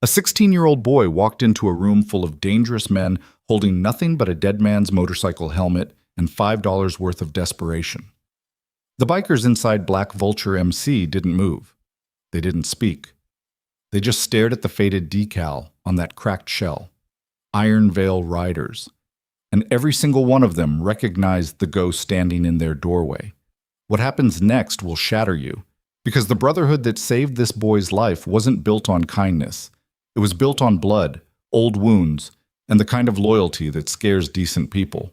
A 16-year-old boy walked into a room full of dangerous men holding nothing but a dead man's motorcycle helmet and $5 worth of desperation. The bikers inside Black Vulture MC didn't move. They didn't speak. They just stared at the faded decal on that cracked shell. Iron Veil Riders. And every single one of them recognized the ghost standing in their doorway. What happens next will shatter you, because the Brotherhood that saved this boy's life wasn't built on kindness. It was built on blood, old wounds, and the kind of loyalty that scares decent people.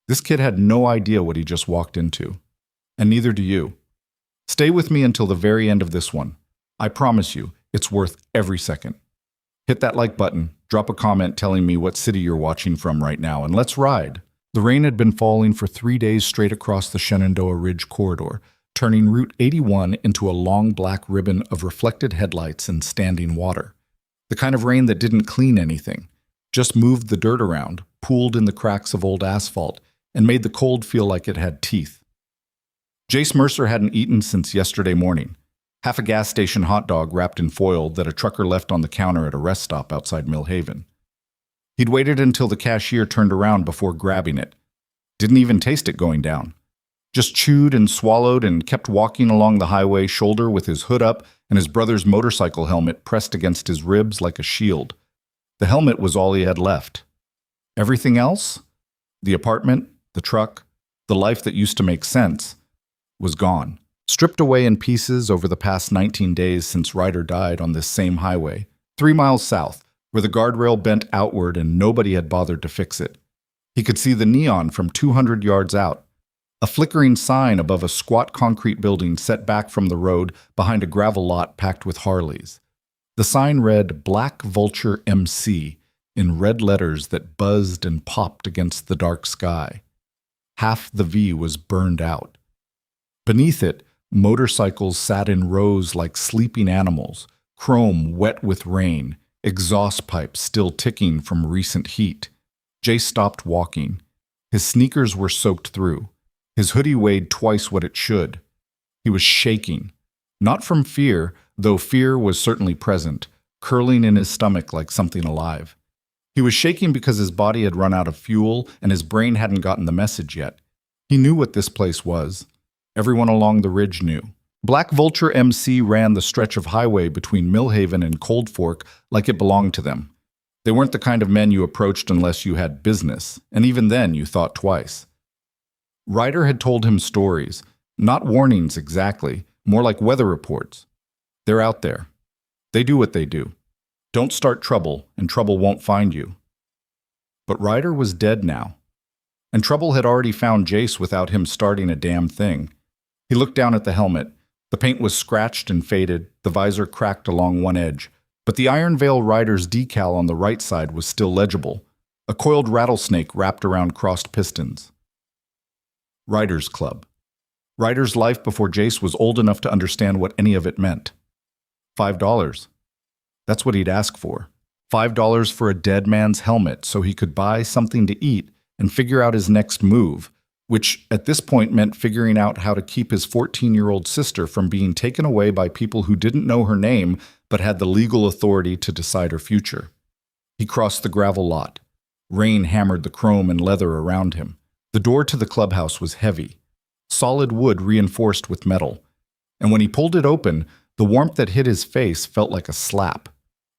This kid had no idea what he just walked into. And neither do you. Stay with me until the very end of this one. I promise you, it's worth every second. Hit that like button, drop a comment telling me what city you're watching from right now, and let's ride. The rain had been falling for 3 days straight across the Shenandoah Ridge corridor, turning Route 81 into a long black ribbon of reflected headlights and standing water. The kind of rain that didn't clean anything, just moved the dirt around, pooled in the cracks of old asphalt, and made the cold feel like it had teeth. Jace Mercer hadn't eaten since yesterday morning. Half a gas station hot dog wrapped in foil that a trucker left on the counter at a rest stop outside Mill Haven. He'd waited until the cashier turned around before grabbing it. Didn't even taste it going down. Just chewed and swallowed and kept walking along the highway shoulder with his hood up and his brother's motorcycle helmet pressed against his ribs like a shield. The helmet was all he had left. Everything else? The apartment, the truck, the life that used to make sense, was gone. Stripped away in pieces over the past 19 days since Ryder died on this same highway, 3 miles south, where the guardrail bent outward and nobody had bothered to fix it. He could see the neon from 200 yards out, a flickering sign above a squat concrete building set back from the road behind a gravel lot packed with Harleys. The sign read Black Vulture MC in red letters that buzzed and popped against the dark sky. Half the V was burned out. Beneath it, motorcycles sat in rows like sleeping animals, chrome wet with rain, exhaust pipes still ticking from recent heat. Jay stopped walking. His sneakers were soaked through. His hoodie weighed twice what it should. He was shaking. Not from fear, though fear was certainly present, curling in his stomach like something alive. He was shaking because his body had run out of fuel and his brain hadn't gotten the message yet. He knew what this place was. Everyone along the ridge knew. Black Vulture MC ran the stretch of highway between Mill Haven and Cold Fork like it belonged to them. They weren't the kind of men you approached unless you had business, and even then you thought twice. Ryder had told him stories, not warnings exactly, more like weather reports. They're out there. They do what they do. Don't start trouble, and trouble won't find you. But Ryder was dead now, and trouble had already found Jace without him starting a damn thing. He looked down at the helmet. The paint was scratched and faded, the visor cracked along one edge, but the Iron Veil Rider's decal on the right side was still legible, a coiled rattlesnake wrapped around crossed pistons. Ryder's Club. Ryder's life before Jace was old enough to understand what any of it meant. $5. That's what he'd ask for. $5 for a dead man's helmet so he could buy something to eat and figure out his next move, which at this point meant figuring out how to keep his 14-year-old sister from being taken away by people who didn't know her name but had the legal authority to decide her future. He crossed the gravel lot. Rain hammered the chrome and leather around him. The door to the clubhouse was heavy, solid wood reinforced with metal, and when he pulled it open, the warmth that hit his face felt like a slap.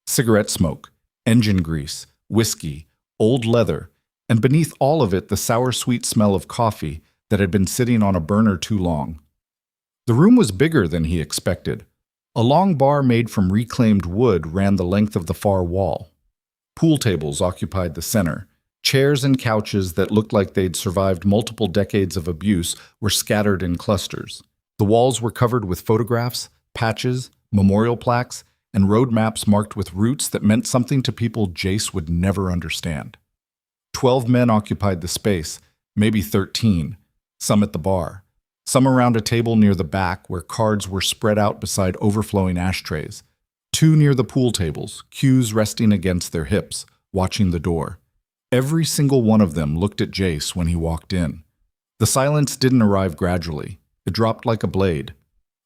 Cigarette smoke, engine grease, whiskey, old leather, and beneath all of it the sour-sweet smell of coffee that had been sitting on a burner too long. The room was bigger than he expected. A long bar made from reclaimed wood ran the length of the far wall. Pool tables occupied the center. Chairs and couches that looked like they'd survived multiple decades of abuse were scattered in clusters. The walls were covered with photographs, patches, memorial plaques, and road maps marked with routes that meant something to people Jace would never understand. 12 men occupied the space, maybe 13, some at the bar, some around a table near the back where cards were spread out beside overflowing ashtrays, 2 near the pool tables, cues resting against their hips, watching the door. Every single one of them looked at Jace when he walked in. The silence didn't arrive gradually. It dropped like a blade.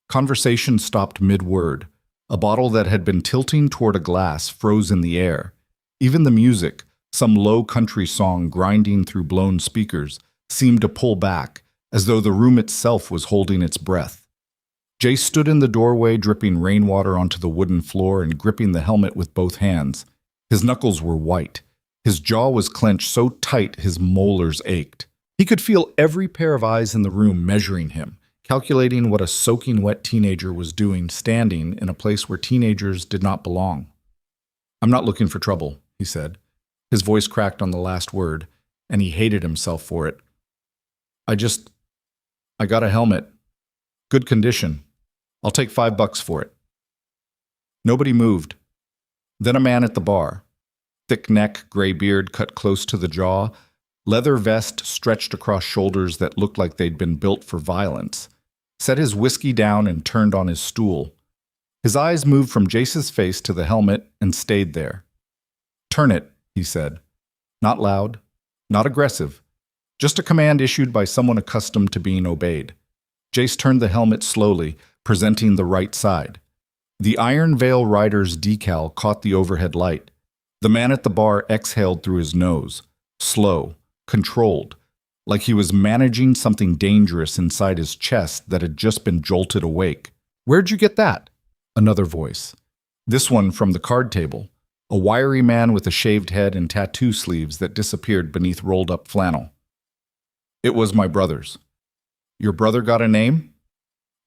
Conversation stopped mid-word. A bottle that had been tilting toward a glass froze in the air. Even the music, some low country song grinding through blown speakers, seemed to pull back, as though the room itself was holding its breath. Jace stood in the doorway, dripping rainwater onto the wooden floor and gripping the helmet with both hands. His knuckles were white. His jaw was clenched so tight his molars ached. He could feel every pair of eyes in the room measuring him, calculating what a soaking wet teenager was doing standing in a place where teenagers did not belong. "I'm not looking for trouble," he said. His voice cracked on the last word, and he hated himself for it. I got a helmet. Good condition. I'll take $5 for it." Nobody moved. Then a man at the bar. Thick neck, gray beard cut close to the jaw, leather vest stretched across shoulders that looked like they'd been built for violence, set his whiskey down and turned on his stool. His eyes moved from Jace's face to the helmet and stayed there. "Turn it," he said. Not loud, not aggressive, just a command issued by someone accustomed to being obeyed. Jace turned the helmet slowly, presenting the right side. The Iron Veil Rider's decal caught the overhead light. The man at the bar exhaled through his nose, slow, controlled, like he was managing something dangerous inside his chest that had just been jolted awake. "Where'd you get that?" Another voice. This one from the card table, a wiry man with a shaved head and tattoo sleeves that disappeared beneath rolled-up flannel. "It was my brother's." "Your brother got a name?"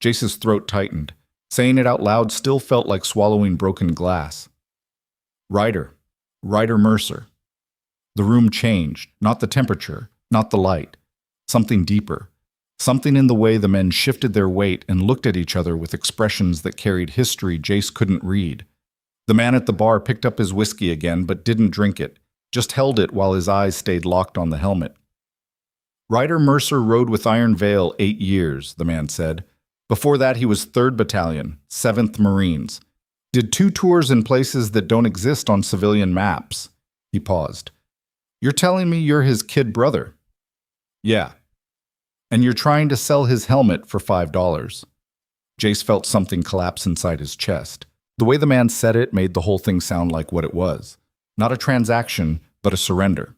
Jace's throat tightened. Saying it out loud still felt like swallowing broken glass. "Ryder. Ryder Mercer." The room changed, not the temperature, not the light. Something deeper. Something in the way the men shifted their weight and looked at each other with expressions that carried history Jace couldn't read. The man at the bar picked up his whiskey again but didn't drink it, just held it while his eyes stayed locked on the helmet. "Ryder Mercer rode with Iron Veil 8 years, the man said. Before that, he was 3rd Battalion, 7th Marines. Did 2 tours in places that don't exist on civilian maps." He paused. "You're telling me you're his kid brother?" "Yeah. And you're trying to sell his helmet for $5. Jace felt something collapse inside his chest. The way the man said it made the whole thing sound like what it was. Not a transaction, but a surrender.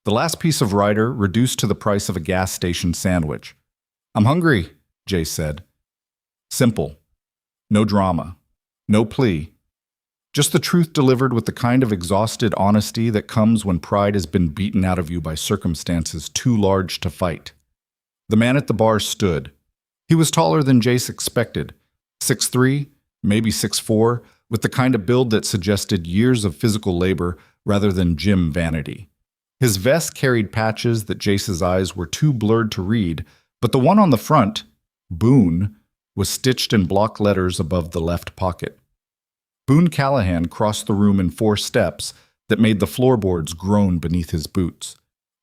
The last piece of Ryder reduced to the price of a gas station sandwich. "I'm hungry," Jace said. Simple. No drama. No plea. Just the truth delivered with the kind of exhausted honesty that comes when pride has been beaten out of you by circumstances too large to fight. The man at the bar stood. He was taller than Jace expected. 6'3", maybe 6'4", with the kind of build that suggested years of physical labor rather than gym vanity. His vest carried patches that Jace's eyes were too blurred to read, but the one on the front, Boone, was stitched in block letters above the left pocket. Boone Callahan crossed the room in 4 steps that made the floorboards groan beneath his boots.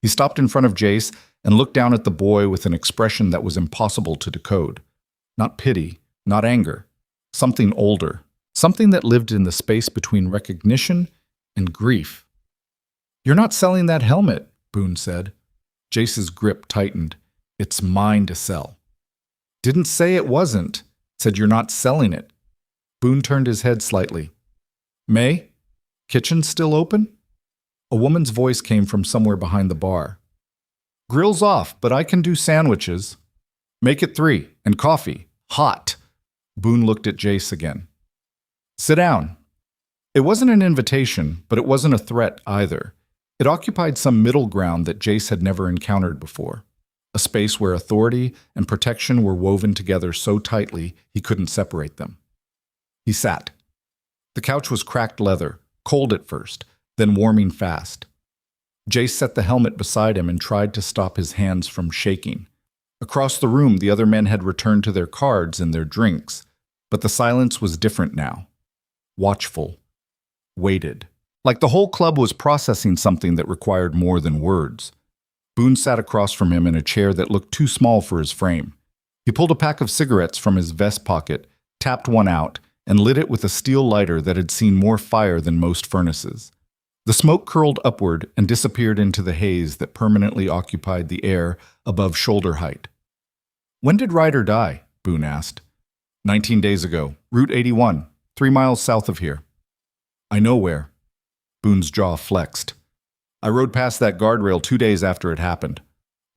He stopped in front of Jace and looked down at the boy with an expression that was impossible to decode. Not pity, not anger. Something older. Something that lived in the space between recognition and grief. "You're not selling that helmet," Boone said. Jace's grip tightened. "It's mine to sell." "Didn't say it wasn't. Said you're not selling it." Boone turned his head slightly. "May? Kitchen still open?" A woman's voice came from somewhere behind the bar. "Grill's off, but I can do sandwiches." "Make it 3, and coffee. Hot." Boone looked at Jace again. "Sit down." It wasn't an invitation, but it wasn't a threat either. It occupied some middle ground that Jace had never encountered before. A space where authority and protection were woven together so tightly he couldn't separate them. He sat. The couch was cracked leather, cold at first, then warming fast. Jace set the helmet beside him and tried to stop his hands from shaking. Across the room, the other men had returned to their cards and their drinks, but the silence was different now. Watchful. Waited. Like the whole club was processing something that required more than words. Boone sat across from him in a chair that looked too small for his frame. He pulled a pack of cigarettes from his vest pocket, tapped one out, and lit it with a steel lighter that had seen more fire than most furnaces. The smoke curled upward and disappeared into the haze that permanently occupied the air above shoulder height. "When did Ryder die?" Boone asked. 19 days ago. Route 81. 3 miles south of here. I know where. Boone's jaw flexed. I rode past that guardrail 2 days after it happened.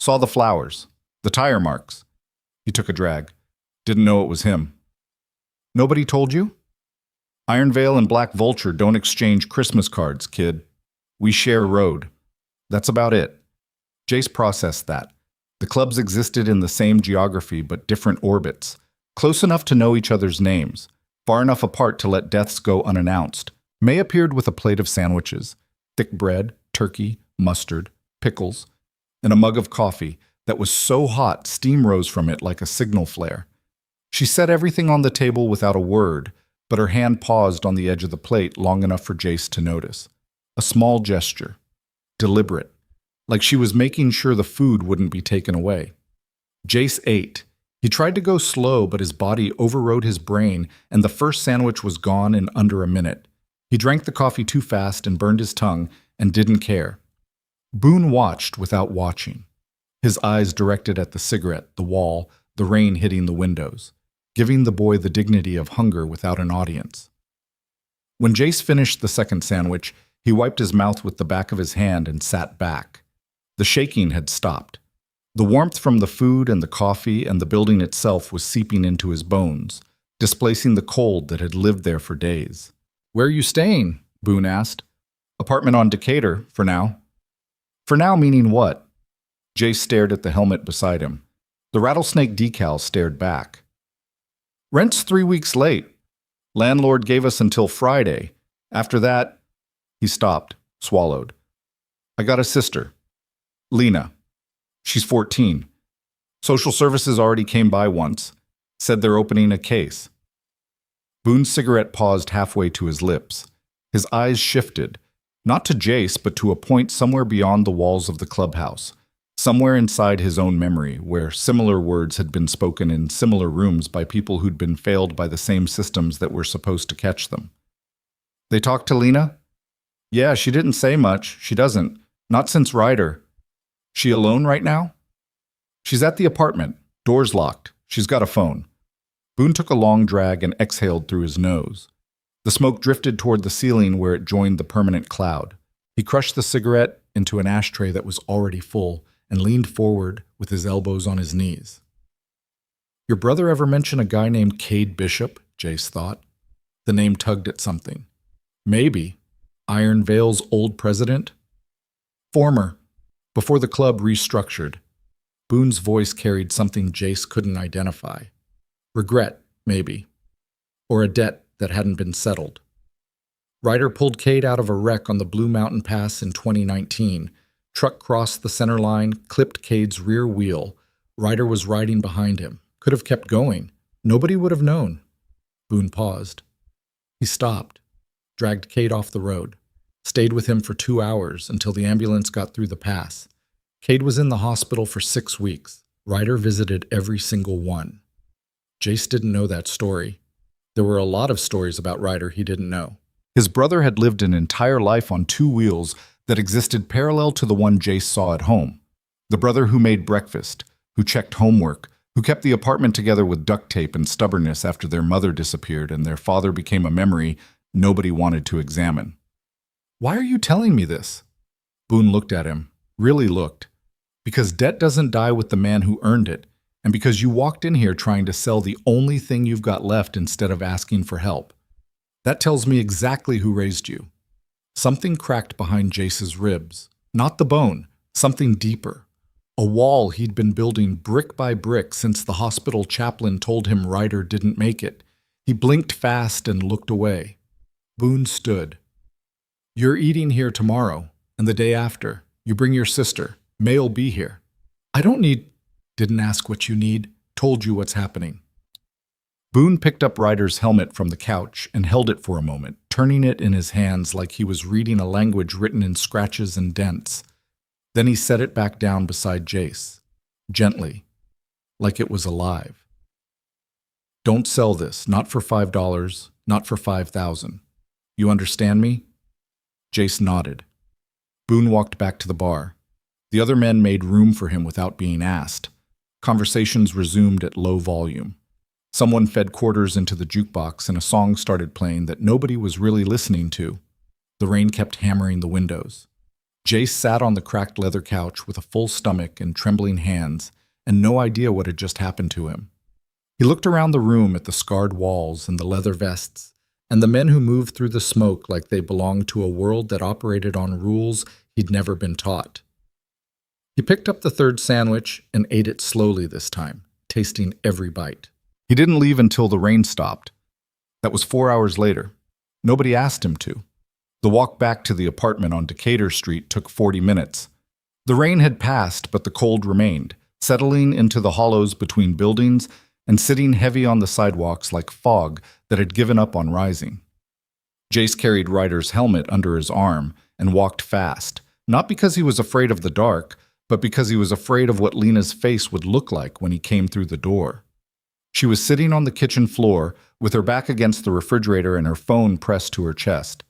Saw the flowers, the tire marks. He took a drag. Didn't know it was him. Nobody told you? Ironvale and Black Vulture don't exchange Christmas cards, kid. We share a road. That's about it. Jace processed that. The clubs existed in the same geography but different orbits, close enough to know each other's names, far enough apart to let deaths go unannounced. May appeared with a plate of sandwiches, thick bread, turkey, mustard, pickles, and a mug of coffee that was so hot steam rose from it like a signal flare. She set everything on the table without a word, but her hand paused on the edge of the plate long enough for Jace to notice. A small gesture, deliberate, like she was making sure the food wouldn't be taken away. Jace ate. He tried to go slow, but his body overrode his brain, and the first sandwich was gone in under a minute. He drank the coffee too fast and burned his tongue and didn't care. Boone watched without watching, his eyes directed at the cigarette, the wall, the rain hitting the windows, giving the boy the dignity of hunger without an audience. When Jace finished the second sandwich, he wiped his mouth with the back of his hand and sat back. The shaking had stopped. The warmth from the food and the coffee and the building itself was seeping into his bones, displacing the cold that had lived there for days. "Where are you staying?" Boone asked. "Apartment on Decatur, for now." "For now" meaning what? Jace stared at the helmet beside him. The rattlesnake decal stared back. "Rent's 3 weeks late. Landlord gave us until Friday. After that..." He stopped, swallowed. "I got a sister. Lena. She's 14. Social services already came by once. Said they're opening a case." Boone's cigarette paused halfway to his lips. His eyes shifted, not to Jace, but to a point somewhere beyond the walls of the clubhouse, somewhere inside his own memory, where similar words had been spoken in similar rooms by people who'd been failed by the same systems that were supposed to catch them. "They talked to Lena?" "Yeah, she didn't say much. She doesn't. Not since Ryder." "She alone right now?" "She's at the apartment. Door's locked. She's got a phone." Boone took a long drag and exhaled through his nose. The smoke drifted toward the ceiling where it joined the permanent cloud. He crushed the cigarette into an ashtray that was already full and leaned forward with his elbows on his knees. "Your brother ever mention a guy named Cade Bishop?" Jace thought. The name tugged at something. Maybe. Iron Vale's old president? Former. Before the club restructured. Boone's voice carried something Jace couldn't identify. Regret, maybe. Or a debt that hadn't been settled. Ryder pulled Cade out of a wreck on the Blue Mountain Pass in 2019. Truck crossed the center line, clipped Cade's rear wheel. Ryder was riding behind him. Could have kept going. Nobody would have known. Boone paused. He stopped, dragged Cade off the road, stayed with him for 2 hours until the ambulance got through the pass. Cade was in the hospital for 6 weeks. Ryder visited every single one. Jace didn't know that story. There were a lot of stories about Ryder he didn't know. His brother had lived an entire life on 2 wheels that existed parallel to the one Jace saw at home. The brother who made breakfast, who checked homework, who kept the apartment together with duct tape and stubbornness after their mother disappeared and their father became a memory nobody wanted to examine. "Why are you telling me this?" Boone looked at him, really looked. "Because debt doesn't die with the man who earned it, and because you walked in here trying to sell the only thing you've got left instead of asking for help. That tells me exactly who raised you." Something cracked behind Jace's ribs. Not the bone, something deeper. A wall he'd been building brick by brick since the hospital chaplain told him Ryder didn't make it. He blinked fast and looked away. Boone stood. "You're eating here tomorrow, and the day after. You bring your sister. May'll be here." "I don't need..." "Didn't ask what you need. Told you what's happening." Boone picked up Ryder's helmet from the couch and held it for a moment, turning it in his hands like he was reading a language written in scratches and dents. Then he set it back down beside Jace, gently, like it was alive. "Don't sell this, not for $5, not for $5,000. You understand me?" Jace nodded. Boone walked back to the bar. The other men made room for him without being asked. Conversations resumed at low volume. Someone fed quarters into the jukebox and a song started playing that nobody was really listening to. The rain kept hammering the windows. Jace sat on the cracked leather couch with a full stomach and trembling hands, and no idea what had just happened to him. He looked around the room at the scarred walls and the leather vests, and the men who moved through the smoke like they belonged to a world that operated on rules he'd never been taught. He picked up the third sandwich and ate it slowly this time, tasting every bite. He didn't leave until the rain stopped. That was 4 hours later. Nobody asked him to. The walk back to the apartment on Decatur Street took 40 minutes. The rain had passed, but the cold remained, settling into the hollows between buildings and sitting heavy on the sidewalks like fog that had given up on rising. Jace carried Ryder's helmet under his arm and walked fast, not because he was afraid of the dark, but because he was afraid of what Lena's face would look like when he came through the door. She was sitting on the kitchen floor with her back against the refrigerator and her phone pressed to her chest.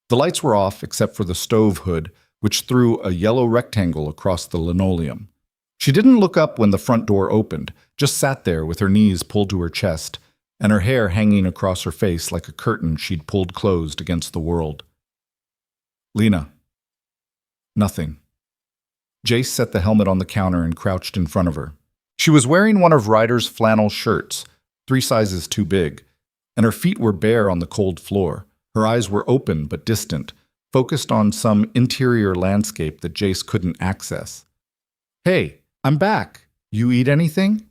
The lights were off except for the stove hood, which threw a yellow rectangle across the linoleum. She didn't look up when the front door opened, just sat there with her knees pulled to her chest and her hair hanging across her face like a curtain she'd pulled closed against the world. Lena. Nothing. Jace set the helmet on the counter and crouched in front of her. She was wearing one of Ryder's flannel shirts, 3 sizes too big, and her feet were bare on the cold floor. Her eyes were open but distant, focused on some interior landscape that Jace couldn't access. "Hey, I'm back. You eat anything?"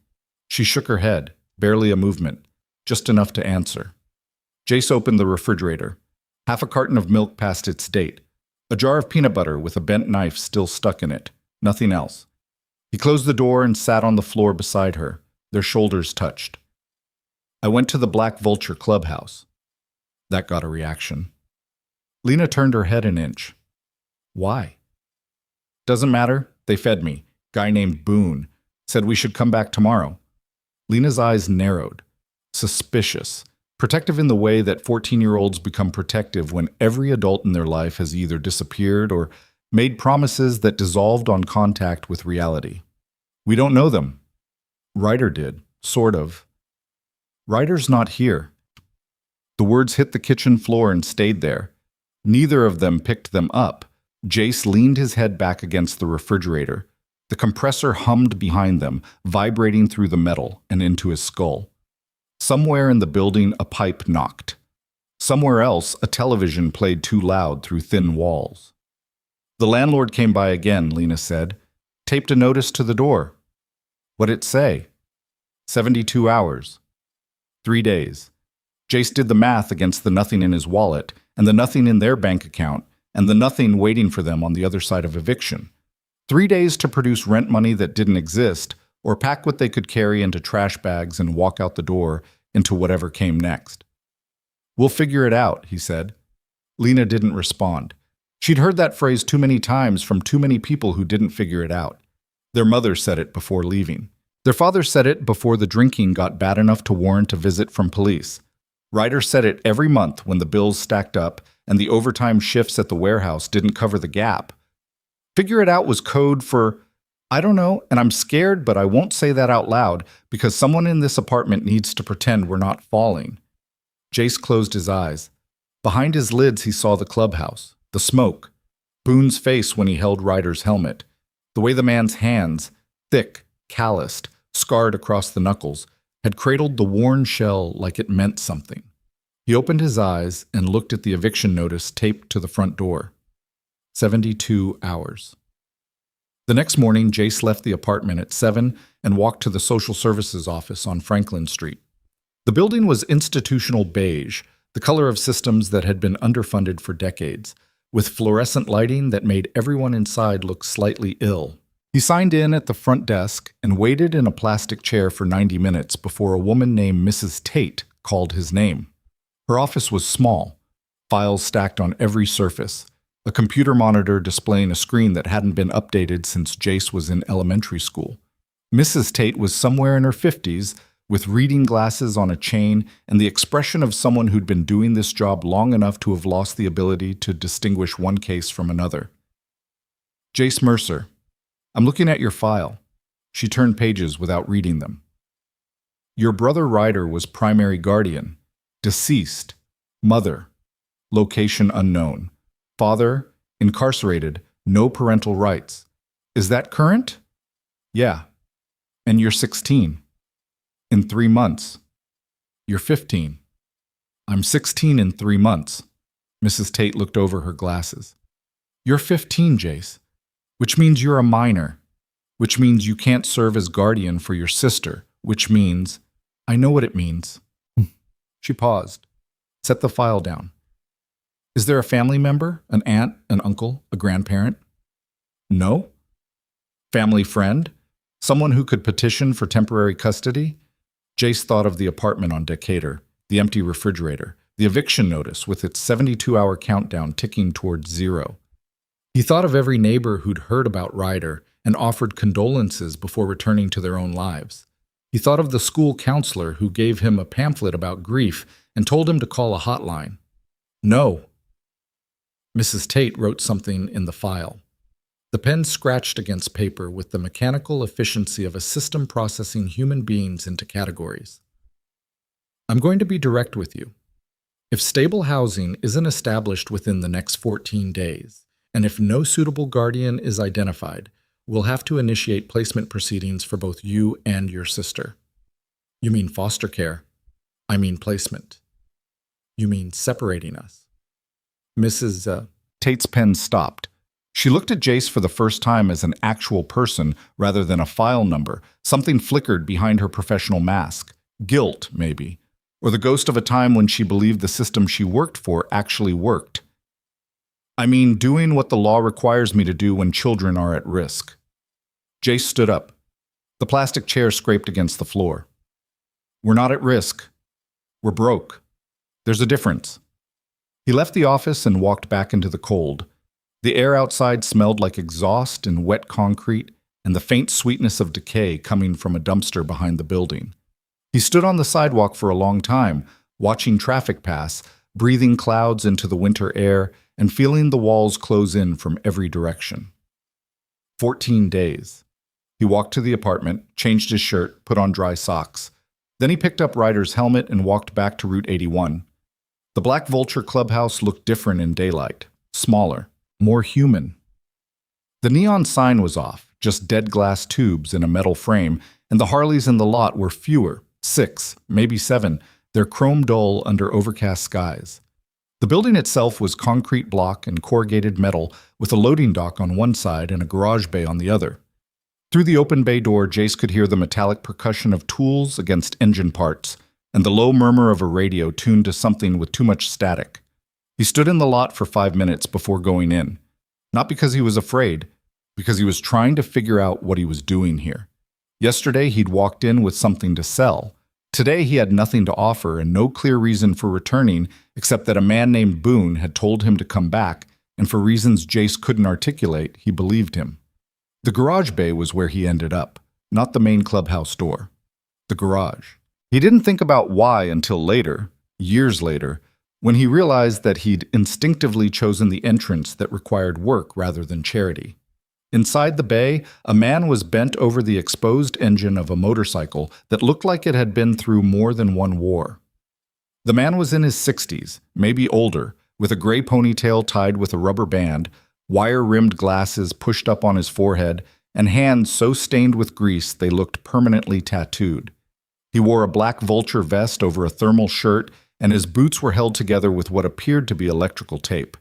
She shook her head, barely a movement, just enough to answer. Jace opened the refrigerator. Half a carton of milk past its date. A jar of peanut butter with a bent knife still stuck in it. Nothing else. He closed the door and sat on the floor beside her. Their shoulders touched. "I went to the Black Vulture clubhouse." That got a reaction. Lena turned her head an inch. "Why?" "Doesn't matter. They fed me. Guy named Boone. Said we should come back tomorrow." Lena's eyes narrowed. Suspicious. Protective in the way that 14-year-olds become protective when every adult in their life has either disappeared or made promises that dissolved on contact with reality. "We don't know them." Ryder did, sort of. "Ryder's not here." The words hit the kitchen floor and stayed there. Neither of them picked them up. Jace leaned his head back against the refrigerator. The compressor hummed behind them, vibrating through the metal and into his skull. Somewhere in the building, a pipe knocked. Somewhere else, a television played too loud through thin walls. "The landlord came by again," Lena said. "Taped a notice to the door." "What'd it say?" 72 hours. 3 days. Jace did the math against the nothing in his wallet, and the nothing in their bank account, and the nothing waiting for them on the other side of eviction. 3 days to produce rent money that didn't exist, or pack what they could carry into trash bags and walk out the door into whatever came next. "We'll figure it out," he said. Lena didn't respond. She'd heard that phrase too many times from too many people who didn't figure it out. Their mother said it before leaving. Their father said it before the drinking got bad enough to warrant a visit from police. Ryder said it every month when the bills stacked up and the overtime shifts at the warehouse didn't cover the gap. Figure it out was code for, "I don't know, and I'm scared, but I won't say that out loud because someone in this apartment needs to pretend we're not falling." Jace closed his eyes. Behind his lids he saw the clubhouse. The smoke, Boone's face when he held Ryder's helmet, the way the man's hands, thick, calloused, scarred across the knuckles, had cradled the worn shell like it meant something. He opened his eyes and looked at the eviction notice taped to the front door. 72 hours. The next morning, Jace left the apartment at 7 and walked to the social services office on Franklin Street. The building was institutional beige, the color of systems that had been underfunded for decades, with fluorescent lighting that made everyone inside look slightly ill. He signed in at the front desk and waited in a plastic chair for 90 minutes before a woman named Mrs. Tate called his name. Her office was small, files stacked on every surface, a computer monitor displaying a screen that hadn't been updated since Jace was in elementary school. Mrs. Tate was somewhere in her 50s, with reading glasses on a chain and the expression of someone who'd been doing this job long enough to have lost the ability to distinguish one case from another. "Jace Mercer, I'm looking at your file." She turned pages without reading them. Your brother Ryder was primary guardian. Deceased. Mother. Location unknown. Father, incarcerated, no parental rights. Is that current? Yeah. And you're 16. In 3 months. You're 15. I'm 16 in 3 months. Mrs. Tate looked over her glasses. You're 15, Jace. Which means you're a minor. Which means you can't serve as guardian for your sister. Which means, I know what it means. She paused. Set the file down. Is there a family member, an aunt, an uncle, a grandparent? No? Family friend? Someone who could petition for temporary custody? Jace thought of the apartment on Decatur, the empty refrigerator, the eviction notice with its 72-hour countdown ticking towards 0. He thought of every neighbor who'd heard about Ryder and offered condolences before returning to their own lives. He thought of the school counselor who gave him a pamphlet about grief and told him to call a hotline. No. Mrs. Tate wrote something in the file. The pen scratched against paper with the mechanical efficiency of a system processing human beings into categories. I'm going to be direct with you. If stable housing isn't established within the next 14 days, and if no suitable guardian is identified, we'll have to initiate placement proceedings for both you and your sister. You mean foster care. I mean placement. You mean separating us. Mrs. Tate's pen stopped. She looked at Jace for the first time as an actual person rather than a file number. Something flickered behind her professional mask. Guilt, maybe. Or the ghost of a time when she believed the system she worked for actually worked. I mean, doing what the law requires me to do when children are at risk. Jace stood up. The plastic chair scraped against the floor. We're not at risk. We're broke. There's a difference. He left the office and walked back into the cold. The air outside smelled like exhaust and wet concrete and the faint sweetness of decay coming from a dumpster behind the building. He stood on the sidewalk for a long time, watching traffic pass, breathing clouds into the winter air, and feeling the walls close in from every direction. 14 days. He walked to the apartment, changed his shirt, put on dry socks. Then he picked up Ryder's helmet and walked back to Route 81. The Black Vulture clubhouse looked different in daylight, smaller, more human. The neon sign was off, just dead glass tubes in a metal frame, and the Harleys in the lot were fewer, 6, maybe 7, their chrome dull under overcast skies. The building itself was concrete block and corrugated metal with a loading dock on one side and a garage bay on the other. Through the open bay door, Jace could hear the metallic percussion of tools against engine parts and the low murmur of a radio tuned to something with too much static. He stood in the lot for 5 minutes before going in, not because he was afraid, because he was trying to figure out what he was doing here. Yesterday, he'd walked in with something to sell. Today, he had nothing to offer and no clear reason for returning except that a man named Boone had told him to come back, and for reasons Jace couldn't articulate, he believed him. The garage bay was where he ended up, not the main clubhouse door. The garage. He didn't think about why until later, years later, when he realized that he'd instinctively chosen the entrance that required work rather than charity. Inside the bay, a man was bent over the exposed engine of a motorcycle that looked like it had been through more than one war. The man was in his 60s, maybe older, with a gray ponytail tied with a rubber band, wire-rimmed glasses pushed up on his forehead, and hands so stained with grease they looked permanently tattooed. He wore a black vulture vest over a thermal shirt, and his boots were held together with what appeared to be electrical tape.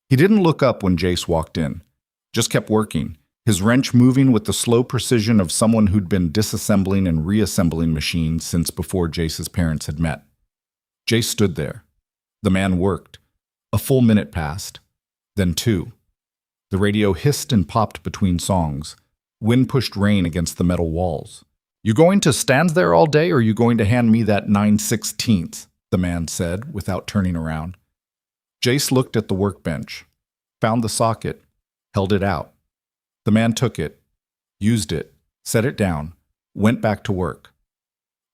He didn't look up when Jace walked in, just kept working, his wrench moving with the slow precision of someone who'd been disassembling and reassembling machines since before Jace's parents had met. Jace stood there. The man worked. A full minute passed, then 2. The radio hissed and popped between songs. Wind pushed rain against the metal walls. You going to stand there all day, or are you going to hand me that 9/16? The man said, without turning around. Jace looked at the workbench, found the socket, held it out. The man took it, used it, set it down, went back to work.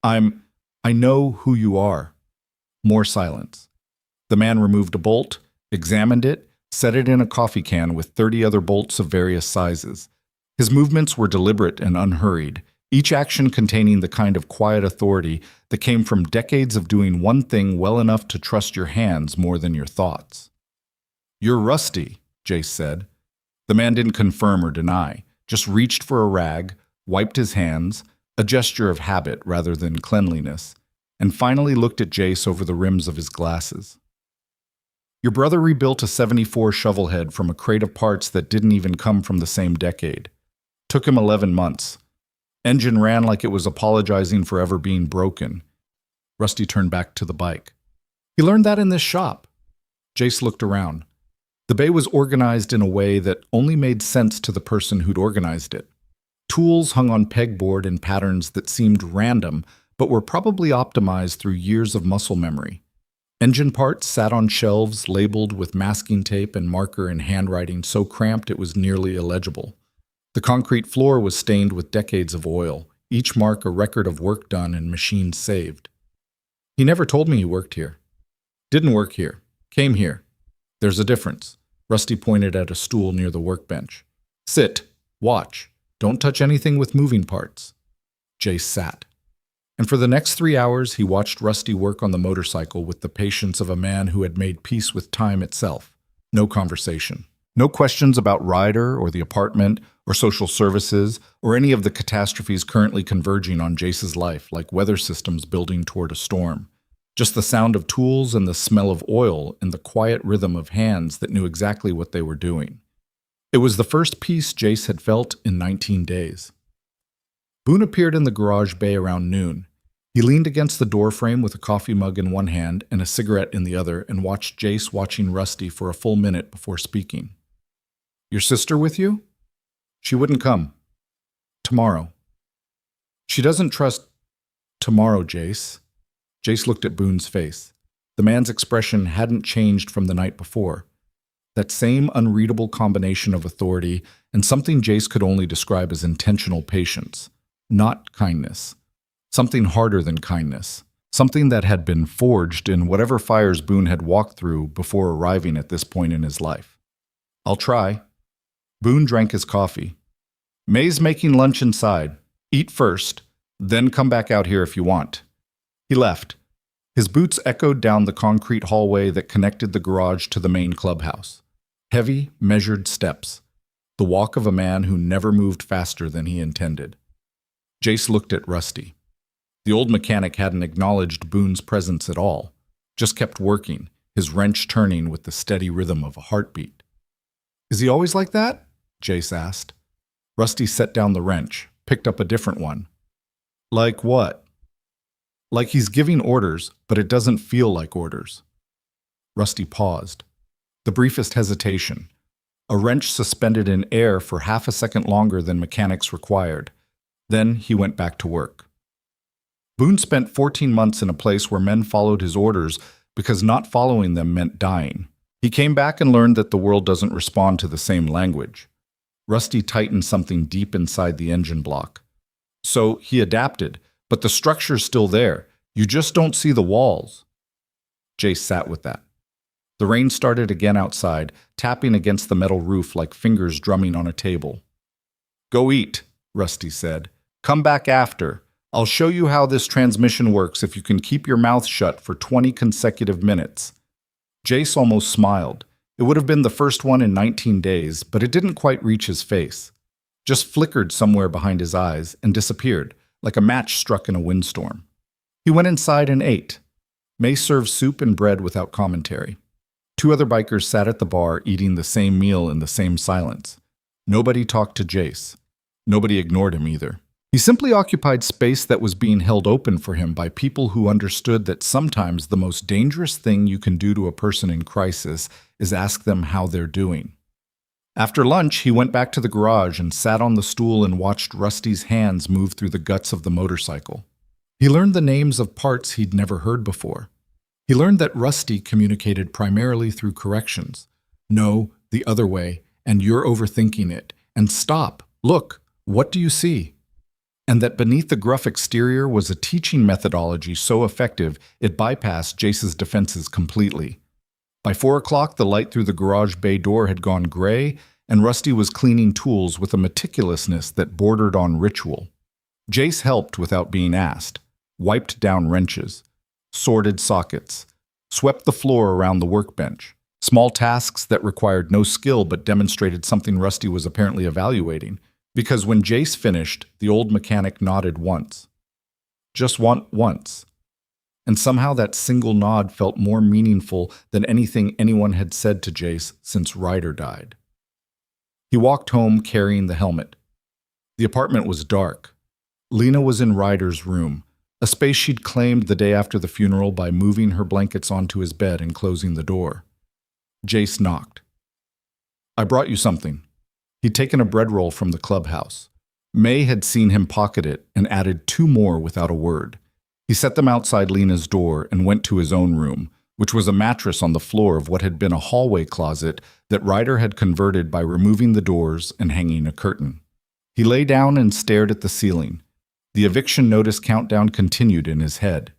I know who you are. More silence. The man removed a bolt, examined it, set it in a coffee can with 30 other bolts of various sizes. His movements were deliberate and unhurried, each action containing the kind of quiet authority that came from decades of doing one thing well enough to trust your hands more than your thoughts. "You're rusty," Jace said. The man didn't confirm or deny, just reached for a rag, wiped his hands, a gesture of habit rather than cleanliness, and finally looked at Jace over the rims of his glasses. "Your brother rebuilt a '74 shovelhead from a crate of parts that didn't even come from the same decade. Took him 11 months. Engine ran like it was apologizing for ever being broken." Rusty turned back to the bike. "He learned that in this shop." Jace looked around. The bay was organized in a way that only made sense to the person who'd organized it. Tools hung on pegboard in patterns that seemed random, but were probably optimized through years of muscle memory. Engine parts sat on shelves labeled with masking tape and marker in handwriting so cramped it was nearly illegible. The concrete floor was stained with decades of oil, each mark a record of work done and machines saved. "He never told me he worked here." "Didn't work here. Came here. There's a difference." Rusty pointed at a stool near the workbench. "Sit. Watch. Don't touch anything with moving parts." Jace sat. And for the next 3 hours, he watched Rusty work on the motorcycle with the patience of a man who had made peace with time itself. No conversation. No questions about Ryder or the apartment or social services or any of the catastrophes currently converging on Jace's life, like weather systems building toward a storm. Just the sound of tools and the smell of oil and the quiet rhythm of hands that knew exactly what they were doing. It was the first peace Jace had felt in 19 days. Boone appeared in the garage bay around noon. He leaned against the doorframe with a coffee mug in one hand and a cigarette in the other and watched Jace watching Rusty for a full minute before speaking. "Your sister with you?" "She wouldn't come. Tomorrow." "She doesn't trust tomorrow, Jace." Jace looked at Boone's face. The man's expression hadn't changed from the night before. That same unreadable combination of authority and something Jace could only describe as intentional patience. Not kindness. Something harder than kindness. Something that had been forged in whatever fires Boone had walked through before arriving at this point in his life. "I'll try." Boone drank his coffee. "May's making lunch inside. Eat first, then come back out here if you want." He left. His boots echoed down the concrete hallway that connected the garage to the main clubhouse. Heavy, measured steps. The walk of a man who never moved faster than he intended. Jace looked at Rusty. The old mechanic hadn't acknowledged Boone's presence at all, just kept working, his wrench turning with the steady rhythm of a heartbeat. "Is he always like that?" Jace asked. Rusty set down the wrench, picked up a different one. "Like what?" "Like he's giving orders, but it doesn't feel like orders." Rusty paused. The briefest hesitation. A wrench suspended in air for half a second longer than mechanics required. Then he went back to work. Boone spent 14 months in a place where men followed his orders because not following them meant dying. He came back and learned that the world doesn't respond to the same language. Rusty tightened something deep inside the engine block. So he adapted, but the structure's still there. You just don't see the walls. Jace sat with that. The rain started again outside, tapping against the metal roof like fingers drumming on a table. "Go eat," Rusty said. "Come back after. I'll show you how this transmission works if you can keep your mouth shut for 20 consecutive minutes." Jace almost smiled. It would have been the first one in 19 days, but it didn't quite reach his face. Just flickered somewhere behind his eyes and disappeared, like a match struck in a windstorm. He went inside and ate. May served soup and bread without commentary. 2 other bikers sat at the bar eating the same meal in the same silence. Nobody talked to Jace. Nobody ignored him either. He simply occupied space that was being held open for him by people who understood that sometimes the most dangerous thing you can do to a person in crisis is ask them how they're doing. After lunch, he went back to the garage and sat on the stool and watched Rusty's hands move through the guts of the motorcycle. He learned the names of parts he'd never heard before. He learned that Rusty communicated primarily through corrections. "No, the other way, and you're overthinking it. And stop, look, what do you see?" And that beneath the gruff exterior was a teaching methodology so effective it bypassed Jace's defenses completely. By 4 o'clock, the light through the garage bay door had gone gray, and Rusty was cleaning tools with a meticulousness that bordered on ritual. Jace helped without being asked, wiped down wrenches, sorted sockets, swept the floor around the workbench, small tasks that required no skill but demonstrated something Rusty was apparently evaluating, because when Jace finished, the old mechanic nodded once. Just once. And somehow that single nod felt more meaningful than anything anyone had said to Jace since Ryder died. He walked home carrying the helmet. The apartment was dark. Lena was in Ryder's room, a space she'd claimed the day after the funeral by moving her blankets onto his bed and closing the door. Jace knocked. "I brought you something." He'd taken a bread roll from the clubhouse. May had seen him pocket it and added 2 more without a word. He set them outside Lena's door and went to his own room, which was a mattress on the floor of what had been a hallway closet that Ryder had converted by removing the doors and hanging a curtain. He lay down and stared at the ceiling. The eviction notice countdown continued in his head.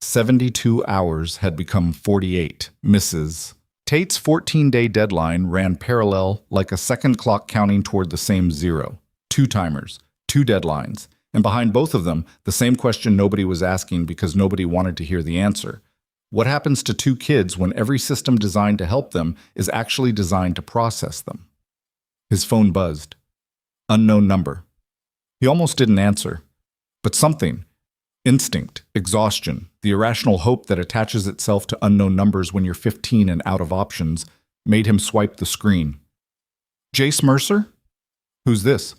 72 hours had become 48. Mrs. Tate's 14-day deadline ran parallel like a second clock counting toward the same 0. 2 timers, 2 deadlines, and behind both of them, the same question nobody was asking because nobody wanted to hear the answer. What happens to 2 kids when every system designed to help them is actually designed to process them? His phone buzzed. Unknown number. He almost didn't answer. But something, instinct, exhaustion, the irrational hope that attaches itself to unknown numbers when you're 15 and out of options, made him swipe the screen. "Jace Mercer? Who's this?"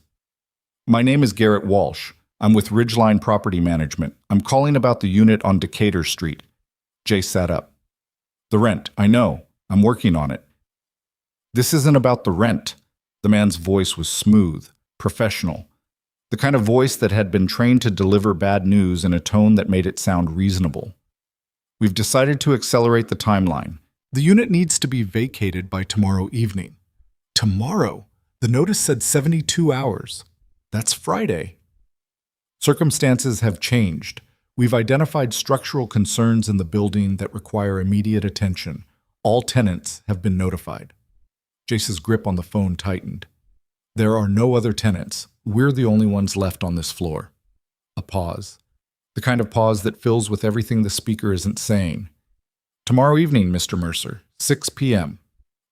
"My name is Garrett Walsh. I'm with Ridgeline Property Management. I'm calling about the unit on Decatur Street." Jace sat up. "The rent, I know. I'm working on it." "This isn't about the rent." The man's voice was smooth, professional. The kind of voice that had been trained to deliver bad news in a tone that made it sound reasonable. "We've decided to accelerate the timeline. The unit needs to be vacated by tomorrow evening." Tomorrow? The notice said 72 hours. That's Friday. "Circumstances have changed. We've identified structural concerns in the building that require immediate attention. All tenants have been notified." Jace's grip on the phone tightened. "There are no other tenants. We're the only ones left on this floor." A pause. The kind of pause that fills with everything the speaker isn't saying. "Tomorrow evening, Mr. Mercer, 6 p.m.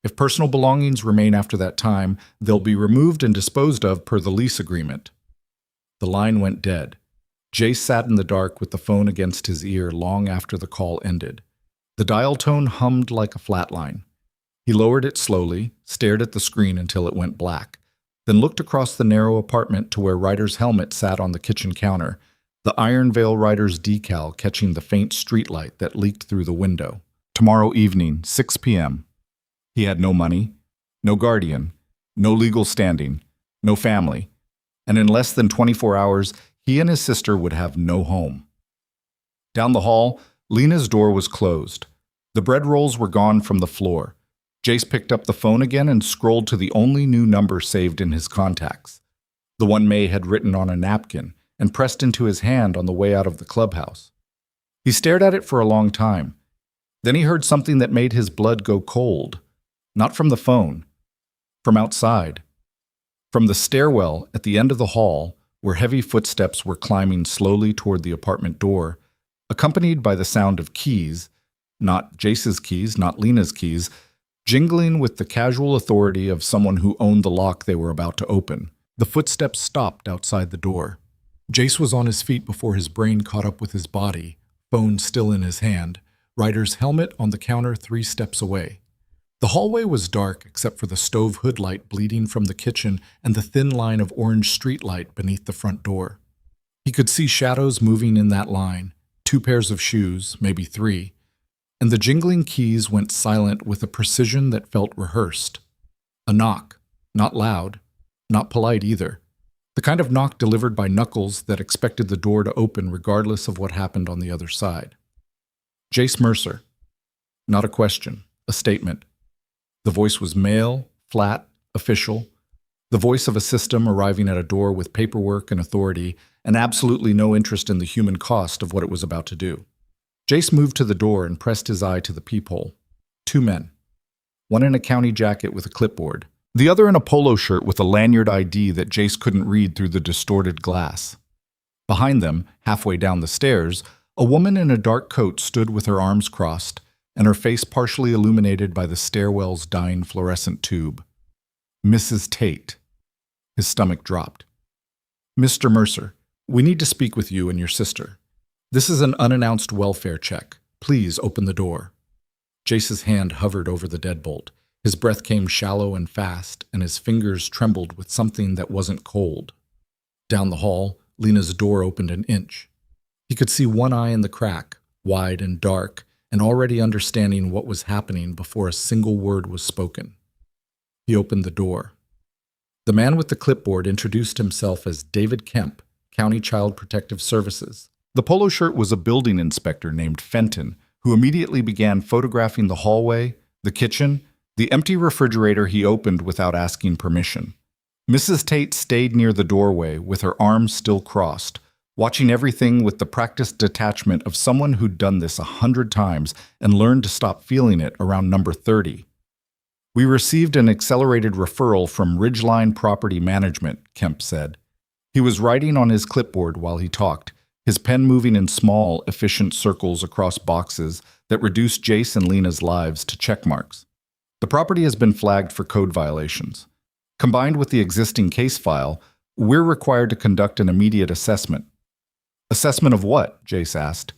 If personal belongings remain after that time, they'll be removed and disposed of per the lease agreement." The line went dead. Jace sat in the dark with the phone against his ear long after the call ended. The dial tone hummed like a flatline. He lowered it slowly, stared at the screen until it went black, then looked across the narrow apartment to where Ryder's helmet sat on the kitchen counter, the Iron Veil Ryder's decal catching the faint streetlight that leaked through the window. Tomorrow evening, 6 p.m. He had no money, no guardian, no legal standing, no family, and in less than 24 hours, he and his sister would have no home. Down the hall, Lena's door was closed. The bread rolls were gone from the floor. Jace picked up the phone again and scrolled to the only new number saved in his contacts, the one May had written on a napkin and pressed into his hand on the way out of the clubhouse. He stared at it for a long time. Then he heard something that made his blood go cold. Not from the phone, from outside. From the stairwell at the end of the hall, where heavy footsteps were climbing slowly toward the apartment door, accompanied by the sound of keys, not Jace's keys, not Lena's keys, jingling with the casual authority of someone who owned the lock they were about to open. The footsteps stopped outside the door. Jace was on his feet before his brain caught up with his body, phone still in his hand, Ryder's helmet on the counter 3 steps away. The hallway was dark except for the stove hood light bleeding from the kitchen and the thin line of orange street light beneath the front door. He could see shadows moving in that line, 2 pairs of shoes, maybe 3, and the jingling keys went silent with a precision that felt rehearsed. A knock, not loud, not polite either. The kind of knock delivered by knuckles that expected the door to open regardless of what happened on the other side. "Jace Mercer." Not a question, a statement. The voice was male, flat, official, the voice of a system arriving at a door with paperwork and authority and absolutely no interest in the human cost of what it was about to do. Jace moved to the door and pressed his eye to the peephole. 2 men. One in a county jacket with a clipboard, the other in a polo shirt with a lanyard ID that Jace couldn't read through the distorted glass. Behind them, halfway down the stairs, a woman in a dark coat stood with her arms crossed and her face partially illuminated by the stairwell's dying fluorescent tube. Mrs. Tate. His stomach dropped. Mr. Mercer, we need to speak with you and your sister. This is an unannounced welfare check. Please open the door. Jace's hand hovered over the deadbolt. His breath came shallow and fast, and his fingers trembled with something that wasn't cold. Down the hall, Lena's door opened an inch. He could see one eye in the crack, wide and dark, and already understanding what was happening before a single word was spoken. He opened the door. The man with the clipboard introduced himself as David Kemp, County Child Protective Services. The polo shirt was a building inspector named Fenton, who immediately began photographing the hallway, the kitchen, the empty refrigerator he opened without asking permission. Mrs. Tate stayed near the doorway with her arms still crossed, watching everything with the practiced detachment of someone who'd done this 100 times and learned to stop feeling it around number 30. We received an accelerated referral from Ridgeline Property Management, Kemp said. He was writing on his clipboard while he talked, his pen moving in small, efficient circles across boxes that reduced Jace and Lena's lives to check marks. The property has been flagged for code violations. Combined with the existing case file, we're required to conduct an immediate assessment. Assessment of what? Jace asked.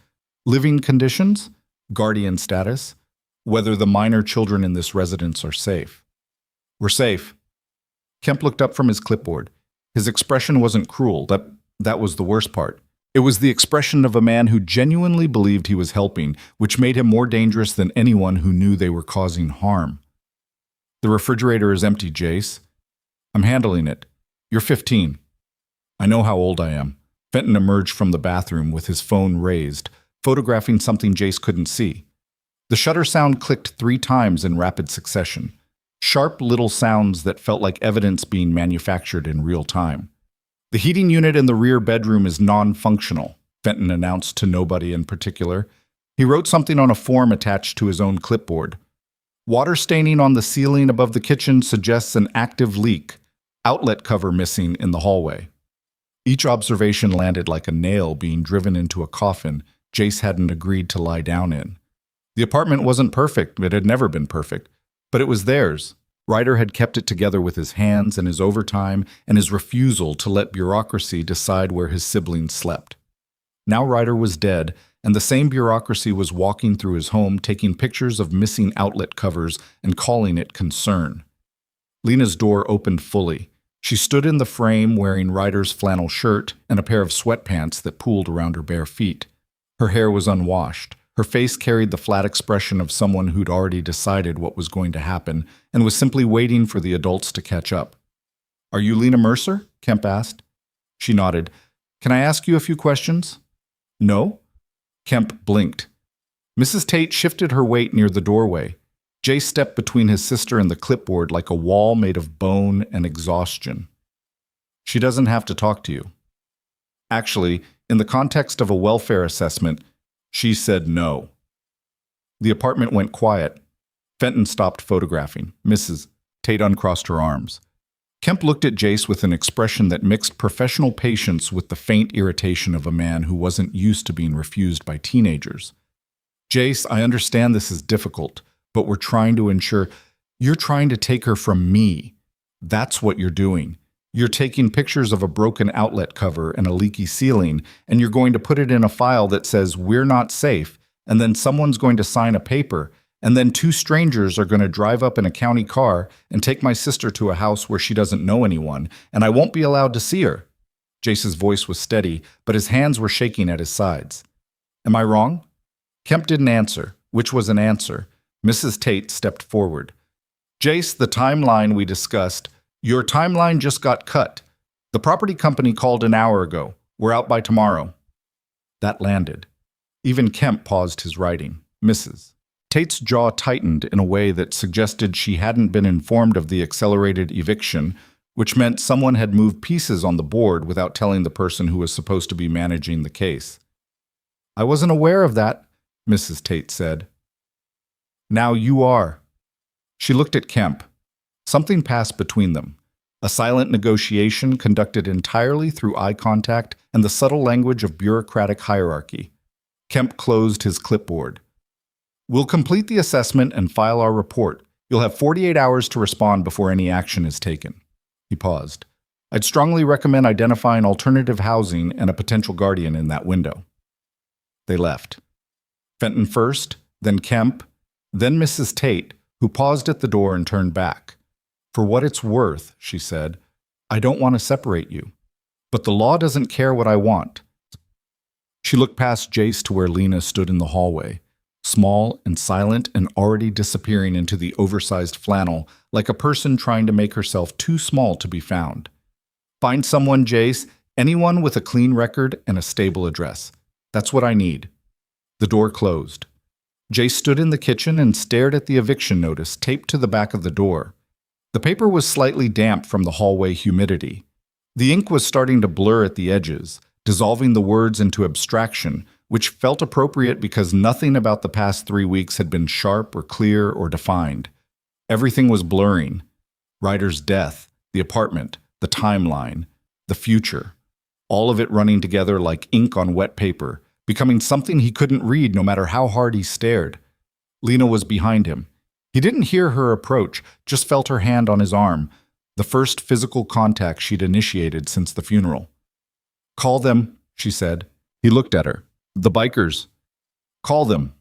Living conditions? Guardian status? Whether the minor children in this residence are safe. We're safe. Kemp looked up from his clipboard. His expression wasn't cruel. That was the worst part. It was the expression of a man who genuinely believed he was helping, which made him more dangerous than anyone who knew they were causing harm. The refrigerator is empty, Jace. I'm handling it. You're 15. I know how old I am. Fenton emerged from the bathroom with his phone raised, photographing something Jace couldn't see. The shutter sound clicked 3 times in rapid succession. Sharp little sounds that felt like evidence being manufactured in real time. The heating unit in the rear bedroom is non-functional, Fenton announced to nobody in particular. He wrote something on a form attached to his own clipboard. Water staining on the ceiling above the kitchen suggests an active leak. Outlet cover missing in the hallway. Each observation landed like a nail being driven into a coffin Jace hadn't agreed to lie down in. The apartment wasn't perfect, it had never been perfect, but it was theirs. Ryder had kept it together with his hands and his overtime and his refusal to let bureaucracy decide where his siblings slept. Now Ryder was dead, and the same bureaucracy was walking through his home, taking pictures of missing outlet covers and calling it concern. Lena's door opened fully. She stood in the frame wearing Ryder's flannel shirt and a pair of sweatpants that pooled around her bare feet. Her hair was unwashed. Her face carried the flat expression of someone who'd already decided what was going to happen and was simply waiting for the adults to catch up. Are you Lena Mercer? Kemp asked. She nodded. Can I ask you a few questions? No? Kemp blinked. Mrs. Tate shifted her weight near the doorway. Jace stepped between his sister and the clipboard like a wall made of bone and exhaustion. She doesn't have to talk to you. Actually, in the context of a welfare assessment, she said no. The apartment went quiet. Fenton stopped photographing. Mrs. Tate uncrossed her arms. Kemp looked at Jace with an expression that mixed professional patience with the faint irritation of a man who wasn't used to being refused by teenagers. Jace, I understand this is difficult, but we're trying to ensure you're trying to take her from me. That's what you're doing. You're taking pictures of a broken outlet cover and a leaky ceiling, and you're going to put it in a file that says we're not safe, and then someone's going to sign a paper, and then 2 strangers are going to drive up in a county car and take my sister to a house where she doesn't know anyone, and I won't be allowed to see her. Jace's voice was steady, but his hands were shaking at his sides. Am I wrong? Kemp didn't answer, which was an answer. Mrs. Tate stepped forward. Jace, the timeline we discussed, your timeline just got cut. The property company called an hour ago. We're out by tomorrow. That landed. Even Kemp paused his writing. Mrs. Tate's jaw tightened in a way that suggested she hadn't been informed of the accelerated eviction, which meant someone had moved pieces on the board without telling the person who was supposed to be managing the case. I wasn't aware of that, Mrs. Tate said. Now you are. She looked at Kemp. Something passed between them. A silent negotiation conducted entirely through eye contact and the subtle language of bureaucratic hierarchy. Kemp closed his clipboard. We'll complete the assessment and file our report. You'll have 48 hours to respond before any action is taken. He paused. I'd strongly recommend identifying alternative housing and a potential guardian in that window. They left. Fenton first, then Kemp, then Mrs. Tate, who paused at the door and turned back. For what it's worth, she said, I don't want to separate you. But the law doesn't care what I want. She looked past Jace to where Lena stood in the hallway, small and silent and already disappearing into the oversized flannel like a person trying to make herself too small to be found. Find someone, Jace, anyone with a clean record and a stable address. That's what I need. The door closed. Jace stood in the kitchen and stared at the eviction notice taped to the back of the door. The paper was slightly damp from the hallway humidity. The ink was starting to blur at the edges, dissolving the words into abstraction, which felt appropriate because nothing about the past 3 weeks had been sharp or clear or defined. Everything was blurring. Ryder's death, the apartment, the timeline, the future. All of it running together like ink on wet paper, becoming something he couldn't read no matter how hard he stared. Lena was behind him. He didn't hear her approach, just felt her hand on his arm, the first physical contact she'd initiated since the funeral. Call them, she said. He looked at her. The bikers. Call them.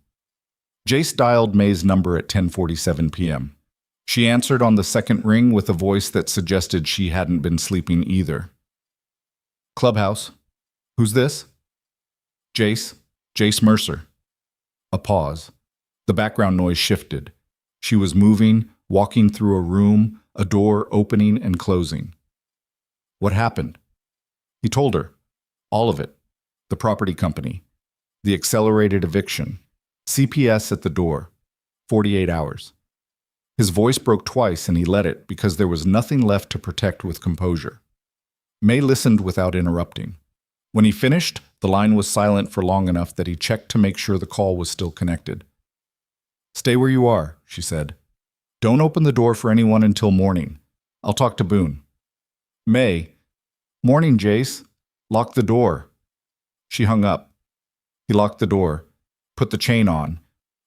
Jace dialed May's number at 10:47 p.m. She answered on the second ring with a voice that suggested she hadn't been sleeping either. Clubhouse. Who's this? Jace. Jace Mercer. A pause. The background noise shifted. She was moving, walking through a room, a door opening and closing. What happened? He told her. All of it. The property company. The accelerated eviction. CPS at the door. 48 hours. His voice broke twice and he let it because there was nothing left to protect with composure. May listened without interrupting. When he finished, the line was silent for long enough that he checked to make sure the call was still connected. Stay where you are, she said. Don't open the door for anyone until morning. I'll talk to Boone. May. Morning, Jace. Lock the door. She hung up. He locked the door, put the chain on,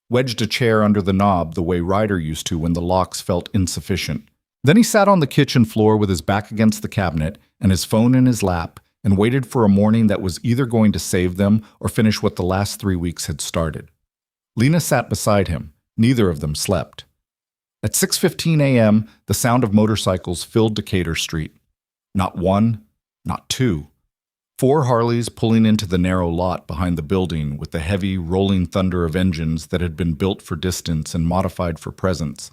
wedged a chair under the knob the way Ryder used to when the locks felt insufficient. Then he sat on the kitchen floor with his back against the cabinet and his phone in his lap and waited for a morning that was either going to save them or finish what the last 3 weeks had started. Lena sat beside him. Neither of them slept. At 6:15 a.m., the sound of motorcycles filled Decatur Street. Not one, not two. 4 Harleys pulling into the narrow lot behind the building with the heavy, rolling thunder of engines that had been built for distance and modified for presence.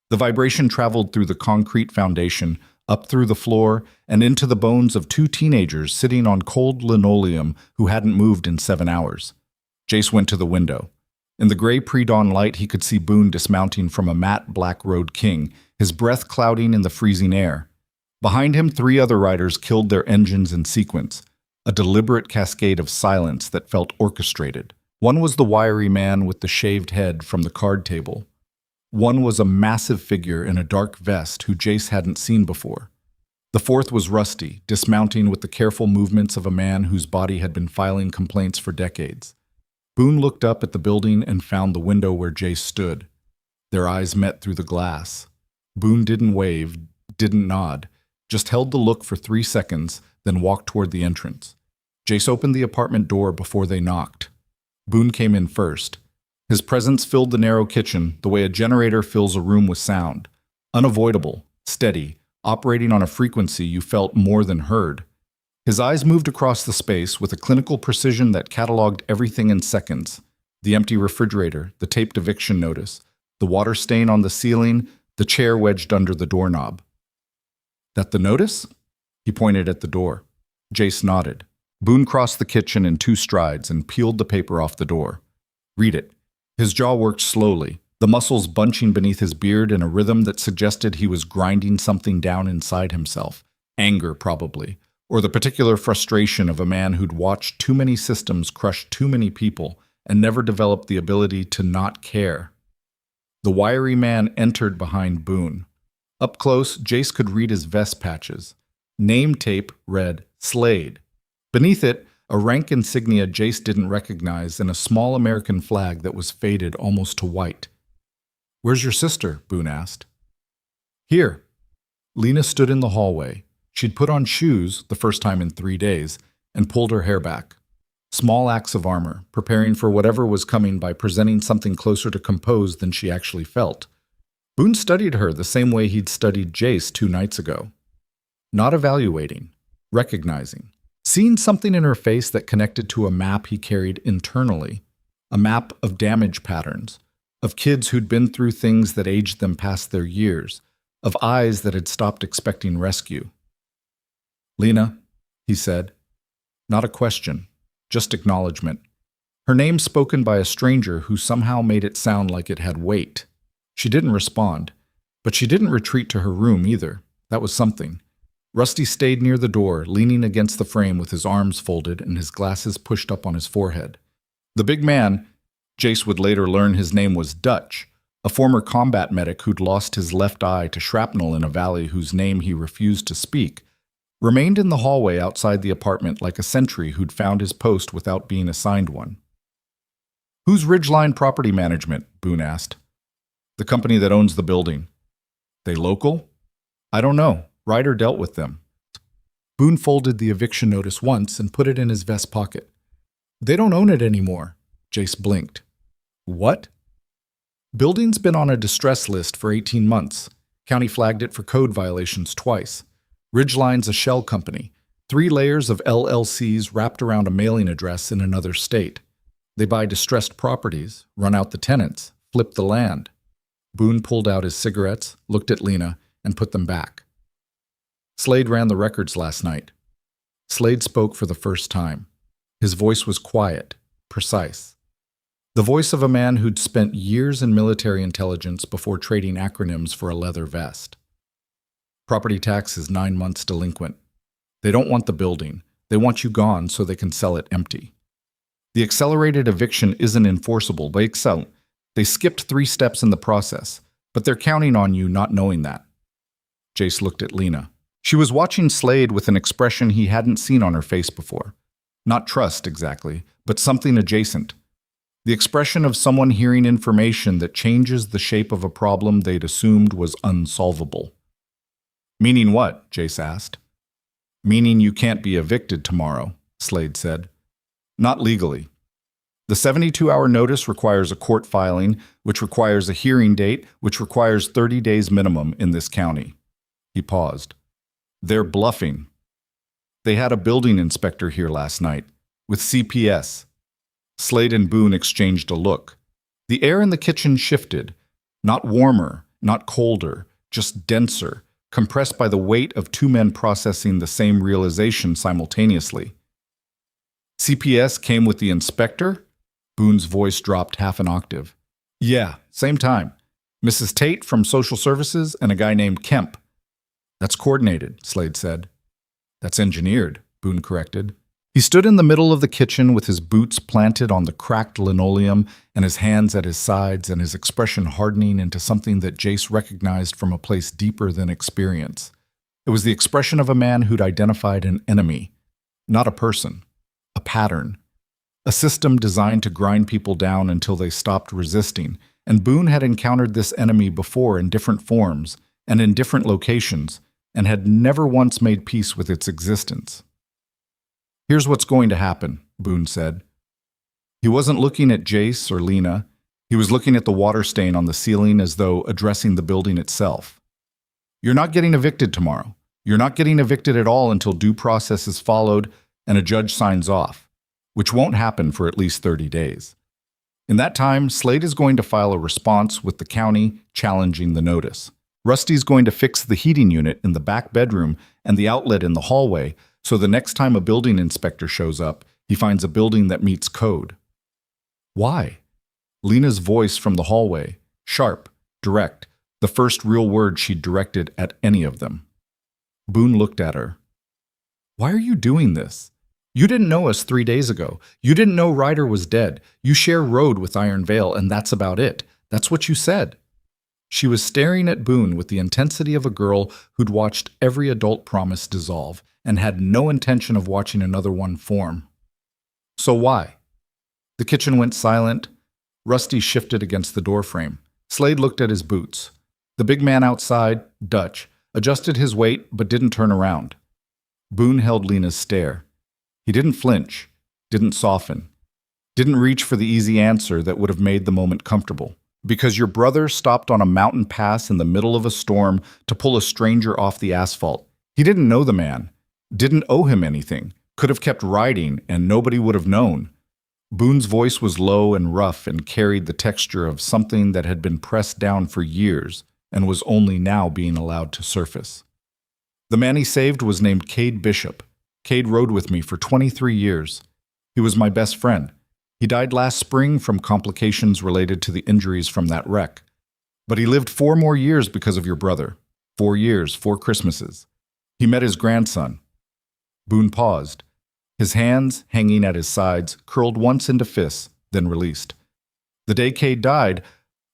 The vibration traveled through the concrete foundation, up through the floor, and into the bones of 2 teenagers sitting on cold linoleum who hadn't moved in 7 hours. Jace went to the window. In the gray pre-dawn light, he could see Boone dismounting from a matte black Road King, his breath clouding in the freezing air. Behind him, 3 other riders killed their engines in sequence, a deliberate cascade of silence that felt orchestrated. One was the wiry man with the shaved head from the card table. One was a massive figure in a dark vest who Jace hadn't seen before. The 4th was Rusty, dismounting with the careful movements of a man whose body had been filing complaints for decades. Boone looked up at the building and found the window where Jace stood. Their eyes met through the glass. Boone didn't wave, didn't nod, just held the look for 3 seconds, then walked toward the entrance. Jace opened the apartment door before they knocked. Boone came in first. His presence filled the narrow kitchen the way a generator fills a room with sound. Unavoidable, steady, operating on a frequency you felt more than heard. His eyes moved across the space with a clinical precision that cataloged everything in seconds. The empty refrigerator, the taped eviction notice, the water stain on the ceiling, the chair wedged under the doorknob. That the notice? He pointed at the door. Jace nodded. Boone crossed the kitchen in 2 strides and peeled the paper off the door. Read it. His jaw worked slowly, the muscles bunching beneath his beard in a rhythm that suggested he was grinding something down inside himself. Anger, probably. Or the particular frustration of a man who'd watched too many systems crush too many people and never developed the ability to not care. The wiry man entered behind Boone. Up close, Jace could read his vest patches. Name tape read Slade. Beneath it, a rank insignia Jace didn't recognize and a small American flag that was faded almost to white. "Where's your sister?" Boone asked. "Here." Lena stood in the hallway. She'd put on shoes, the first time in 3 days, and pulled her hair back. Small acts of armor, preparing for whatever was coming by presenting something closer to composed than she actually felt. Boone studied her the same way he'd studied Jace 2 nights ago. Not evaluating, recognizing. Seeing something in her face that connected to a map he carried internally. A map of damage patterns, of kids who'd been through things that aged them past their years, of eyes that had stopped expecting rescue. "Lena," he said. Not a question, just acknowledgement. Her name spoken by a stranger who somehow made it sound like it had weight. She didn't respond, but she didn't retreat to her room either. That was something. Rusty stayed near the door, leaning against the frame with his arms folded and his glasses pushed up on his forehead. The big man, Jace would later learn his name was Dutch, a former combat medic who'd lost his left eye to shrapnel in a valley whose name he refused to speak, remained in the hallway outside the apartment like a sentry who'd found his post without being assigned one. "Who's Ridgeline Property Management?" Boone asked. "The company that owns the building." "They local?" "I don't know. Ryder dealt with them." Boone folded the eviction notice once and put it in his vest pocket. "They don't own it anymore." Jace blinked. "What?" "Building's been on a distress list for 18 months. County flagged it for code violations twice. Ridgeline's a shell company. 3 layers of LLCs wrapped around a mailing address in another state. They buy distressed properties, run out the tenants, flip the land." Boone pulled out his cigarettes, looked at Lena, and put them back. "Slade ran the records last night." Slade spoke for the first time. His voice was quiet, precise. The voice of a man who'd spent years in military intelligence before trading acronyms for a leather vest. "Property tax is 9 months delinquent. They don't want the building. They want you gone so they can sell it empty. The accelerated eviction isn't enforceable by Excel. They skipped 3 steps in the process, but they're counting on you not knowing that." Jace looked at Lena. She was watching Slade with an expression he hadn't seen on her face before. Not trust, exactly, but something adjacent. The expression of someone hearing information that changes the shape of a problem they'd assumed was unsolvable. "Meaning what?" Jace asked. "Meaning you can't be evicted tomorrow," Slade said. "Not legally. The 72-hour notice requires a court filing, which requires a hearing date, which requires 30 days minimum in this county." He paused. "They're bluffing. They had a building inspector here last night, with CPS." Slade and Boone exchanged a look. The air in the kitchen shifted, not warmer, not colder, just denser, compressed by the weight of 2 men processing the same realization simultaneously. "CPS came with the inspector?" Boone's voice dropped half an octave. "Yeah, same time. Mrs. Tate from Social Services and a guy named Kemp." "That's coordinated," Slade said. "That's engineered," Boone corrected. He stood in the middle of the kitchen with his boots planted on the cracked linoleum and his hands at his sides and his expression hardening into something that Jace recognized from a place deeper than experience. It was the expression of a man who'd identified an enemy, not a person, a pattern. A system designed to grind people down until they stopped resisting, and Boone had encountered this enemy before in different forms and in different locations, and had never once made peace with its existence. "Here's what's going to happen," Boone said. He wasn't looking at Jace or Lena. He was looking at the water stain on the ceiling as though addressing the building itself. "You're not getting evicted tomorrow. You're not getting evicted at all until due process is followed and a judge signs off, which won't happen for at least 30 days. In that time, Slade is going to file a response with the county challenging the notice. Rusty's going to fix the heating unit in the back bedroom and the outlet in the hallway, so the next time a building inspector shows up, he finds a building that meets code." "Why?" Lena's voice from the hallway, sharp, direct, the first real word she'd directed at any of them. Boone looked at her. "Why are you doing this? You didn't know us 3 days ago. You didn't know Ryder was dead. You share road with Iron Veil, and that's about it. That's what you said." She was staring at Boone with the intensity of a girl who'd watched every adult promise dissolve and had no intention of watching another one form. So why? The kitchen went silent. Rusty shifted against the doorframe. Slade looked at his boots. The big man outside, Dutch, adjusted his weight but didn't turn around. Boone held Lena's stare. He didn't flinch, didn't soften, didn't reach for the easy answer that would have made the moment comfortable. Because your brother stopped on a mountain pass in the middle of a storm to pull a stranger off the asphalt. He didn't know the man, didn't owe him anything, could have kept riding and nobody would have known. Boone's voice was low and rough and carried the texture of something that had been pressed down for years and was only now being allowed to surface. The man he saved was named Cade Bishop. Cade rode with me for 23 years. He was my best friend. He died last spring from complications related to the injuries from that wreck. But he lived 4 more years because of your brother. 4 years, 4 Christmases. He met his grandson. Boone paused. His hands, hanging at his sides, curled once into fists, then released. The day Cade died,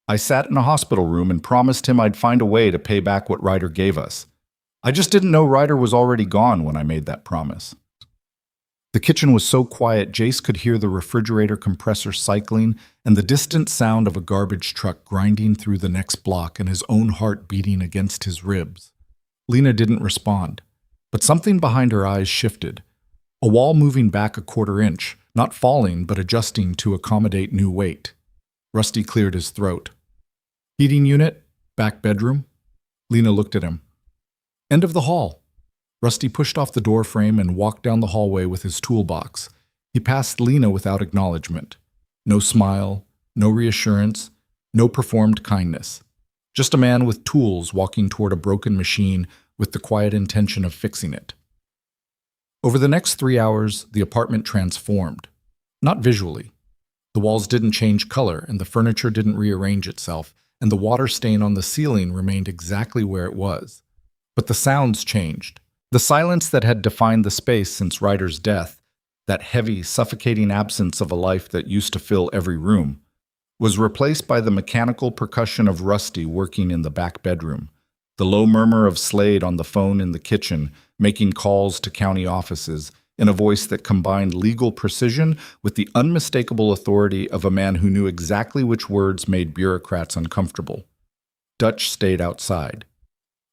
I sat in a hospital room and promised him I'd find a way to pay back what Ryder gave us. I just didn't know Ryder was already gone when I made that promise. The kitchen was so quiet Jace could hear the refrigerator compressor cycling and the distant sound of a garbage truck grinding through the next block and his own heart beating against his ribs. Lena didn't respond, but something behind her eyes shifted. A wall moving back a 1/4 inch, not falling but adjusting to accommodate new weight. Rusty cleared his throat. Heating unit? Back bedroom? Lena looked at him. End of the hall. Rusty pushed off the door frame and walked down the hallway with his toolbox. He passed Lena without acknowledgement. No smile, no reassurance, no performed kindness. Just a man with tools walking toward a broken machine with the quiet intention of fixing it. Over the next 3 hours, the apartment transformed. Not visually. The walls didn't change color, and the furniture didn't rearrange itself, and the water stain on the ceiling remained exactly where it was. But the sounds changed. The silence that had defined the space since Ryder's death, that heavy, suffocating absence of a life that used to fill every room, was replaced by the mechanical percussion of Rusty working in the back bedroom, the low murmur of Slade on the phone in the kitchen, making calls to county offices, in a voice that combined legal precision with the unmistakable authority of a man who knew exactly which words made bureaucrats uncomfortable. Dutch stayed outside.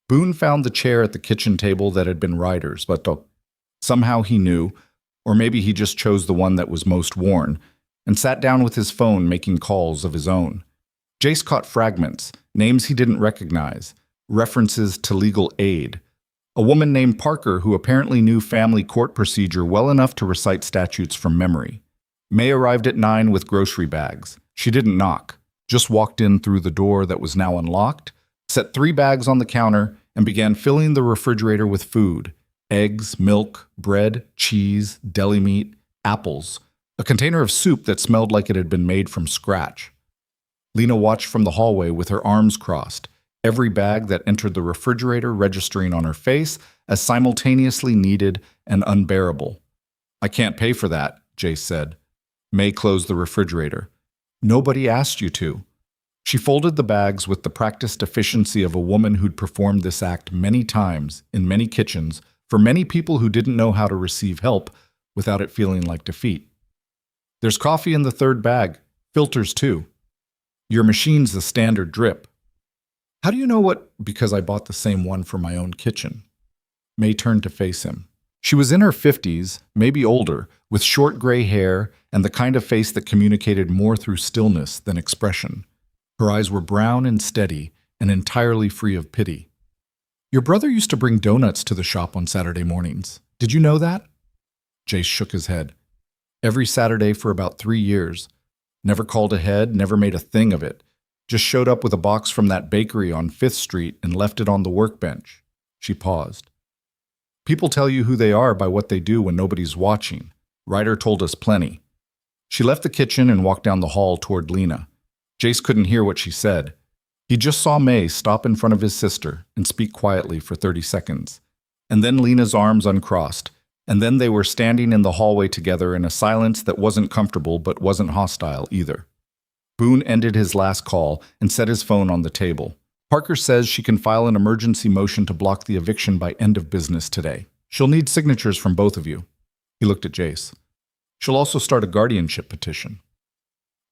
Boone found the chair at the kitchen table that had been Ryder's, but somehow he knew, or maybe he just chose the one that was most worn, and sat down with his phone making calls of his own. Jace caught fragments, names he didn't recognize, references to legal aid. A woman named Parker who apparently knew family court procedure well enough to recite statutes from memory. May arrived at 9 with grocery bags. She didn't knock, just walked in through the door that was now unlocked, set 3 bags on the counter, and began filling the refrigerator with food: eggs, milk, bread, cheese, deli meat, apples, a container of soup that smelled like it had been made from scratch. Lena watched from the hallway with her arms crossed, every bag that entered the refrigerator registering on her face as simultaneously needed and unbearable. I can't pay for that, Jace said. May closed the refrigerator. Nobody asked you to. She folded the bags with the practiced efficiency of a woman who'd performed this act many times in many kitchens for many people who didn't know how to receive help without it feeling like defeat. There's coffee in the 3rd bag, filters too. Your machine's the standard drip. How do you know what? Because I bought the same one for my own kitchen. May turned to face him. She was in her 50s, maybe older, with short gray hair and the kind of face that communicated more through stillness than expression. Her eyes were brown and steady and entirely free of pity. Your brother used to bring donuts to the shop on Saturday mornings. Did you know that? Jace shook his head. Every Saturday for about 3 years. Never called ahead, never made a thing of it. Just showed up with a box from that bakery on 5th Street and left it on the workbench. She paused. People tell you who they are by what they do when nobody's watching. Ryder told us plenty. She left the kitchen and walked down the hall toward Lena. Jace couldn't hear what she said. He just saw May stop in front of his sister and speak quietly for 30 seconds. And then Lena's arms uncrossed, and then they were standing in the hallway together in a silence that wasn't comfortable but wasn't hostile either. Boone ended his last call and set his phone on the table. Parker says she can file an emergency motion to block the eviction by end of business today. She'll need signatures from both of you. He looked at Jace. She'll also start a guardianship petition.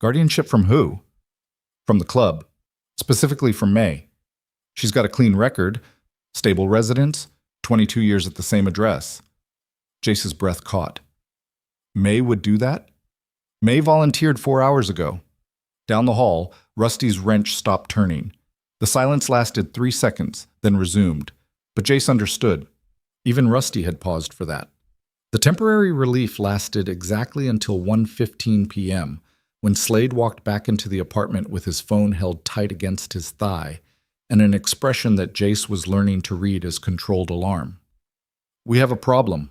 Guardianship from who? From the club. Specifically from May. She's got a clean record, stable residence, 22 years at the same address. Jace's breath caught. May would do that? May volunteered 4 hours ago. Down the hall, Rusty's wrench stopped turning. The silence lasted 3 seconds, then resumed. But Jace understood. Even Rusty had paused for that. The temporary relief lasted exactly until 1:15 p.m., when Slade walked back into the apartment with his phone held tight against his thigh, and an expression that Jace was learning to read as controlled alarm. "We have a problem."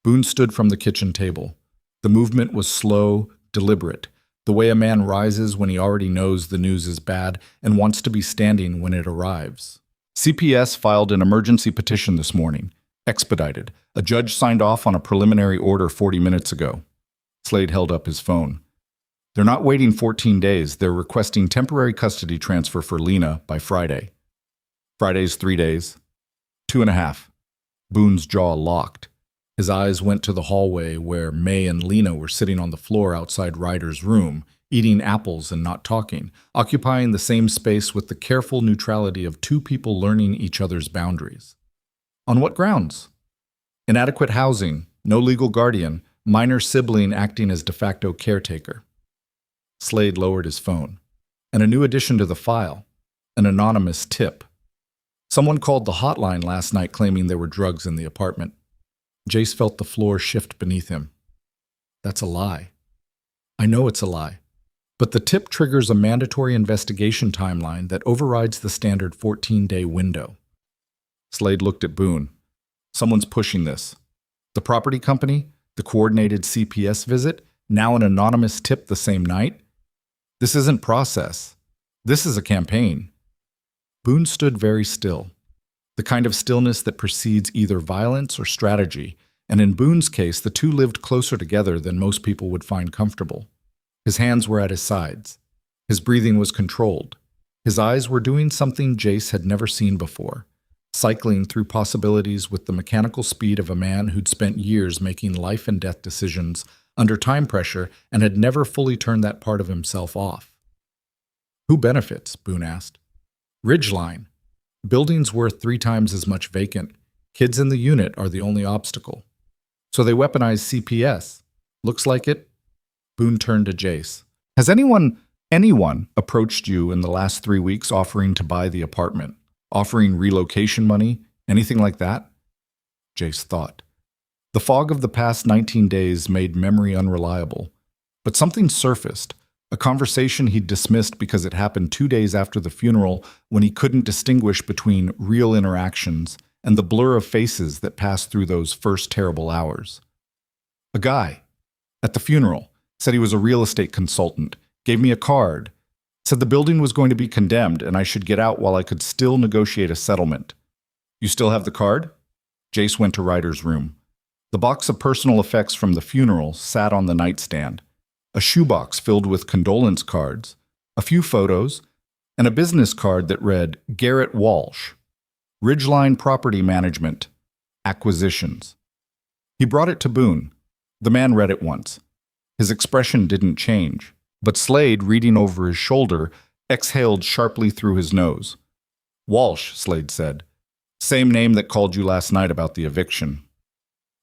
Boone stood from the kitchen table. The movement was slow, deliberate, the way a man rises when he already knows the news is bad and wants to be standing when it arrives. CPS filed an emergency petition this morning. Expedited. A judge signed off on a preliminary order 40 minutes ago. Slade held up his phone. They're not waiting 14 days. They're requesting temporary custody transfer for Lena by Friday. Friday's 3 days. 2.5. Boone's jaw locked. His eyes went to the hallway where May and Lena were sitting on the floor outside Ryder's room, eating apples and not talking, occupying the same space with the careful neutrality of two people learning each other's boundaries. On what grounds? Inadequate housing, no legal guardian, minor sibling acting as de facto caretaker. Slade lowered his phone. And a new addition to the file, an anonymous tip. Someone called the hotline last night claiming there were drugs in the apartment. Jace felt the floor shift beneath him. That's a lie. I know it's a lie. But the tip triggers a mandatory investigation timeline that overrides the standard 14-day window. Slade looked at Boone. Someone's pushing this. The property company, the coordinated CPS visit, now an anonymous tip the same night? This isn't process. This is a campaign. Boone stood very still. The kind of stillness that precedes either violence or strategy, and in Boone's case, the two lived closer together than most people would find comfortable. His hands were at his sides. His breathing was controlled. His eyes were doing something Jace had never seen before, cycling through possibilities with the mechanical speed of a man who'd spent years making life and death decisions under time pressure and had never fully turned that part of himself off. Who benefits? Boone asked. Ridgeline. Buildings worth 3 times as much vacant. Kids in the unit are the only obstacle. So they weaponize CPS. Looks like it. Boone turned to Jace. Has anyone approached you in the last 3 weeks offering to buy the apartment? Offering relocation money? Anything like that? Jace thought. The fog of the past 19 days made memory unreliable. But something surfaced, a conversation he'd dismissed because it happened 2 days after the funeral when he couldn't distinguish between real interactions and the blur of faces that passed through those first terrible hours. A guy, at the funeral, said he was a real estate consultant, gave me a card, said the building was going to be condemned and I should get out while I could still negotiate a settlement. You still have the card? Jace went to Ryder's room. The box of personal effects from the funeral sat on the nightstand. A shoebox filled with condolence cards, a few photos, and a business card that read Garrett Walsh, Ridgeline Property Management, Acquisitions. He brought it to Boone. The man read it once. His expression didn't change, but Slade, reading over his shoulder, exhaled sharply through his nose. Walsh, Slade said. Same name that called you last night about the eviction.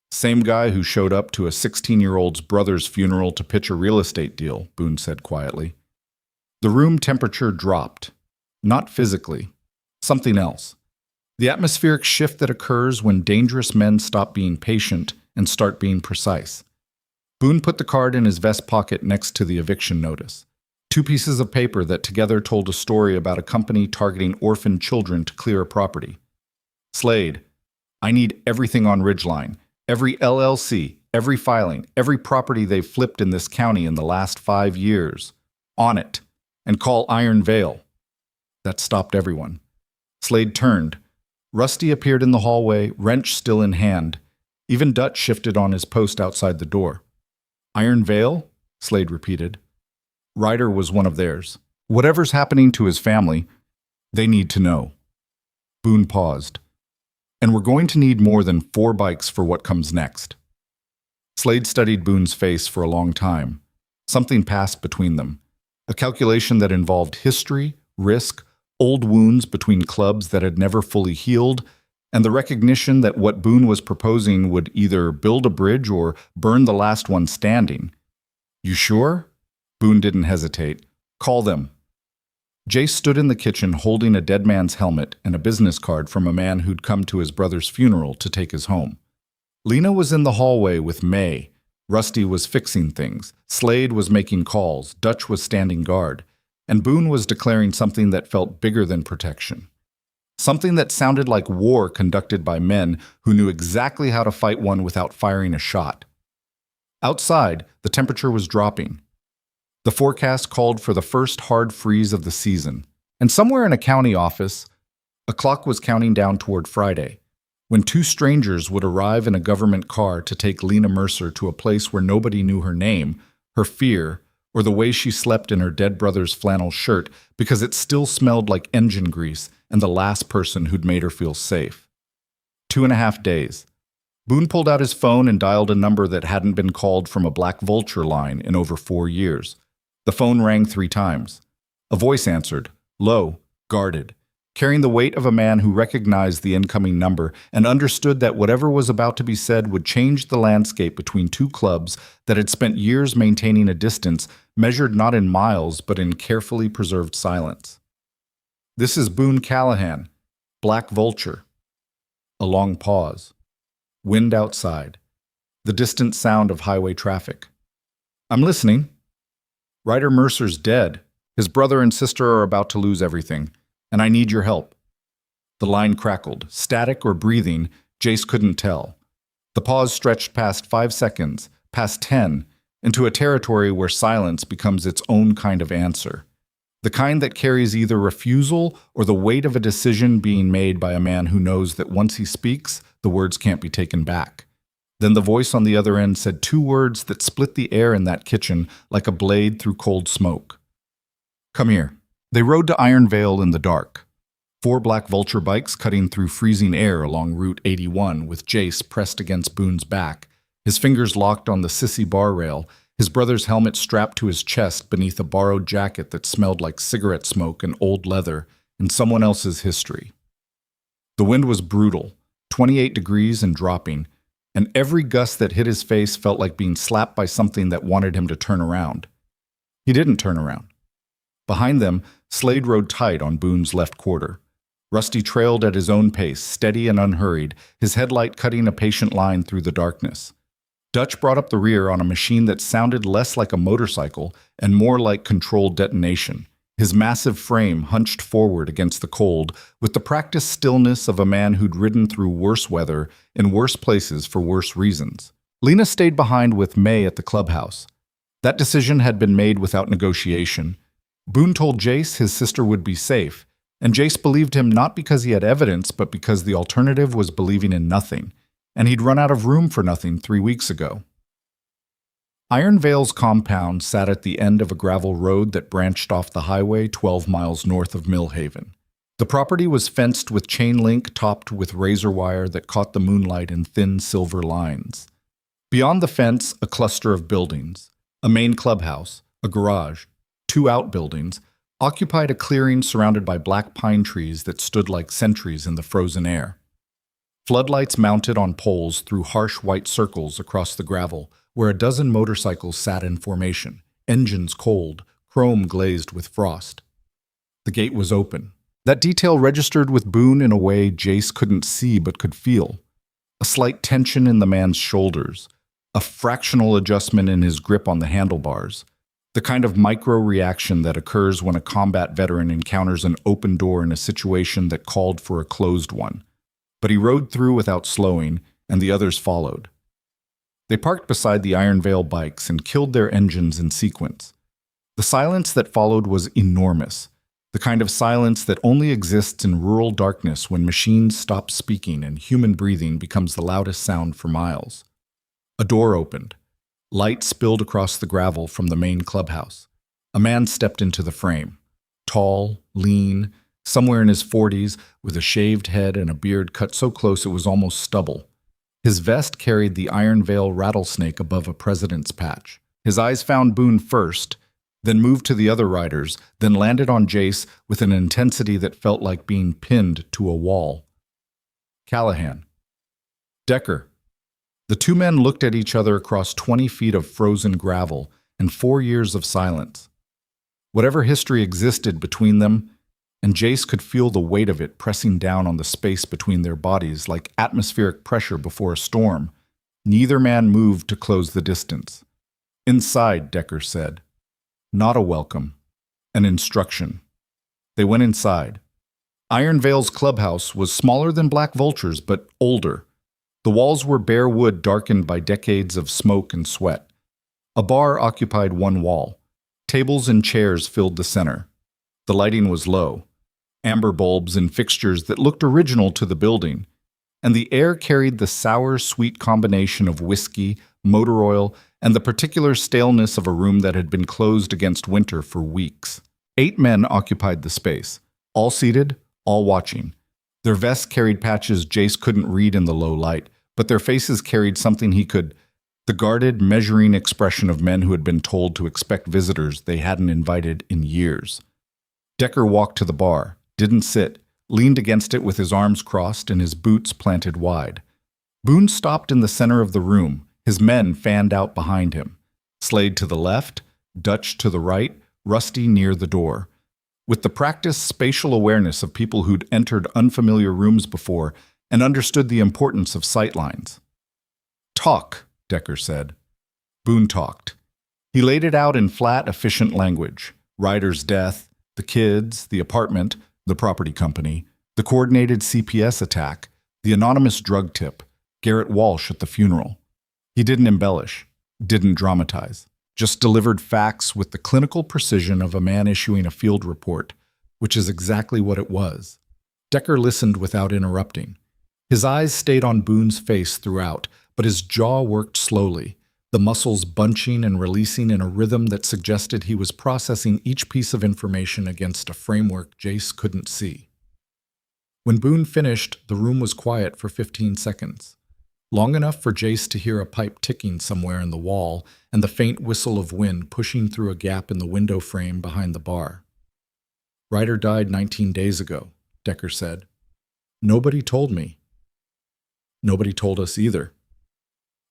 Same guy who showed up to a 16-year-old's brother's funeral to pitch a real estate deal, Boone said quietly. The room temperature dropped. Not physically. Something else. The atmospheric shift that occurs when dangerous men stop being patient and start being precise. Boone put the card in his vest pocket next to the eviction notice. 2 pieces of paper that together told a story about a company targeting orphaned children to clear a property. Slade, I need everything on Ridgeline. Every LLC, every filing, every property they've flipped in this county in the last 5 years. On it. And call Iron Vale. That stopped everyone. Slade turned. Rusty appeared in the hallway, wrench still in hand. Even Dutch shifted on his post outside the door. Iron Vale? Slade repeated. Ryder was one of theirs. Whatever's happening to his family, They need to know. Boone paused. And we're going to need more than 4 bikes for what comes next. Slade studied Boone's face for a long time. Something passed between them. A calculation that involved history, risk, old wounds between clubs that had never fully healed, and the recognition that what Boone was proposing would either build a bridge or burn the last one standing. You sure? Boone didn't hesitate. Call them. Jace stood in the kitchen holding a dead man's helmet and a business card from a man who'd come to his brother's funeral to take his home. Lena was in the hallway with May. Rusty was fixing things. Slade was making calls. Dutch was standing guard. And Boone was declaring something that felt bigger than protection. Something that sounded like war conducted by men who knew exactly how to fight one without firing a shot. Outside, the temperature was dropping. The forecast called for the first hard freeze of the season. And somewhere in a county office, a clock was counting down toward Friday, when 2 strangers would arrive in a government car to take Lena Mercer to a place where nobody knew her name, her fear, or the way she slept in her dead brother's flannel shirt because it still smelled like engine grease and the last person who'd made her feel safe. 2.5 days. Boone pulled out his phone and dialed a number that hadn't been called from a Black Vulture line in over 4 years. The phone rang 3 times. A voice answered, low, guarded, carrying the weight of a man who recognized the incoming number and understood that whatever was about to be said would change the landscape between 2 clubs that had spent years maintaining a distance measured not in miles but in carefully preserved silence. This is Boone Callahan, Black Vulture. A long pause. Wind outside. The distant sound of highway traffic. I'm listening. Ryder Mercer's dead. His brother and sister are about to lose everything, and I need your help. The line crackled. Static or breathing, Jace couldn't tell. The pause stretched past 5 seconds, past 10, into a territory where silence becomes its own kind of answer. The kind that carries either refusal or the weight of a decision being made by a man who knows that once he speaks, the words can't be taken back. Then the voice on the other end said 2 words that split the air in that kitchen like a blade through cold smoke. Come here. They rode to Iron Vale in the dark. 4 Black Vulture bikes cutting through freezing air along Route 81 with Jace pressed against Boone's back, his fingers locked on the sissy bar rail, his brother's helmet strapped to his chest beneath a borrowed jacket that smelled like cigarette smoke and old leather and someone else's history. The wind was brutal, 28 degrees and dropping, and every gust that hit his face felt like being slapped by something that wanted him to turn around. He didn't turn around. Behind them, Slade rode tight on Boone's left quarter. Rusty trailed at his own pace, steady and unhurried, his headlight cutting a patient line through the darkness. Dutch brought up the rear on a machine that sounded less like a motorcycle and more like controlled detonation, his massive frame hunched forward against the cold with the practiced stillness of a man who'd ridden through worse weather in worse places for worse reasons. Lena stayed behind with May at the clubhouse. That decision had been made without negotiation. Boone told Jace his sister would be safe, and Jace believed him not because he had evidence, but because the alternative was believing in nothing, and he'd run out of room for nothing 3 weeks ago. Iron Vale's compound sat at the end of a gravel road that branched off the highway 12 miles north of Millhaven. The property was fenced with chain link topped with razor wire that caught the moonlight in thin silver lines. Beyond the fence, a cluster of buildings, a main clubhouse, a garage, 2 outbuildings, occupied a clearing surrounded by black pine trees that stood like sentries in the frozen air. Floodlights mounted on poles threw harsh white circles across the gravel, where a dozen motorcycles sat in formation, engines cold, chrome glazed with frost. The gate was open. That detail registered with Boone in a way Jace couldn't see but could feel. A slight tension in the man's shoulders, a fractional adjustment in his grip on the handlebars, the kind of micro-reaction that occurs when a combat veteran encounters an open door in a situation that called for a closed one. But he rode through without slowing, and the others followed. They parked beside the Iron Vale bikes and killed their engines in sequence. The silence that followed was enormous, the kind of silence that only exists in rural darkness when machines stop speaking and human breathing becomes the loudest sound for miles. A door opened. Light spilled across the gravel from the main clubhouse. A man stepped into the frame. Tall, lean, somewhere in his 40s, with a shaved head and a beard cut so close it was almost stubble. His vest carried the Iron Veil rattlesnake above a president's patch. His eyes found Boone first, then moved to the other riders, then landed on Jace with an intensity that felt like being pinned to a wall. Callahan. Decker. The two men looked at each other across 20 feet of frozen gravel and 4 years of silence. Whatever history existed between them, and Jace could feel the weight of it pressing down on the space between their bodies like atmospheric pressure before a storm, neither man moved to close the distance. Inside, Decker said. Not a welcome. An instruction. They went inside. Iron Veil's clubhouse was smaller than Black Vulture's, but older. The walls were bare wood darkened by decades of smoke and sweat. A bar occupied one wall. Tables and chairs filled the center. The lighting was low. Amber bulbs and fixtures that looked original to the building. And the air carried the sour-sweet combination of whiskey, motor oil, and the particular staleness of a room that had been closed against winter for weeks. 8 men occupied the space, all seated, all watching. Their vests carried patches Jace couldn't read in the low light, but their faces carried something he could, the guarded, measuring expression of men who had been told to expect visitors they hadn't invited in years. Decker walked to the bar, didn't sit, leaned against it with his arms crossed and his boots planted wide. Boone stopped in the center of the room, his men fanned out behind him. Slade to the left, Dutch to the right, Rusty near the door. With the practiced spatial awareness of people who'd entered unfamiliar rooms before and understood the importance of sightlines. Talk, Decker said. Boone talked. He laid it out in flat, efficient language. Ryder's death, the kids, the apartment, the property company, the coordinated CPS attack, the anonymous drug tip, Garrett Walsh at the funeral. He didn't embellish, didn't dramatize, just delivered facts with the clinical precision of a man issuing a field report, which is exactly what it was. Decker listened without interrupting. His eyes stayed on Boone's face throughout, but his jaw worked slowly, the muscles bunching and releasing in a rhythm that suggested he was processing each piece of information against a framework Jace couldn't see. When Boone finished, the room was quiet for 15 seconds. Long enough for Jace to hear a pipe ticking somewhere in the wall and the faint whistle of wind pushing through a gap in the window frame behind the bar. Ryder died 19 days ago, Decker said. Nobody told me. Nobody told us either.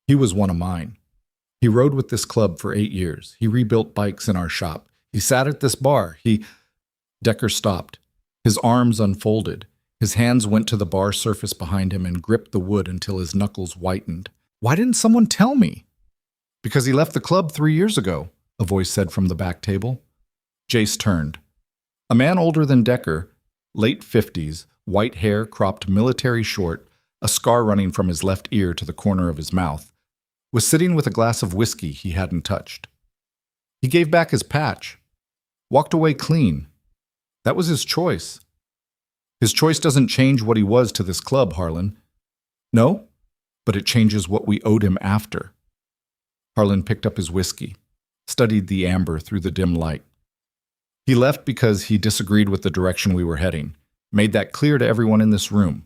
He was one of mine. He rode with this club for 8 years. He rebuilt bikes in our shop. He sat at this bar. Decker stopped. His arms unfolded. His hands went to the bar surface behind him and gripped the wood until his knuckles whitened. Why didn't someone tell me? Because he left the club 3 years ago, a voice said from the back table. Jace turned. A man older than Decker, late 50s, white hair cropped military short, a scar running from his left ear to the corner of his mouth, was sitting with a glass of whiskey he hadn't touched. He gave back his patch. Walked away clean. That was his choice. His choice doesn't change what he was to this club, Harlan. No, but it changes what we owed him after. Harlan picked up his whiskey, studied the amber through the dim light. He left because he disagreed with the direction we were heading, made that clear to everyone in this room.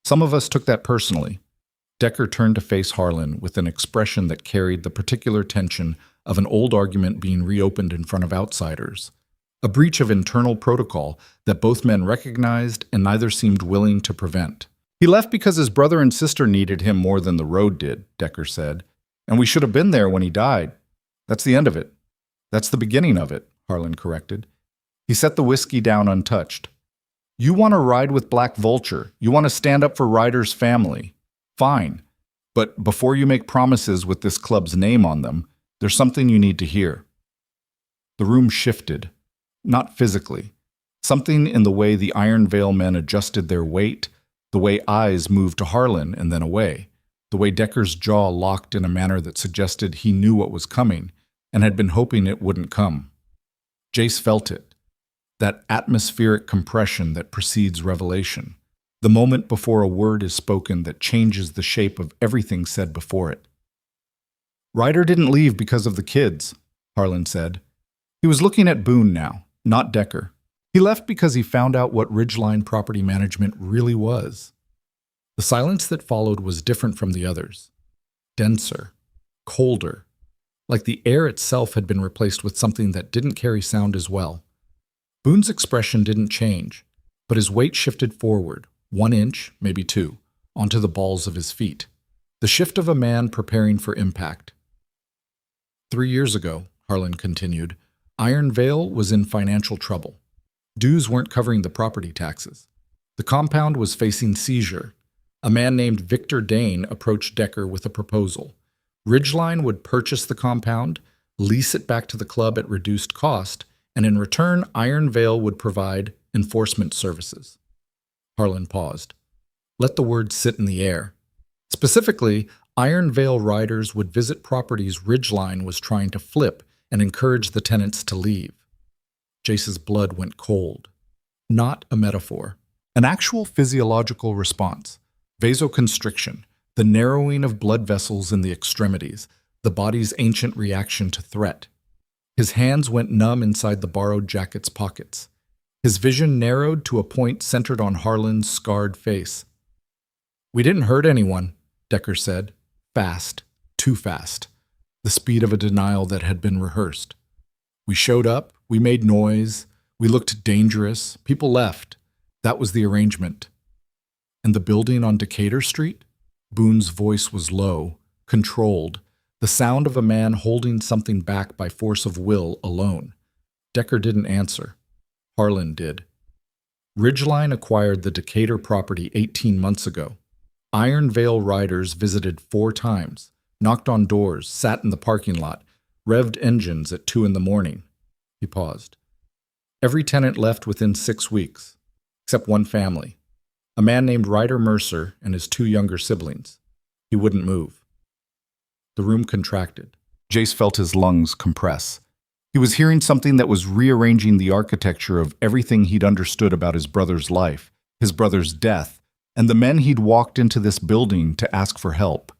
Some of us took that personally. Decker turned to face Harlan with an expression that carried the particular tension of an old argument being reopened in front of outsiders. A breach of internal protocol that both men recognized and neither seemed willing to prevent. He left because his brother and sister needed him more than the road did, Decker said. And we should have been there when he died. That's the end of it. That's the beginning of it, Harlan corrected. He set the whiskey down untouched. You want to ride with Black Vulture. You want to stand up for Ryder's family. Fine. But before you make promises with this club's name on them, there's something you need to hear. The room shifted. Not physically. Something in the way the Iron Veil men adjusted their weight, the way eyes moved to Harlan and then away, the way Decker's jaw locked in a manner that suggested he knew what was coming and had been hoping it wouldn't come. Jace felt it, that atmospheric compression that precedes revelation, the moment before a word is spoken that changes the shape of everything said before it. Ryder didn't leave because of the kids, Harlan said. He was looking at Boone now. Not Decker. He left because he found out what Ridgeline property management really was. The silence that followed was different from the others. Denser, colder, like the air itself had been replaced with something that didn't carry sound as well. Boone's expression didn't change, but his weight shifted forward, 1 inch, maybe 2, onto the balls of his feet. The shift of a man preparing for impact. 3 years ago, Harlan continued, Iron Vale was in financial trouble. Dues weren't covering the property taxes. The compound was facing seizure. A man named Victor Dane approached Decker with a proposal. Ridgeline would purchase the compound, lease it back to the club at reduced cost, and in return, Iron Vale would provide enforcement services. Harlan paused. Let the word sit in the air. Specifically, Iron Vale riders would visit properties Ridgeline was trying to flip and encourage the tenants to leave. Jace's blood went cold. Not a metaphor. An actual physiological response. Vasoconstriction, the narrowing of blood vessels in the extremities, the body's ancient reaction to threat. His hands went numb inside the borrowed jacket's pockets. His vision narrowed to a point centered on Harlan's scarred face. We didn't hurt anyone, Decker said. Fast. Too fast. The speed of a denial that had been rehearsed. We showed up, we made noise, we looked dangerous, people left. That was the arrangement. And the building on Decatur Street? Boone's voice was low, controlled, the sound of a man holding something back by force of will alone. Decker didn't answer. Harlan did. Ridgeline acquired the Decatur property 18 months ago. Iron Vale riders visited 4 times, knocked on doors, sat in the parking lot, revved engines at 2 a.m. He paused. Every tenant left within 6 weeks, except one family. A man named Ryder Mercer and his 2 younger siblings. He wouldn't move. The room contracted. Jace felt his lungs compress. He was hearing something that was rearranging the architecture of everything he'd understood about his brother's life, his brother's death, and the men he'd walked into this building to ask for help.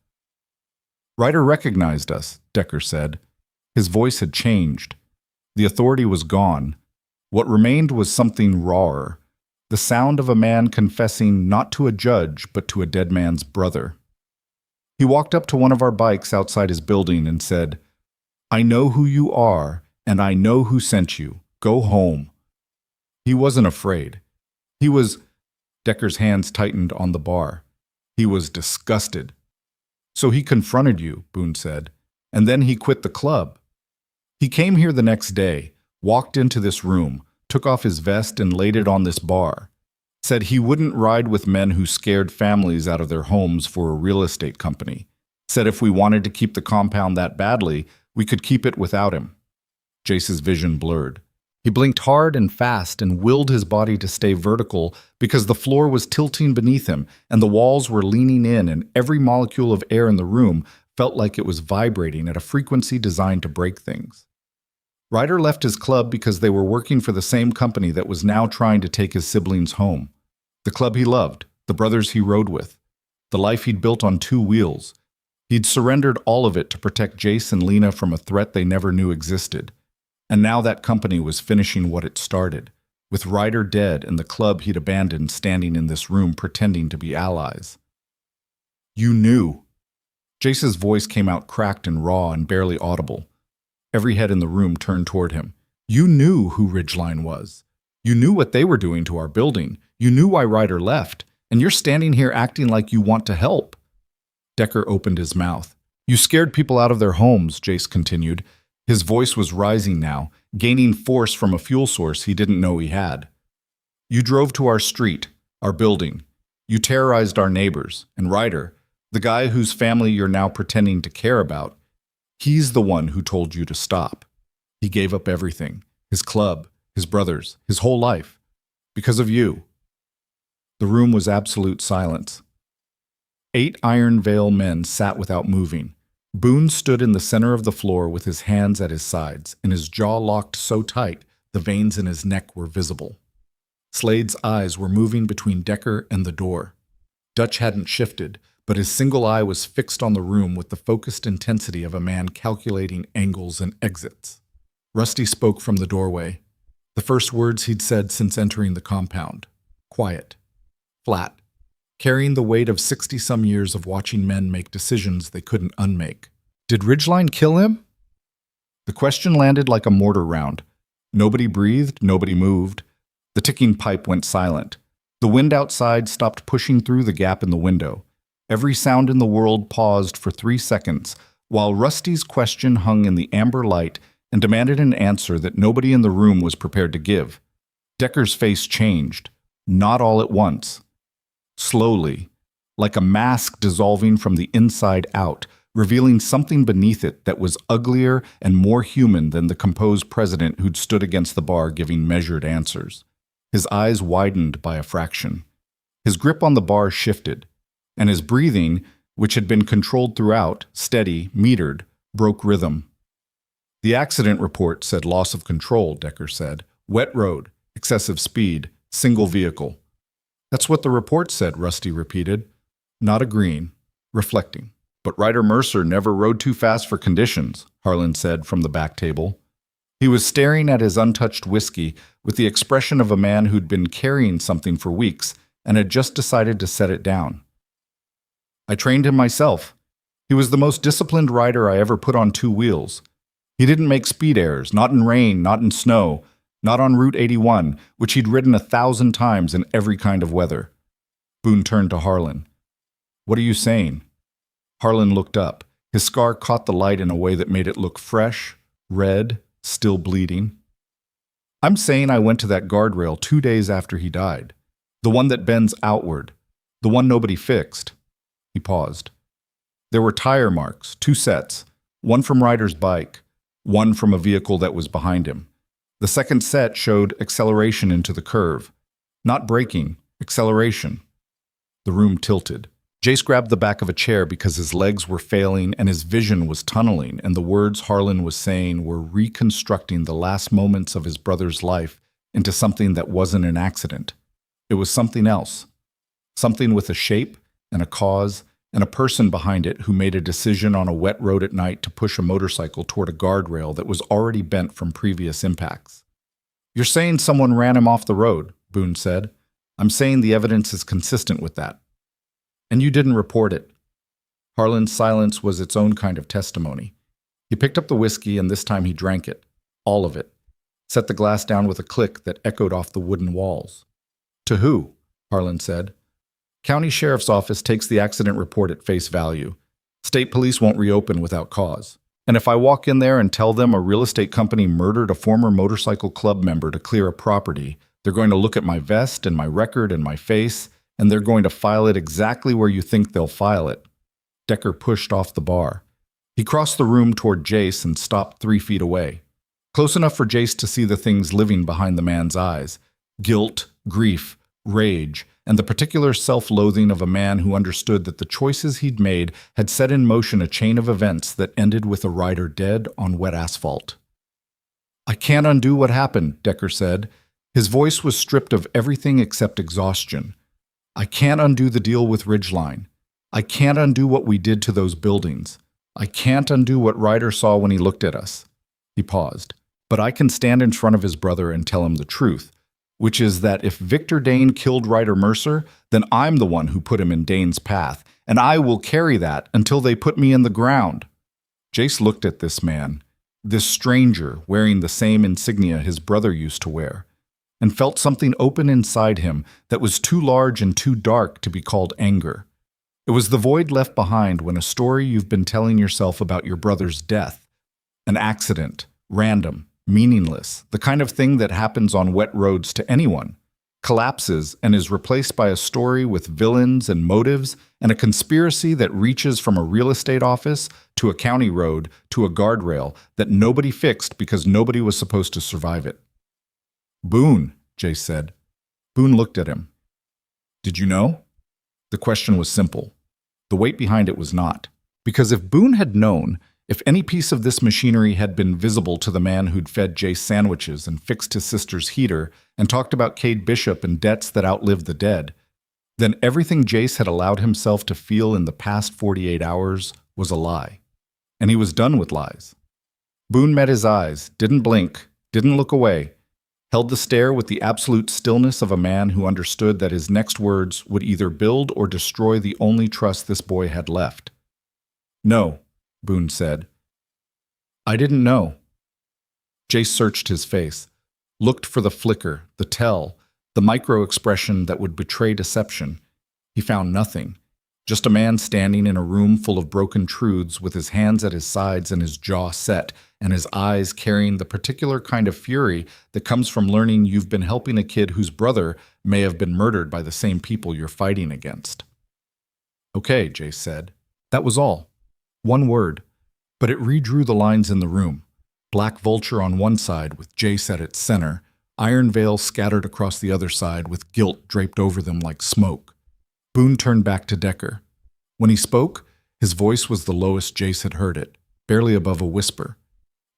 Ryder recognized us, Decker said. His voice had changed. The authority was gone. What remained was something rawer. The sound of a man confessing not to a judge, but to a dead man's brother. He walked up to one of our bikes outside his building and said, I know who you are, and I know who sent you. Go home. He wasn't afraid. He was... Decker's hands tightened on the bar. He was disgusted. So he confronted you, Boone said, and then he quit the club. He came here the next day, walked into this room, took off his vest and laid it on this bar. Said he wouldn't ride with men who scared families out of their homes for a real estate company. Said if we wanted to keep the compound that badly, we could keep it without him. Jace's vision blurred. He blinked hard and fast and willed his body to stay vertical because the floor was tilting beneath him and the walls were leaning in and every molecule of air in the room felt like it was vibrating at a frequency designed to break things. Ryder left his club because they were working for the same company that was now trying to take his siblings home. The club he loved, the brothers he rode with, the life he'd built on 2 wheels. He'd surrendered all of it to protect Jace and Lena from a threat they never knew existed. And now that company was finishing what it started, with Ryder dead and the club he'd abandoned standing in this room pretending to be allies. You knew. Jace's voice came out cracked and raw and barely audible. Every head in the room turned toward him. You knew who Ridgeline was. You knew what they were doing to our building. You knew why Ryder left. And you're standing here acting like you want to help. Decker opened his mouth. You scared people out of their homes, Jace continued. His voice was rising now, gaining force from a fuel source he didn't know he had. You drove to our street, our building. You terrorized our neighbors. And Ryder, the guy whose family you're now pretending to care about, he's the one who told you to stop. He gave up everything, his club, his brothers, his whole life, because of you. The room was absolute silence. 8 Iron Vale men sat without moving. Boone stood in the center of the floor with his hands at his sides, and his jaw locked so tight the veins in his neck were visible. Slade's eyes were moving between Decker and the door. Dutch hadn't shifted, but his single eye was fixed on the room with the focused intensity of a man calculating angles and exits. Rusty spoke from the doorway. The The first words he'd said since entering the compound. Quiet. Flat. Carrying the weight of 60-some years of watching men make decisions they couldn't unmake. Did Ridgeline kill him? The question landed like a mortar round. Nobody breathed, nobody moved. The ticking pipe went silent. The wind outside stopped pushing through the gap in the window. Every sound in the world paused for 3 seconds, while Rusty's question hung in the amber light and demanded an answer that nobody in the room was prepared to give. Decker's face changed, not all at once. Slowly, like a mask dissolving from the inside out, revealing something beneath it that was uglier and more human than the composed president who'd stood against the bar giving measured answers. His eyes widened by a fraction. His grip on the bar shifted, and his breathing, which had been controlled throughout, steady, metered, broke rhythm. The accident report said loss of control, Decker said. Wet road, excessive speed, single vehicle. That's what the report said, Rusty repeated, not agreeing, reflecting. But Ryder Mercer never rode too fast for conditions, Harlan said from the back table. He was staring at his untouched whiskey with the expression of a man who'd been carrying something for weeks and had just decided to set it down. I trained him myself. He was the most disciplined rider I ever put on 2 wheels. He didn't make speed errors, not in rain, not in snow, not on Route 81, which he'd ridden 1,000 times in every kind of weather. Boone turned to Harlan. What are you saying? Harlan looked up. His scar caught the light in a way that made it look fresh, red, still bleeding. I'm saying I went to that guardrail 2 days after he died. The one that bends outward. The one nobody fixed. He paused. There were tire marks, 2 sets. One from Ryder's bike, one from a vehicle that was behind him. The second set showed acceleration into the curve. Not braking, acceleration. The room tilted. Jace grabbed the back of a chair because his legs were failing and his vision was tunneling, and the words Harlan was saying were reconstructing the last moments of his brother's life into something that wasn't an accident. It was something else. Something with a shape and a cause and a person behind it who made a decision on a wet road at night to push a motorcycle toward a guardrail that was already bent from previous impacts. You're saying someone ran him off the road, Boone said. I'm saying the evidence is consistent with that. And you didn't report it. Harlan's silence was its own kind of testimony. He picked up the whiskey and this time he drank it, all of it, set the glass down with a click that echoed off the wooden walls. To who? Harlan said. County Sheriff's Office takes the accident report at face value. State police won't reopen without cause. And if I walk in there and tell them a real estate company murdered a former motorcycle club member to clear a property, they're going to look at my vest and my record and my face, and they're going to file it exactly where you think they'll file it. Decker pushed off the bar. He crossed the room toward Jace and stopped 3 feet away. Close enough for Jace to see the things living behind the man's eyes. Guilt, grief, rage, and the particular self-loathing of a man who understood that the choices he'd made had set in motion a chain of events that ended with a rider dead on wet asphalt. I can't undo what happened, Decker said. His voice was stripped of everything except exhaustion. I can't undo the deal with Ridgeline. I can't undo what we did to those buildings. I can't undo what Ryder saw when he looked at us. He paused. But I can stand in front of his brother and tell him the truth, which is that if Victor Dane killed Ryder Mercer, then I'm the one who put him in Dane's path, and I will carry that until they put me in the ground. Jace looked at this man, this stranger wearing the same insignia his brother used to wear, and felt something open inside him that was too large and too dark to be called anger. It was the void left behind when a story you've been telling yourself about your brother's death, an accident, random, meaningless, the kind of thing that happens on wet roads to anyone, collapses and is replaced by a story with villains and motives and a conspiracy that reaches from a real estate office to a county road to a guardrail that nobody fixed because nobody was supposed to survive it. Boone, Jace said. Boone looked at him. Did you know? The question was simple. The weight behind it was not. Because if Boone had known, if any piece of this machinery had been visible to the man who'd fed Jace sandwiches and fixed his sister's heater and talked about Cade Bishop and debts that outlived the dead, then everything Jace had allowed himself to feel in the past 48 hours was a lie. And he was done with lies. Boone met his eyes, didn't blink, didn't look away. held the stare with the absolute stillness of a man who understood that his next words would either build or destroy the only trust this boy had left. "No," Boone said. "I didn't know." Jace searched his face, looked for the flicker, the tell, the micro-expression that would betray deception. He found nothing. Just a man standing in a room full of broken truths with his hands at his sides and his jaw set, and his eyes carrying the particular kind of fury that comes from learning you've been helping a kid whose brother may have been murdered by the same people you're fighting against. "Okay," Jace said. That was all. One word. But it redrew the lines in the room. Black vulture on one side with Jace at its center, iron veil scattered across the other side with guilt draped over them like smoke. Boone turned back to Decker. When he spoke, his voice was the lowest Jace had heard it, barely above a whisper,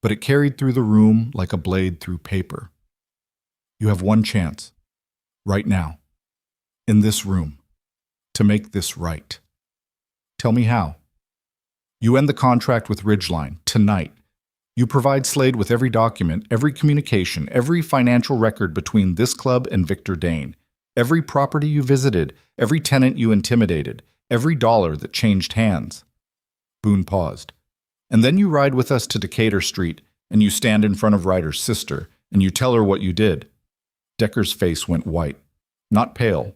but it carried through the room like a blade through paper. "You have one chance, right now, in this room, to make this right. Tell me how." "You end the contract with Ridgeline, tonight. You provide Slade with every document, every communication, every financial record between this club and Victor Dane. Every property you visited, every tenant you intimidated, every dollar that changed hands." Boone paused. "And then you ride with us to Decatur Street, and you stand in front of Ryder's sister, and you tell her what you did." Decker's face went white. Not pale.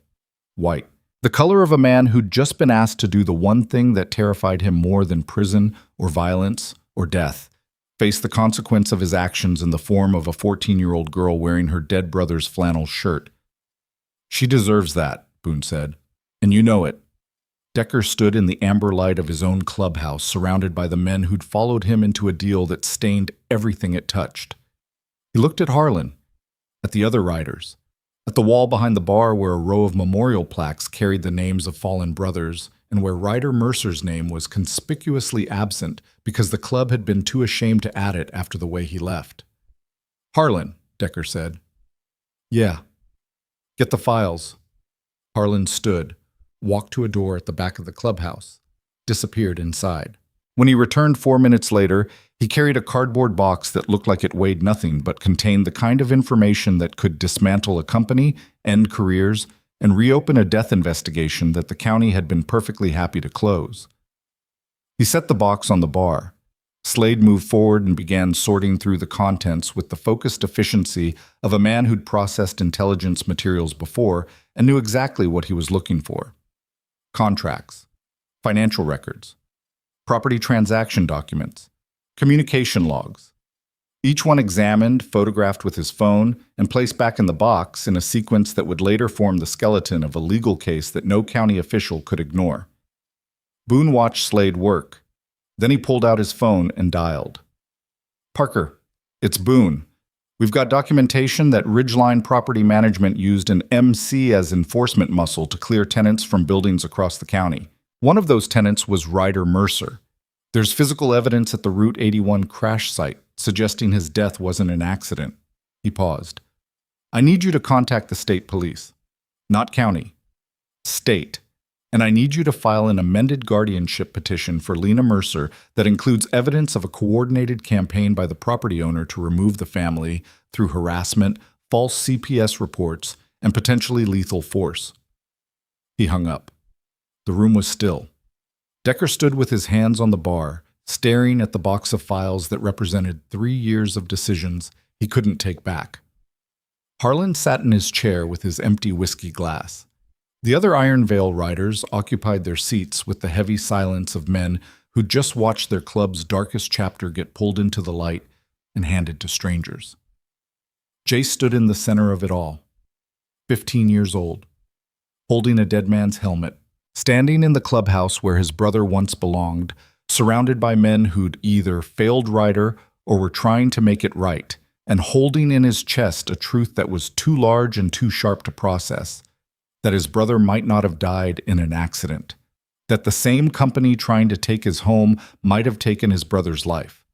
White. The color of a man who'd just been asked to do the one thing that terrified him more than prison or violence or death. Face the consequence of his actions in the form of a 14-year-old girl wearing her dead brother's flannel shirt. "She deserves that," Boone said. "And you know it." Decker stood in the amber light of his own clubhouse, surrounded by the men who'd followed him into a deal that stained everything it touched. He looked at Harlan, at the other riders, at the wall behind the bar where a row of memorial plaques carried the names of fallen brothers, and where Ryder Mercer's name was conspicuously absent because the club had been too ashamed to add it after the way he left. "Harlan," Decker said. "Yeah." "Get the files." Harlan stood, walked to a door at the back of the clubhouse, disappeared inside. When he returned 4 minutes later, he carried a cardboard box that looked like it weighed nothing but contained the kind of information that could dismantle a company, end careers, and reopen a death investigation that the county had been perfectly happy to close. He set the box on the bar. Slade moved forward and began sorting through the contents with the focused efficiency of a man who'd processed intelligence materials before and knew exactly what he was looking for. Contracts, financial records, property transaction documents, communication logs. Each one examined, photographed with his phone, and placed back in the box in a sequence that would later form the skeleton of a legal case that no county official could ignore. Boone watched Slade work. Then he pulled out his phone and dialed. "Parker, it's Boone. We've got documentation that Ridgeline Property Management used an MC as enforcement muscle to clear tenants from buildings across the county. One of those tenants was Ryder Mercer. There's physical evidence at the Route 81 crash site, suggesting his death wasn't an accident." He paused. "I need you to contact the state police. Not county. State. And I need you to file an amended guardianship petition for Lena Mercer that includes evidence of a coordinated campaign by the property owner to remove the family through harassment, false CPS reports, and potentially lethal force." He hung up. The room was still. Decker stood with his hands on the bar, staring at the box of files that represented 3 years of decisions he couldn't take back. Harlan sat in his chair with his empty whiskey glass. The other Iron Veil riders occupied their seats with the heavy silence of men who'd just watched their club's darkest chapter get pulled into the light and handed to strangers. Jace stood in the center of it all, 15 years old, holding a dead man's helmet, standing in the clubhouse where his brother once belonged, surrounded by men who'd either failed Ryder or were trying to make it right, and holding in his chest a truth that was too large and too sharp to process. That his brother might not have died in an accident, that the same company trying to take his home might have taken his brother's life,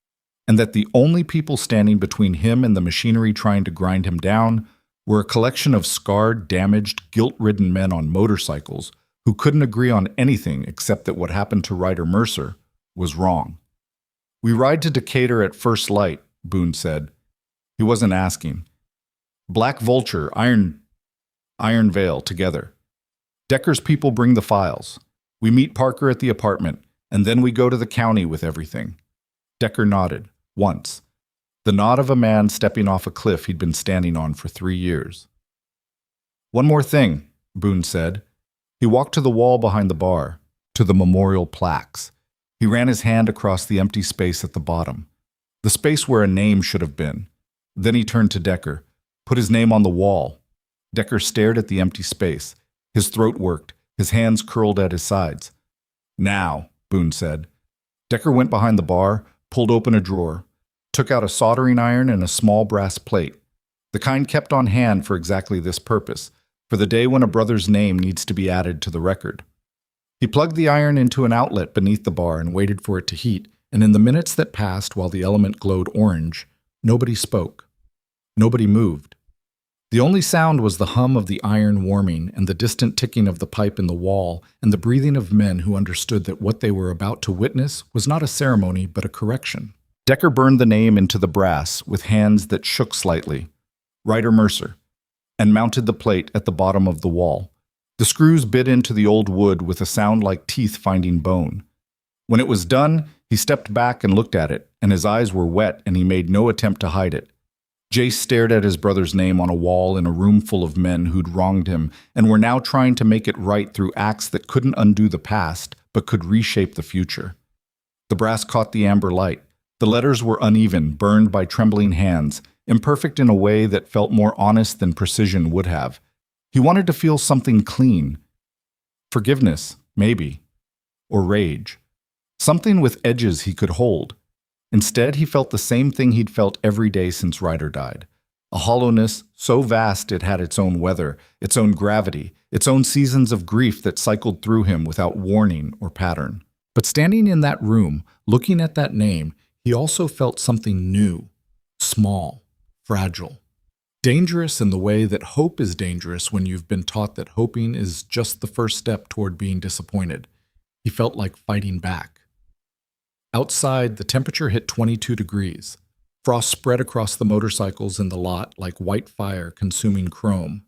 and that the only people standing between him and the machinery trying to grind him down were a collection of scarred, damaged, guilt-ridden men on motorcycles who couldn't agree on anything except that what happened to Ryder Mercer was wrong. "We ride to Decatur at first light," Boone said. He wasn't asking. Black Vulture, Iron Veil, together. Decker's people bring the files. We meet Parker at the apartment, and then we go to the county with everything. Decker nodded, once. The nod of a man stepping off a cliff he'd been standing on for 3 years. One more thing, Boone said. He walked to the wall behind the bar, to the memorial plaques. He ran his hand across the empty space at the bottom, the space where a name should have been. Then he turned to Decker, put his name on the wall. Decker stared at the empty space. His throat worked, his hands curled at his sides. Now, Boone said. Decker went behind the bar, pulled open a drawer, took out a soldering iron and a small brass plate, the kind kept on hand for exactly this purpose, for the day when a brother's name needs to be added to the record. He plugged the iron into an outlet beneath the bar and waited for it to heat, and in the minutes that passed while the element glowed orange, nobody spoke. Nobody moved. The only sound was the hum of the iron warming and the distant ticking of the pipe in the wall and the breathing of men who understood that what they were about to witness was not a ceremony but a correction. Decker burned the name into the brass with hands that shook slightly. Ryder Mercer, and mounted the plate at the bottom of the wall. The screws bit into the old wood with a sound like teeth finding bone. When it was done, he stepped back and looked at it, and his eyes were wet and he made no attempt to hide it. Jace stared at his brother's name on a wall in a room full of men who'd wronged him and were now trying to make it right through acts that couldn't undo the past but could reshape the future. The brass caught the amber light. The letters were uneven, burned by trembling hands, imperfect in a way that felt more honest than precision would have. He wanted to feel something clean. Forgiveness, maybe. Or rage. Something with edges he could hold. Instead, he felt the same thing he'd felt every day since Ryder died. A hollowness so vast it had its own weather, its own gravity, its own seasons of grief that cycled through him without warning or pattern. But standing in that room, looking at that name, he also felt something new, small, fragile. Dangerous in the way that hope is dangerous when you've been taught that hoping is just the first step toward being disappointed. He felt like fighting back. Outside, the temperature hit 22 degrees. Frost spread across the motorcycles in the lot like white fire consuming chrome.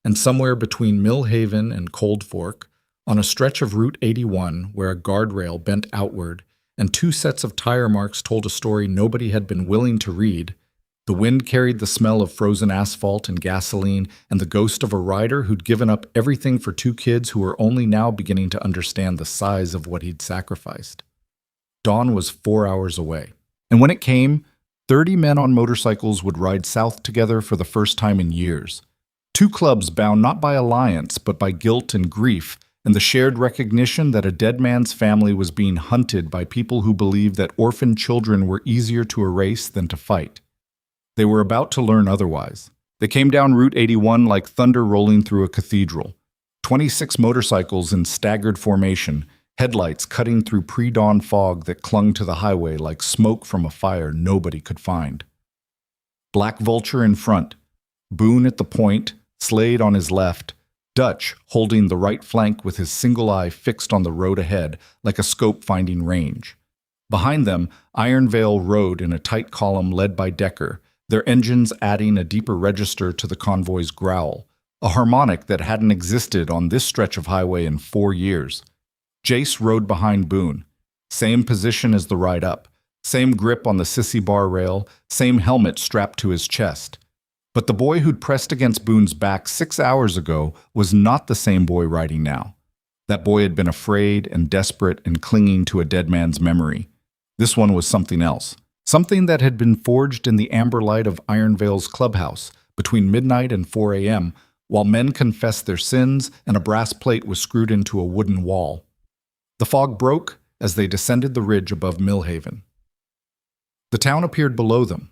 And somewhere between Mill Haven and Cold Fork, on a stretch of Route 81 where a guardrail bent outward and 2 sets of tire marks told a story nobody had been willing to read, the wind carried the smell of frozen asphalt and gasoline and the ghost of a rider who'd given up everything for 2 kids who were only now beginning to understand the size of what he'd sacrificed. Dawn was 4 hours away. And when it came, 30 men on motorcycles would ride south together for the first time in years. 2 clubs bound not by alliance, but by guilt and grief, and the shared recognition that a dead man's family was being hunted by people who believed that orphaned children were easier to erase than to fight. They were about to learn otherwise. They came down Route 81 like thunder rolling through a cathedral. 26 motorcycles in staggered formation, headlights cutting through pre-dawn fog that clung to the highway like smoke from a fire nobody could find. Black Vulture in front, Boone at the point, Slade on his left, Dutch holding the right flank with his single eye fixed on the road ahead like a scope finding range. Behind them, Iron Veil rode in a tight column led by Decker, their engines adding a deeper register to the convoy's growl, a harmonic that hadn't existed on this stretch of highway in 4 years. Jace rode behind Boone. Same position as the ride up, same grip on the sissy bar rail, same helmet strapped to his chest. But the boy who'd pressed against Boone's back 6 hours ago was not the same boy riding now. That boy had been afraid and desperate and clinging to a dead man's memory. This one was something else. Something that had been forged in the amber light of Iron Veil's clubhouse between midnight and 4 a.m., while men confessed their sins and a brass plate was screwed into a wooden wall. The fog broke as they descended the ridge above Millhaven. The town appeared below them,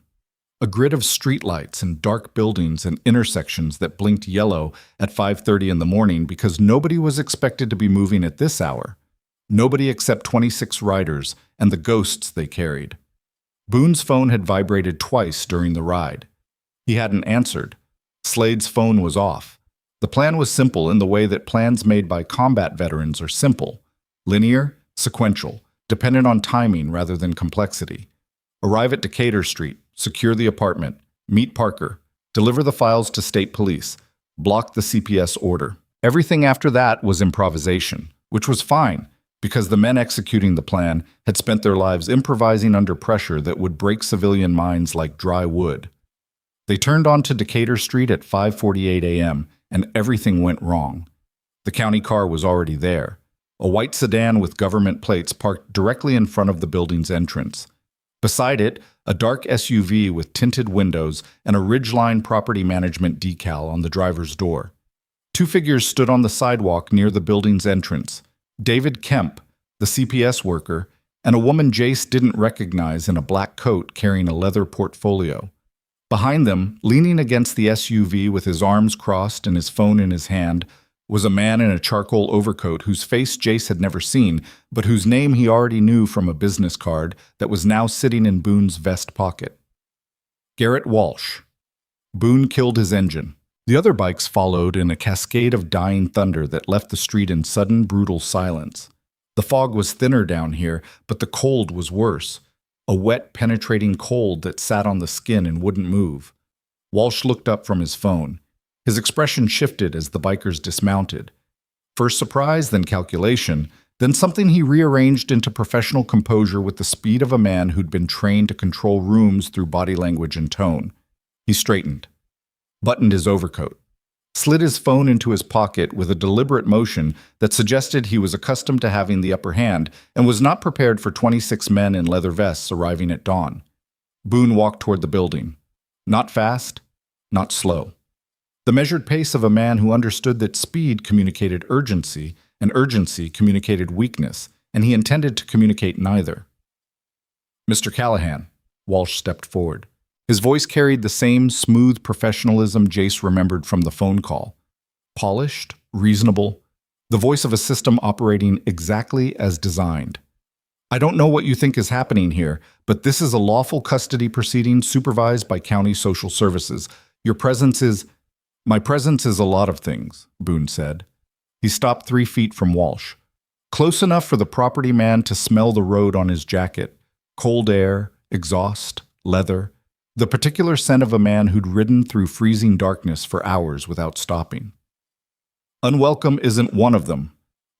a grid of streetlights and dark buildings and intersections that blinked yellow at 5:30 in the morning because nobody was expected to be moving at this hour. Nobody except 26 riders and the ghosts they carried. Boone's phone had vibrated twice during the ride. He hadn't answered. Slade's phone was off. The plan was simple in the way that plans made by combat veterans are simple. Linear, sequential, dependent on timing rather than complexity. Arrive at Decatur Street, secure the apartment, meet Parker, deliver the files to state police, block the CPS order. Everything after that was improvisation, which was fine, because the men executing the plan had spent their lives improvising under pressure that would break civilian minds like dry wood. They turned onto Decatur Street at 5:48 a.m., and everything went wrong. The county car was already there, a white sedan with government plates parked directly in front of the building's entrance. Beside it, a dark SUV with tinted windows and a Ridgeline Property Management decal on the driver's door. Two figures stood on the sidewalk near the building's entrance: David Kemp, the CPS worker, and a woman Jace didn't recognize in a black coat carrying a leather portfolio. Behind them, leaning against the SUV with his arms crossed and his phone in his hand, was a man in a charcoal overcoat whose face Jace had never seen, but whose name he already knew from a business card that was now sitting in Boone's vest pocket. Garrett Walsh. Boone killed his engine. The other bikes followed in a cascade of dying thunder that left the street in sudden, brutal silence. The fog was thinner down here, but the cold was worse. A wet, penetrating cold that sat on the skin and wouldn't move. Walsh looked up from his phone. His expression shifted as the bikers dismounted. First surprise, then calculation, then something he rearranged into professional composure with the speed of a man who'd been trained to control rooms through body language and tone. He straightened, buttoned his overcoat, slid his phone into his pocket with a deliberate motion that suggested he was accustomed to having the upper hand and was not prepared for 26 men in leather vests arriving at dawn. Boone walked toward the building. Not fast, not slow. The measured pace of a man who understood that speed communicated urgency, and urgency communicated weakness, and he intended to communicate neither. "Mr. Callahan," Walsh stepped forward. His voice carried the same smooth professionalism Jace remembered from the phone call. Polished, reasonable, the voice of a system operating exactly as designed. "I don't know what you think is happening here, but this is a lawful custody proceeding supervised by county social services. Your presence is—" "My presence is a lot of things," Boone said. He stopped 3 feet from Walsh. Close enough for the property man to smell the road on his jacket. Cold air, exhaust, leather. The particular scent of a man who'd ridden through freezing darkness for hours without stopping. "Unwelcome isn't one of them."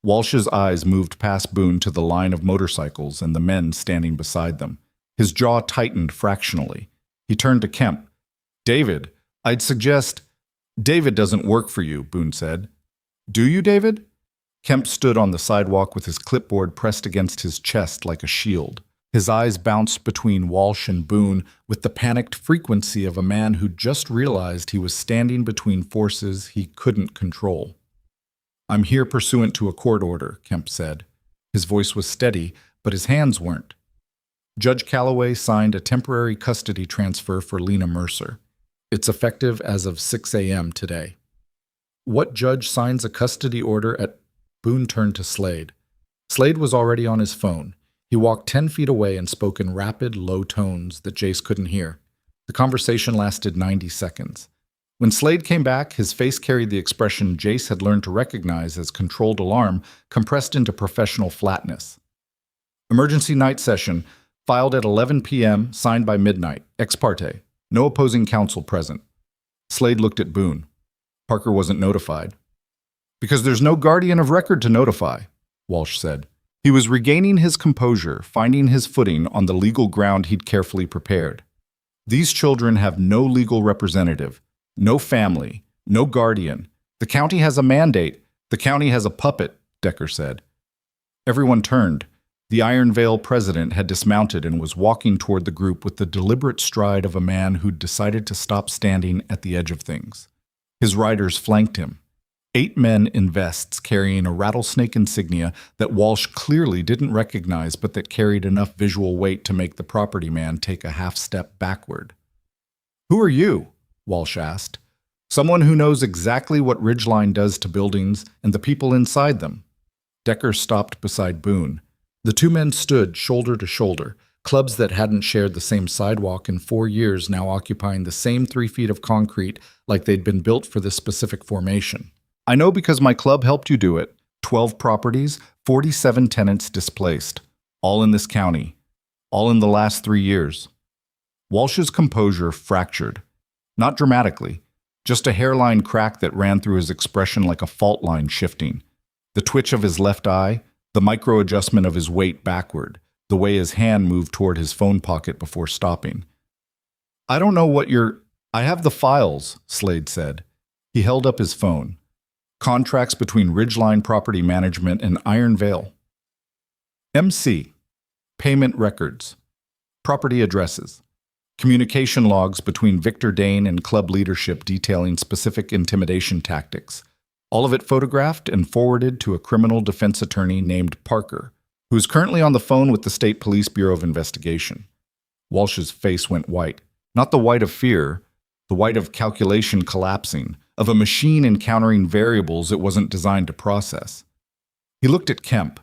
Walsh's eyes moved past Boone to the line of motorcycles and the men standing beside them. His jaw tightened fractionally. He turned to Kemp. "David, I'd suggest—" "David doesn't work for you," Boone said. "Do you, David?" Kemp stood on the sidewalk with his clipboard pressed against his chest like a shield. His eyes bounced between Walsh and Boone with the panicked frequency of a man who'd just realized he was standing between forces he couldn't control. "I'm here pursuant to a court order," Kemp said. His voice was steady, but his hands weren't. "Judge Calloway signed a temporary custody transfer for Lena Mercer. It's effective as of 6 a.m. today." "What judge signs a custody order at—" Boone turned to Slade. Slade was already on his phone. He walked 10 feet away and spoke in rapid, low tones that Jace couldn't hear. The conversation lasted 90 seconds. When Slade came back, his face carried the expression Jace had learned to recognize as controlled alarm compressed into professional flatness. "Emergency night session, filed at 11 p.m., signed by midnight, ex parte. No opposing counsel present." Slade looked at Boone. "Parker wasn't notified." "Because there's no guardian of record to notify," Walsh said. He was regaining his composure, finding his footing on the legal ground he'd carefully prepared. "These children have no legal representative, no family, no guardian. The county has a mandate. The county has a puppet," Decker said. Everyone turned. The Iron Veil president had dismounted and was walking toward the group with the deliberate stride of a man who'd decided to stop standing at the edge of things. His riders flanked him. 8 men in vests carrying a rattlesnake insignia that Walsh clearly didn't recognize but that carried enough visual weight to make the property man take a half-step backward. "Who are you?" Walsh asked. "Someone who knows exactly what Ridgeline does to buildings and the people inside them." Decker stopped beside Boone. The 2 men stood shoulder to shoulder, clubs that hadn't shared the same sidewalk in 4 years now occupying the same 3 feet of concrete like they'd been built for this specific formation. "I know because my club helped you do it. 12 properties, 47 tenants displaced. All in this county. All in the last 3 years." Walsh's composure fractured. Not dramatically, just a hairline crack that ran through his expression like a fault line shifting. The twitch of his left eye, the micro-adjustment of his weight backward, the way his hand moved toward his phone pocket before stopping. I don't know what you're... I have the files, Slade said. He held up his phone. Contracts between Ridgeline Property Management and Iron Vale. MC. Payment records. Property addresses. Communication logs between Victor Dane and club leadership detailing specific intimidation tactics. All of it photographed and forwarded to a criminal defense attorney named Parker, who is currently on the phone with the State Police Bureau of Investigation. Walsh's face went white. Not the white of fear, the white of calculation collapsing, of a machine encountering variables it wasn't designed to process. He looked at Kemp.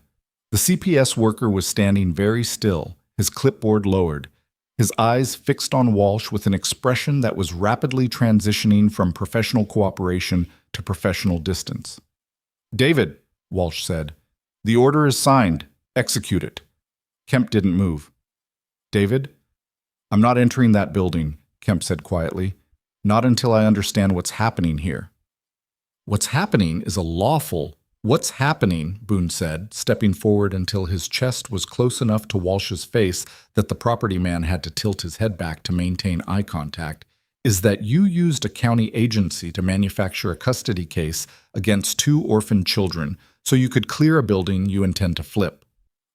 The CPS worker was standing very still, his clipboard lowered, his eyes fixed on Walsh with an expression that was rapidly transitioning from professional cooperation to professional distance. "David," Walsh said, "the order is signed. Execute it." Kemp didn't move. "David?" "I'm not entering that building," Kemp said quietly. "Not until I understand what's happening here." "What's happening is a lawful..." "What's happening," Boone said, stepping forward until his chest was close enough to Walsh's face that the property man had to tilt his head back to maintain eye contact, "is that you used a county agency to manufacture a custody case against 2 orphaned children so you could clear a building you intend to flip.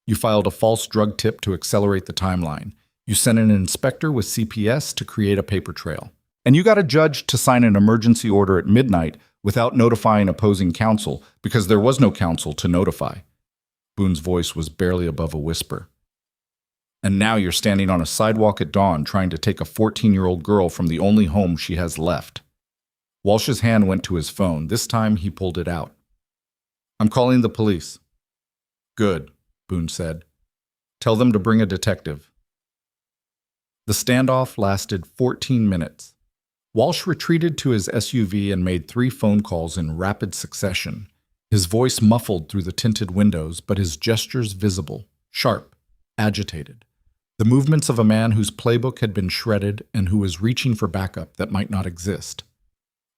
You filed a false drug tip to accelerate the timeline. You sent an inspector with CPS to create a paper trail. And you got a judge to sign an emergency order at midnight without notifying opposing counsel because there was no counsel to notify." Boone's voice was barely above a whisper. "And now you're standing on a sidewalk at dawn trying to take a 14-year-old girl from the only home she has left." Walsh's hand went to his phone. This time he pulled it out. "I'm calling the police." "Good," Boone said. "Tell them to bring a detective." The standoff lasted 14 minutes. Walsh retreated to his SUV and made 3 phone calls in rapid succession, his voice muffled through the tinted windows, but his gestures visible, sharp, agitated. The movements of a man whose playbook had been shredded and who was reaching for backup that might not exist.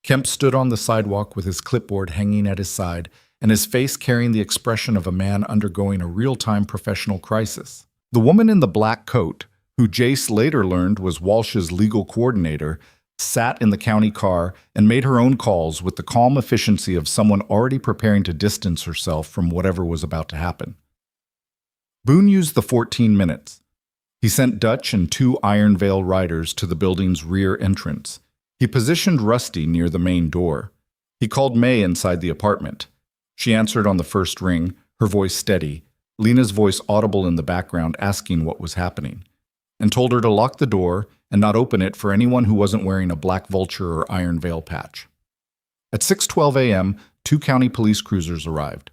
Kemp stood on the sidewalk with his clipboard hanging at his side and his face carrying the expression of a man undergoing a real-time professional crisis. The woman in the black coat, who Jace later learned was Walsh's legal coordinator, sat in the county car and made her own calls with the calm efficiency of someone already preparing to distance herself from whatever was about to happen. Boone used the 14 minutes. He sent Dutch and 2 Iron Vale riders to the building's rear entrance. He positioned Rusty near the main door. He called May inside the apartment. She answered on the first ring, her voice steady, Lena's voice audible in the background asking what was happening, and told her to lock the door and not open it for anyone who wasn't wearing a Black Vulture or Iron Vale patch. At 6:12 a.m., 2 county police cruisers arrived.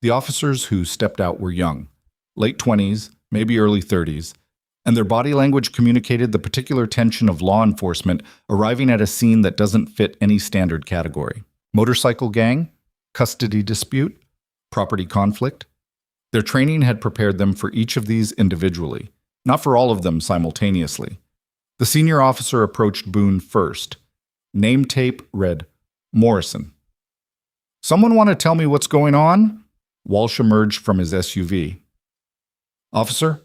The officers who stepped out were young, late 20s, maybe early 30s, and their body language communicated the particular tension of law enforcement arriving at a scene that doesn't fit any standard category. Motorcycle gang? Custody dispute? Property conflict? Their training had prepared them for each of these individually, not for all of them simultaneously. The senior officer approached Boone first. Name tape read, Morrison. "Someone want to tell me what's going on?" Walsh emerged from his SUV. "Officer,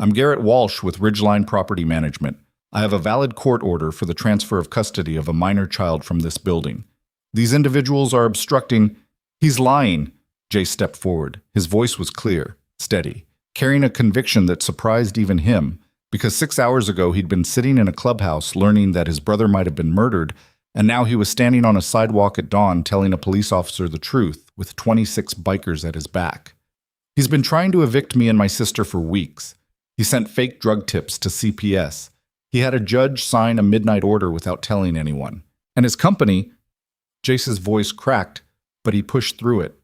I'm Garrett Walsh with Ridgeline Property Management. I have a valid court order for the transfer of custody of a minor child from this building. These individuals are obstructing..." "He's lying." Jay stepped forward. His voice was clear, steady, carrying a conviction that surprised even him, because 6 hours ago he'd been sitting in a clubhouse learning that his brother might have been murdered, and now he was standing on a sidewalk at dawn telling a police officer the truth with 26 bikers at his back. "He's been trying to evict me and my sister for weeks. He sent fake drug tips to CPS. He had a judge sign a midnight order without telling anyone. And his company..." Jace's voice cracked, but he pushed through it.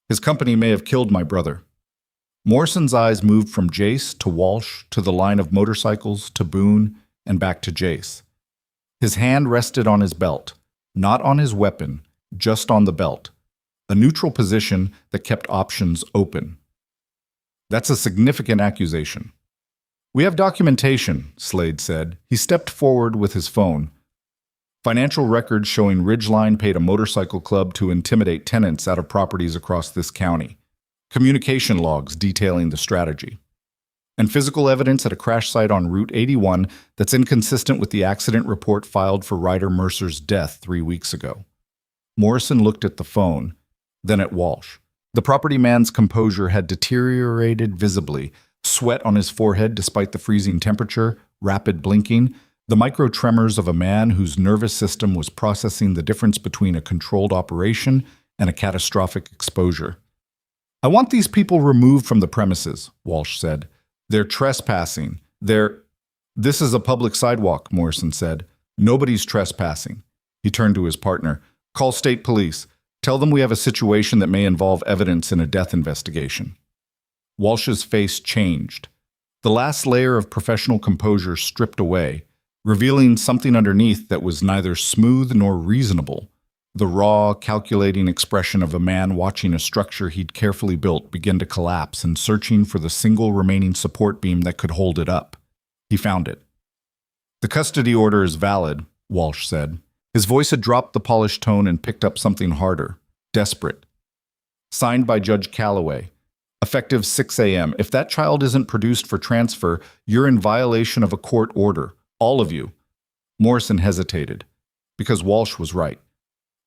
"His company may have killed my brother." Morrison's eyes moved from Jace to Walsh to the line of motorcycles to Boone and back to Jace. His hand rested on his belt, not on his weapon, just on the belt, a neutral position that kept options open. "That's a significant accusation." "We have documentation," Slade said. He stepped forward with his phone. Financial records showing Ridgeline paid a motorcycle club to intimidate tenants out of properties across this county. Communication logs detailing the strategy. And physical evidence at a crash site on Route 81 that's inconsistent with the accident report filed for Ryder Mercer's death 3 weeks ago. Morrison looked at the phone, then at Walsh. The property man's composure had deteriorated visibly, sweat on his forehead despite the freezing temperature, rapid blinking, the micro-tremors of a man whose nervous system was processing the difference between a controlled operation and a catastrophic exposure. "I want these people removed from the premises," Walsh said. "They're trespassing. This is a public sidewalk," Morrison said. "Nobody's trespassing." He turned to his partner. "Call state police. Tell them we have a situation that may involve evidence in a death investigation." Walsh's face changed. The last layer of professional composure stripped away, revealing something underneath that was neither smooth nor reasonable. The raw, calculating expression of a man watching a structure he'd carefully built begin to collapse and searching for the single remaining support beam that could hold it up. He found it. "The custody order is valid," Walsh said. His voice had dropped the polished tone and picked up something harder, desperate. "Signed by Judge Calloway. Effective 6 a.m. If that child isn't produced for transfer, you're in violation of a court order. All of you." Morrison hesitated, because Walsh was right.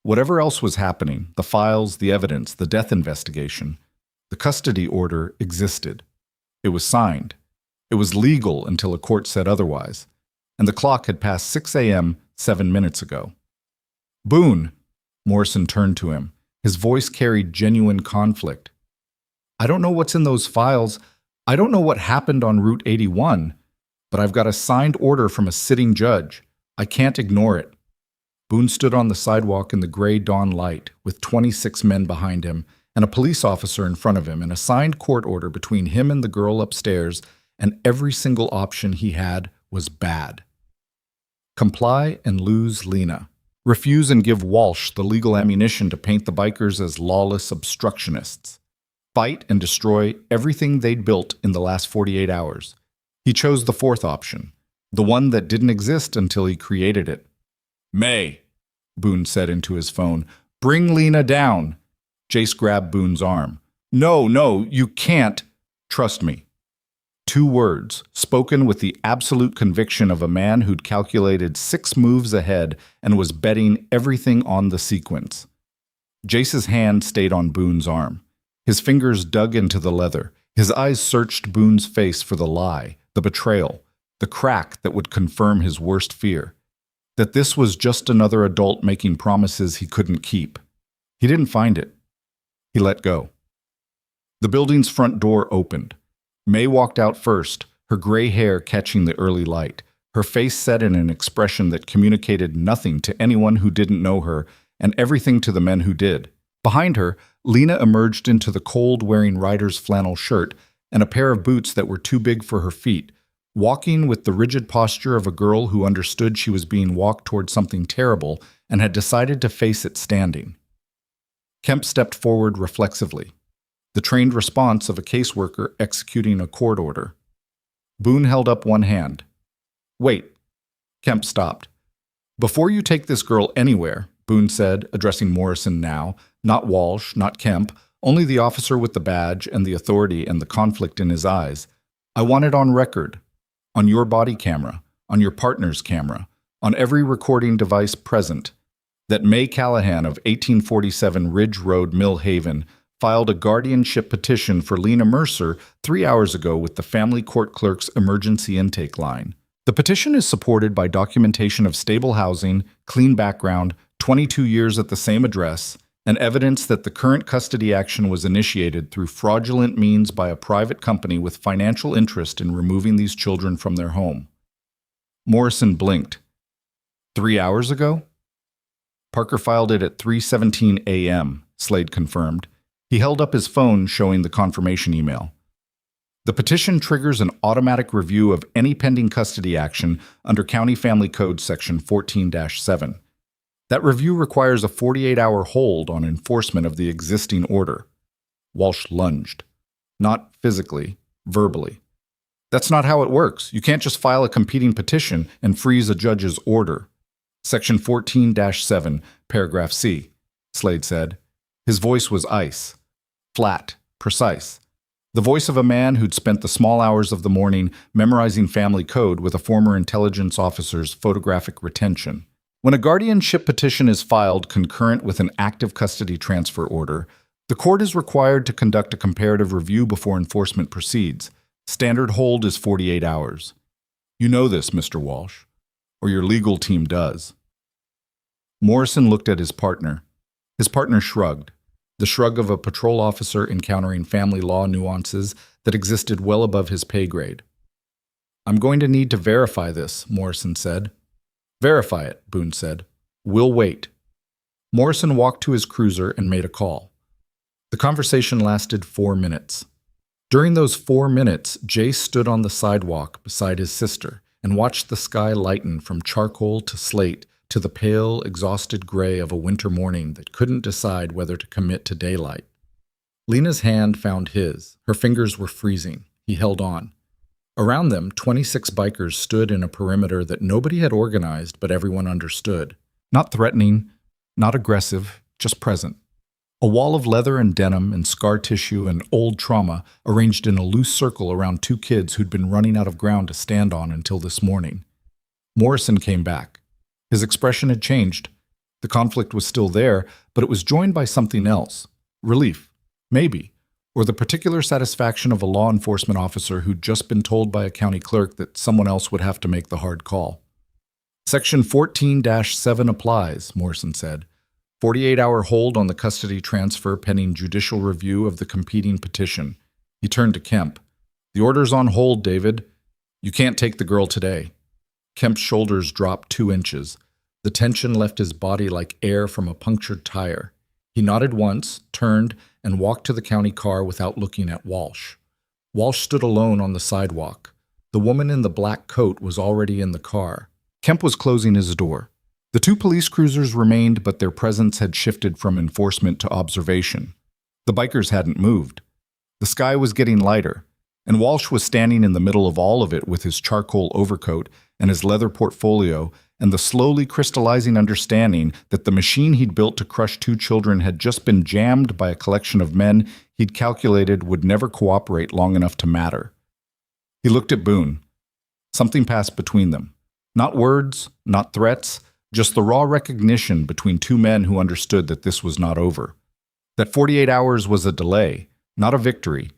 Whatever else was happening, the files, the evidence, the death investigation, the custody order existed. It was signed. It was legal until a court said otherwise. And the clock had passed 6 a.m. 7 minutes ago. "Boone," Morrison turned to him. His voice carried genuine conflict. "I don't know what's in those files. I don't know what happened on Route 81. But I've got a signed order from a sitting judge. I can't ignore it." Boone stood on the sidewalk in the gray dawn light, with 26 men behind him, and a police officer in front of him, and a signed court order between him and the girl upstairs, and every single option he had was bad. Comply and lose Lena. Refuse and give Walsh the legal ammunition to paint the bikers as lawless obstructionists. Fight and destroy everything they'd built in the last 48 hours. He chose the fourth option, the one that didn't exist until he created it. "May," Boone said into his phone, "bring Lena down." Jace grabbed Boone's arm. No, you can't. Trust me." 2 words, spoken with the absolute conviction of a man who'd calculated 6 moves ahead and was betting everything on the sequence. Jace's hand stayed on Boone's arm. His fingers dug into the leather. His eyes searched Boone's face for the lie, the betrayal, the crack that would confirm his worst fear. That this was just another adult making promises he couldn't keep. He didn't find it. He let go. The building's front door opened. May walked out first, her gray hair catching the early light, her face set in an expression that communicated nothing to anyone who didn't know her and everything to the men who did. Behind her, Lena emerged into the cold wearing Ryder's flannel shirt and a pair of boots that were too big for her feet, walking with the rigid posture of a girl who understood she was being walked toward something terrible and had decided to face it standing. Kemp stepped forward reflexively, the trained response of a caseworker executing a court order. Boone held up one hand. "Wait." Kemp stopped. "Before you take this girl anywhere," Boone said, addressing Morrison now, not Walsh, not Kemp, only the officer with the badge and the authority and the conflict in his eyes. "I want it on record, on your body camera, on your partner's camera, on every recording device present, that May Callahan of 1847 Ridge Road, Mill Haven, filed a guardianship petition for Lena Mercer 3 hours ago with the family court clerk's emergency intake line. The petition is supported by documentation of stable housing, clean background, 22 years at the same address, and evidence that the current custody action was initiated through fraudulent means by a private company with financial interest in removing these children from their home." Morrison blinked. 3 hours ago? Parker filed it at 3:17 a.m., Slade confirmed. He held up his phone showing the confirmation email. "The petition triggers an automatic review of any pending custody action under County Family Code Section 14-7. That review requires a 48-hour hold on enforcement of the existing order." Walsh lunged. Not physically, verbally. "That's not how it works. You can't just file a competing petition and freeze a judge's order. Section 14-7, paragraph C, Slade said. His voice was ice. Flat, precise. The voice of a man who'd spent the small hours of the morning memorizing family code with a former intelligence officer's photographic retention. When a guardianship petition is filed concurrent with an active custody transfer order, the court is required to conduct a comparative review before enforcement proceeds. Standard hold is 48 hours. You know this, Mr. Walsh, or your legal team does. Morrison looked at his partner. His partner shrugged, the shrug of a patrol officer encountering family law nuances that existed well above his pay grade. I'm going to need to verify this, Morrison said. Verify it, Boone said. We'll wait. Morrison walked to his cruiser and made a call. The conversation lasted 4 minutes. During those 4 minutes, Jace stood on the sidewalk beside his sister and watched the sky lighten from charcoal to slate to the pale, exhausted gray of a winter morning that couldn't decide whether to commit to daylight. Lena's hand found his. Her fingers were freezing. He held on. Around them, 26 bikers stood in a perimeter that nobody had organized, but everyone understood. Not threatening, not aggressive, just present. A wall of leather and denim and scar tissue and old trauma arranged in a loose circle around 2 kids who'd been running out of ground to stand on until this morning. Morrison came back. His expression had changed. The conflict was still there, but it was joined by something else. Relief, maybe, or the particular satisfaction of a law enforcement officer who'd just been told by a county clerk that someone else would have to make the hard call. Section 14-7 applies, Morrison said. 48-hour hold on the custody transfer pending judicial review of the competing petition. He turned to Kemp. The order's on hold, David. You can't take the girl today. Kemp's shoulders dropped 2 inches. The tension left his body like air from a punctured tire. He nodded once, turned, and walked to the county car without looking at Walsh. Walsh stood alone on the sidewalk. The woman in the black coat was already in the car. Kemp was closing his door. The 2 police cruisers remained, but their presence had shifted from enforcement to observation. The bikers hadn't moved. The sky was getting lighter, and Walsh was standing in the middle of all of it with his charcoal overcoat and his leather portfolio and the slowly crystallizing understanding that the machine he'd built to crush 2 children had just been jammed by a collection of men he'd calculated would never cooperate long enough to matter. He looked at Boone. Something passed between them. Not words, not threats, just the raw recognition between 2 men who understood that this was not over. That 48 hours was a delay, not a victory.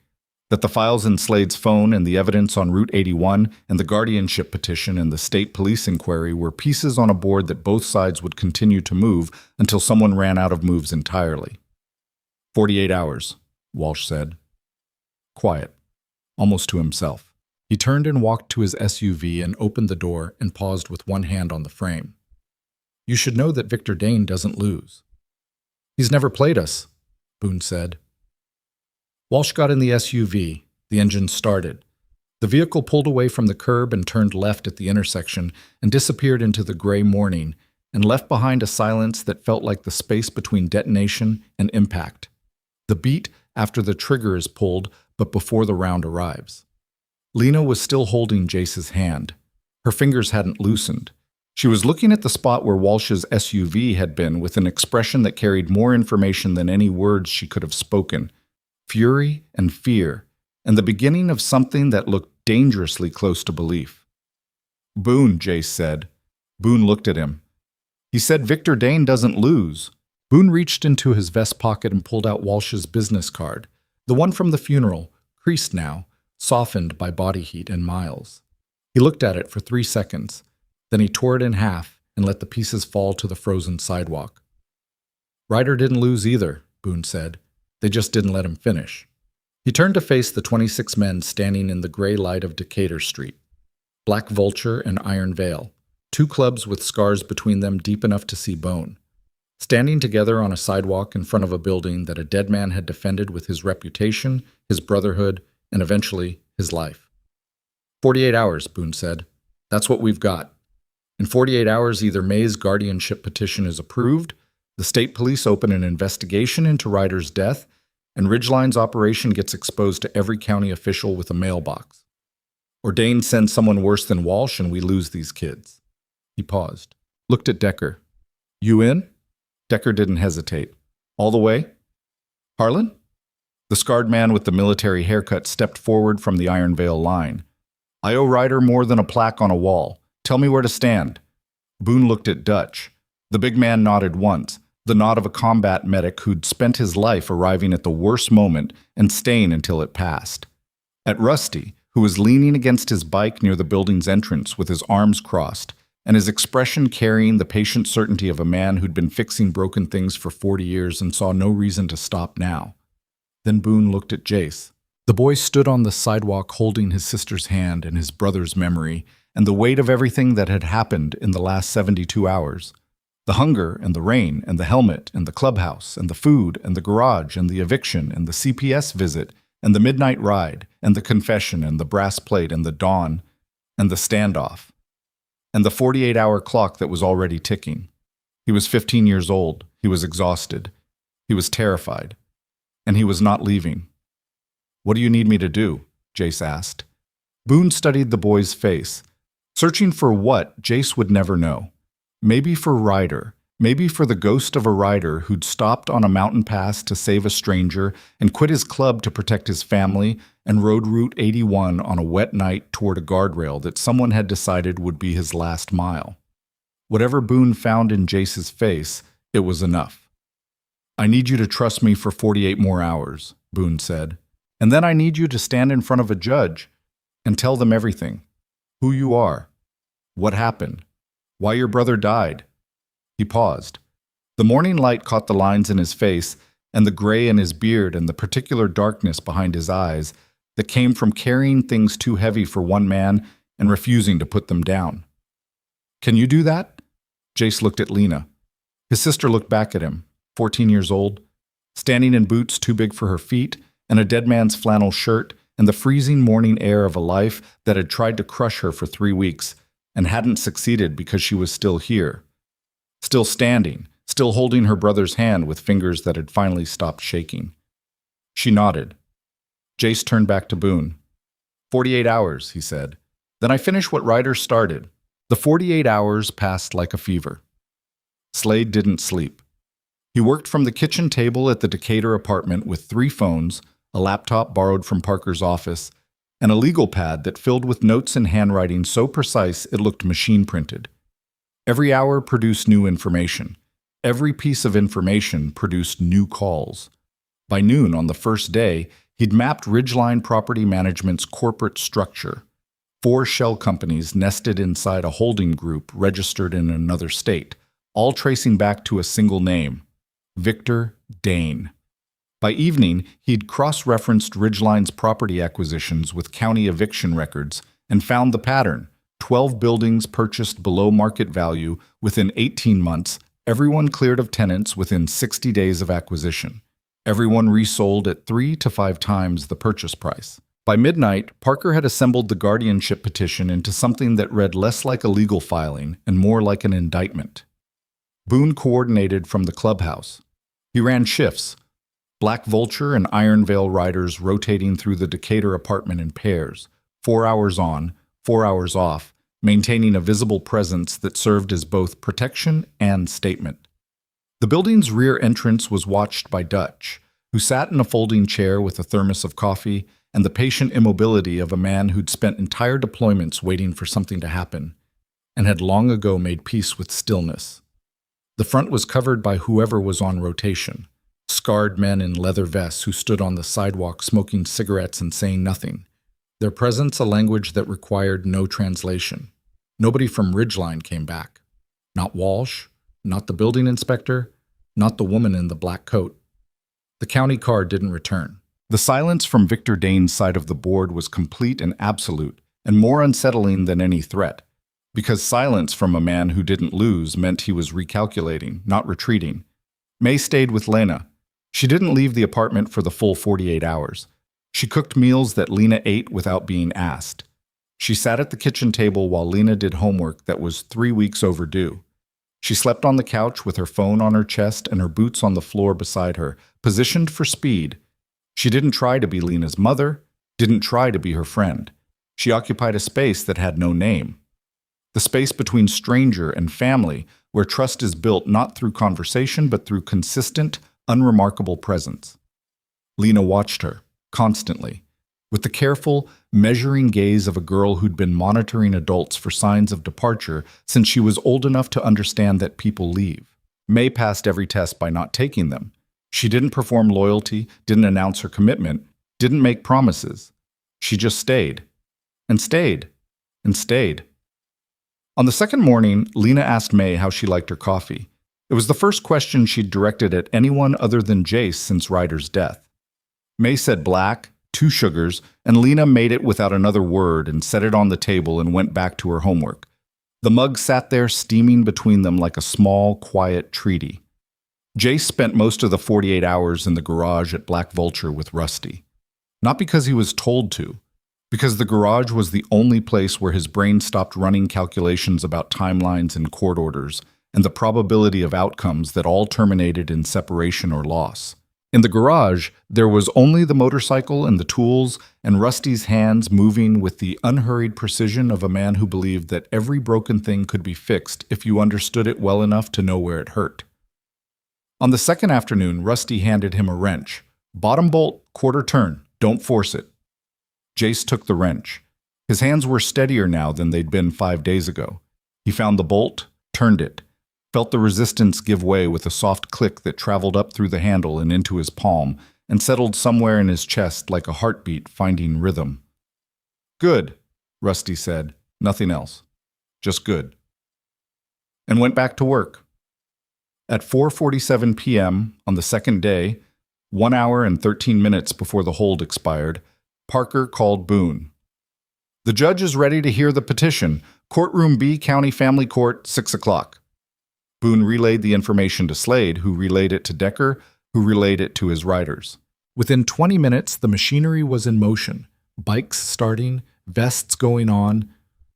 That the files in Slade's phone and the evidence on Route 81 and the guardianship petition and the state police inquiry were pieces on a board that both sides would continue to move until someone ran out of moves entirely. 48 hours, Walsh said. Quiet, almost to himself. He turned and walked to his SUV and opened the door and paused with one hand on the frame. You should know that Victor Dane doesn't lose. He's never played us, Boone said. Walsh got in the SUV. The engine started. The vehicle pulled away from the curb and turned left at the intersection and disappeared into the gray morning and left behind a silence that felt like the space between detonation and impact. The beat after the trigger is pulled, but before the round arrives. Lena was still holding Jace's hand. Her fingers hadn't loosened. She was looking at the spot where Walsh's SUV had been with an expression that carried more information than any words she could have spoken. Fury and fear, and the beginning of something that looked dangerously close to belief. Boone, Jace said. Boone looked at him. He said Victor Dane doesn't lose. Boone reached into his vest pocket and pulled out Walsh's business card, the one from the funeral, creased now, softened by body heat and miles. He looked at it for 3 seconds. Then he tore it in half and let the pieces fall to the frozen sidewalk. Ryder didn't lose either, Boone said. They just didn't let him finish. He turned to face the 26 men standing in the gray light of Decatur Street. Black Vulture and Iron Veil, 2 clubs with scars between them deep enough to see bone. Standing together on a sidewalk in front of a building that a dead man had defended with his reputation, his brotherhood, and eventually his life. 48 hours, Boone said. That's what we've got. In 48 hours, either May's guardianship petition is approved, the state police open an investigation into Ryder's death, and Ridgeline's operation gets exposed to every county official with a mailbox. Or Dane sends someone worse than Walsh and we lose these kids. He paused. looked at Decker. You in? Decker didn't hesitate. All the way? Harlan? The scarred man with the military haircut stepped forward from the Iron Veil line. I owe Ryder more than a plaque on a wall. Tell me where to stand. Boone looked at Dutch. The big man nodded once, the nod of a combat medic who'd spent his life arriving at the worst moment and staying until it passed. At Rusty, who was leaning against his bike near the building's entrance with his arms crossed, and his expression carrying the patient certainty of a man who'd been fixing broken things for 40 years and saw no reason to stop now. Then Boone looked at Jace. The boy stood on the sidewalk holding his sister's hand and his brother's memory, and the weight of everything that had happened in the last 72 hours. The hunger and the rain and the helmet and the clubhouse and the food and the garage and the eviction and the CPS visit and the midnight ride and the confession and the brass plate and the dawn and the standoff and the 48-hour clock that was already ticking. He was 15 years old. He was exhausted. He was terrified. And he was not leaving. What do you need me to do? Jace asked. Boone studied the boy's face. Searching for what, Jace would never know. Maybe for Ryder. Maybe for the ghost of a rider who'd stopped on a mountain pass to save a stranger and quit his club to protect his family and rode Route 81 on a wet night toward a guardrail that someone had decided would be his last mile. Whatever Boone found in Jace's face, it was enough. I need you to trust me for 48 more hours, Boone said. And then I need you to stand in front of a judge and tell them everything. Who you are. What happened. Why your brother died. He paused. The morning light caught the lines in his face and the gray in his beard and the particular darkness behind his eyes that came from carrying things too heavy for one man and refusing to put them down. Can you do that? Jace looked at Lena. His sister looked back at him, 14 years old, standing in boots too big for her feet and a dead man's flannel shirt and the freezing morning air of a life that had tried to crush her for 3 weeks and hadn't succeeded because she was still here. Still standing, still holding her brother's hand with fingers that had finally stopped shaking. She nodded. Jace turned back to Boone. 48 hours, he said. Then I finish what Ryder started. The 48 hours passed like a fever. Slade didn't sleep. He worked from the kitchen table at the Decatur apartment with 3 phones, a laptop borrowed from Parker's office, and a legal pad that filled with notes and handwriting so precise it looked machine-printed. Every hour produced new information. Every piece of information produced new calls. By noon on the first day, he'd mapped Ridgeline Property Management's corporate structure. 4 shell companies nested inside a holding group registered in another state, all tracing back to a single name, Victor Dane. By evening, he'd cross-referenced Ridgeline's property acquisitions with county eviction records and found the pattern. 12 buildings purchased below market value within 18 months, everyone cleared of tenants within 60 days of acquisition. Everyone resold at 3 to 5 times the purchase price. By midnight, Parker had assembled the guardianship petition into something that read less like a legal filing and more like an indictment. Boone coordinated from the clubhouse. He ran shifts, Black Vulture and Iron Veil riders rotating through the Decatur apartment in pairs, 4 hours on, 4 hours off, maintaining a visible presence that served as both protection and statement. The building's rear entrance was watched by Dutch, who sat in a folding chair with a thermos of coffee and the patient immobility of a man who'd spent entire deployments waiting for something to happen, and had long ago made peace with stillness. The front was covered by whoever was on rotation, scarred men in leather vests who stood on the sidewalk smoking cigarettes and saying nothing, their presence a language that required no translation. Nobody from Ridgeline came back. Not Walsh, not the building inspector, not the woman in the black coat. The county car didn't return. The silence from Victor Dane's side of the board was complete and absolute, and more unsettling than any threat, because silence from a man who didn't lose meant he was recalculating, not retreating. May stayed with Lena. She didn't leave the apartment for the full 48 hours. She cooked meals that Lena ate without being asked. She sat at the kitchen table while Lena did homework that was 3 weeks overdue. She slept on the couch with her phone on her chest and her boots on the floor beside her, positioned for speed. She didn't try to be Lena's mother, didn't try to be her friend. She occupied a space that had no name. the space between stranger and family, where trust is built not through conversation but through consistent, unremarkable presence. Lena watched her, constantly, with the careful, measuring gaze of a girl who'd been monitoring adults for signs of departure since she was old enough to understand that people leave. May passed every test by not taking them. She didn't perform loyalty, didn't announce her commitment, didn't make promises. She just stayed, and stayed, and stayed. On the second morning, Lena asked May how she liked her coffee. It was the first question she'd directed at anyone other than Jace since Ryder's death. May said black, 2 sugars, and Lena made it without another word and set it on the table and went back to her homework. The mug sat there steaming between them like a small, quiet treaty. Jace spent most of the 48 hours in the garage at Black Vulture with Rusty. Not because he was told to, because the garage was the only place where his brain stopped running calculations about timelines and court orders and the probability of outcomes that all terminated in separation or loss. In the garage, there was only the motorcycle and the tools, and Rusty's hands moving with the unhurried precision of a man who believed that every broken thing could be fixed if you understood it well enough to know where it hurt. On the second afternoon, Rusty handed him a wrench. Bottom bolt, quarter turn, don't force it. Jace took the wrench. His hands were steadier now than they'd been 5 days ago. He found the bolt, turned it, felt the resistance give way with a soft click that traveled up through the handle and into his palm and settled somewhere in his chest like a heartbeat finding rhythm. Good, Rusty said, nothing else. Just good. And went back to work. At 4:47 p.m. on the second day, 1 hour and 13 minutes before the hold expired, Parker called Boone. The judge is ready to hear the petition. Courtroom B, County Family Court, 6 o'clock. Boone relayed the information to Slade, who relayed it to Decker, who relayed it to his riders. Within 20 minutes, the machinery was in motion. Bikes starting, vests going on,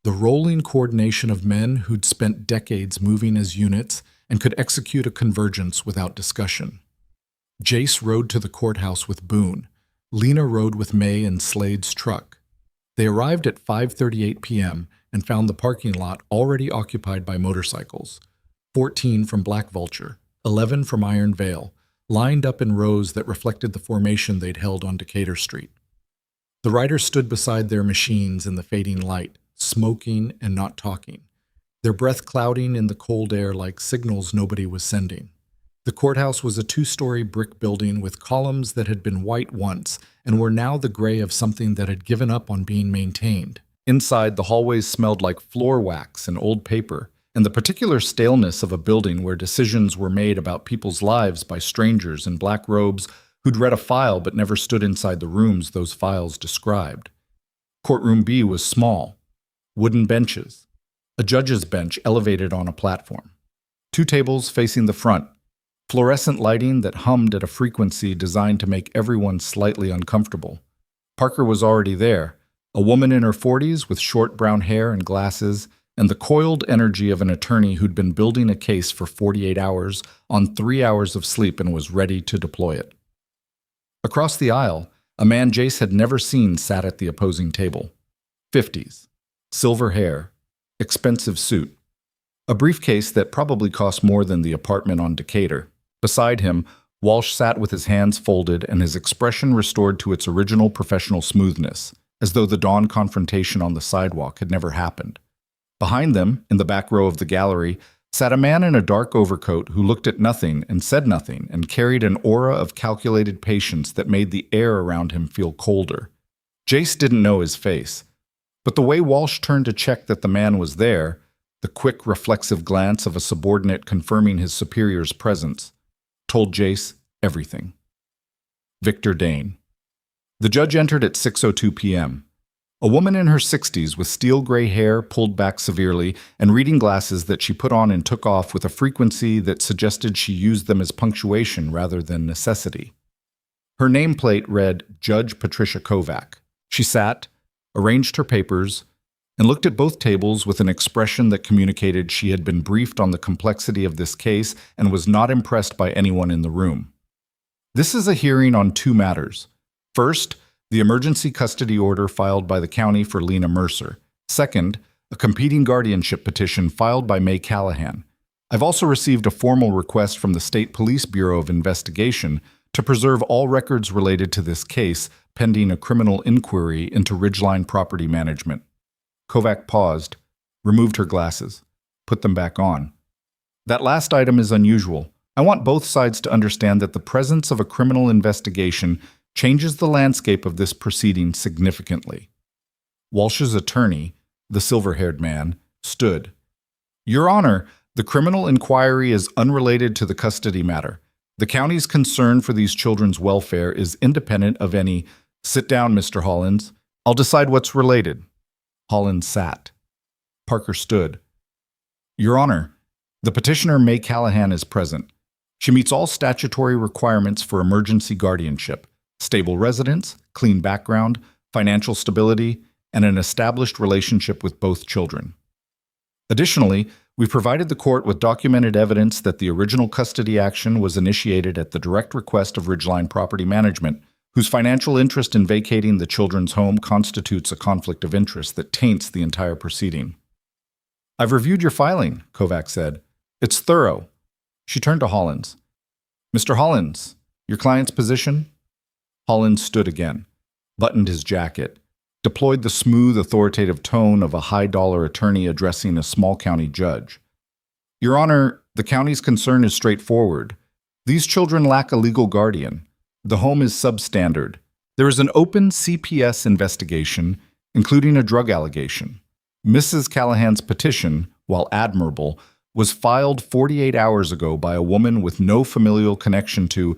the rolling coordination of men who'd spent decades moving as units and could execute a convergence without discussion. Jace rode to the courthouse with Boone. Lena rode with May in Slade's truck. They arrived at 5:38 p.m. and found the parking lot already occupied by motorcycles. 14 from Black Vulture, 11 from Iron Vale, lined up in rows that reflected the formation they'd held on Decatur Street. The riders stood beside their machines in the fading light, smoking and not talking, their breath clouding in the cold air like signals nobody was sending. The courthouse was a 2-story brick building with columns that had been white once and were now the gray of something that had given up on being maintained. Inside, the hallways smelled like floor wax and old paper, and the particular staleness of a building where decisions were made about people's lives by strangers in black robes who'd read a file but never stood inside the rooms those files described. Courtroom B was small. Wooden benches. A judge's bench elevated on a platform. 2 tables facing the front. Fluorescent lighting that hummed at a frequency designed to make everyone slightly uncomfortable. Parker was already there, a woman in her 40s with short brown hair and glasses, and the coiled energy of an attorney who'd been building a case for 48 hours on 3 hours of sleep and was ready to deploy it. Across the aisle, a man Jace had never seen sat at the opposing table. 50s. Silver hair. Expensive suit. A briefcase that probably cost more than the apartment on Decatur. Beside him, Walsh sat with his hands folded and his expression restored to its original professional smoothness, as though the dawn confrontation on the sidewalk had never happened. Behind them, in the back row of the gallery, sat a man in a dark overcoat who looked at nothing and said nothing and carried an aura of calculated patience that made the air around him feel colder. Jace didn't know his face, but the way Walsh turned to check that the man was there, the quick, reflexive glance of a subordinate confirming his superior's presence, told Jace everything. Victor Dane. The judge entered at 6:02 p.m. A woman in her 60s with steel gray hair pulled back severely and reading glasses that she put on and took off with a frequency that suggested she used them as punctuation rather than necessity. Her nameplate read Judge Patricia Kovac. She sat, arranged her papers, and looked at both tables with an expression that communicated she had been briefed on the complexity of this case and was not impressed by anyone in the room. This is a hearing on 2 matters. First, the emergency custody order filed by the county for Lena Mercer. Second, a competing guardianship petition filed by May Callahan. I've also received a formal request from the State Police Bureau of Investigation to preserve all records related to this case pending a criminal inquiry into Ridgeline Property Management. Kovac paused, removed her glasses, put them back on. That last item is unusual. I want both sides to understand that the presence of a criminal investigation changes the landscape of this proceeding significantly. Walsh's attorney, the silver-haired man, stood. Your Honor, the criminal inquiry is unrelated to the custody matter. The county's concern for these children's welfare is independent of any— Sit down, Mr. Hollins. I'll decide what's related. Hollins sat. Parker stood. Your Honor, the petitioner May Callahan is present. She meets all statutory requirements for emergency guardianship: stable residence, clean background, financial stability, and an established relationship with both children. Additionally, we provided the court with documented evidence that the original custody action was initiated at the direct request of Ridgeline Property Management, whose financial interest in vacating the children's home constitutes a conflict of interest that taints the entire proceeding. I've reviewed your filing, Kovac said. It's thorough. She turned to Hollins. Mr. Hollins, your client's position? Hollins stood again, buttoned his jacket, deployed the smooth, authoritative tone of a high-dollar attorney addressing a small county judge. Your Honor, the county's concern is straightforward. These children lack a legal guardian. The home is substandard. There is an open CPS investigation, including a drug allegation. Mrs. Callahan's petition, while admirable, was filed 48 hours ago by a woman with no familial connection to—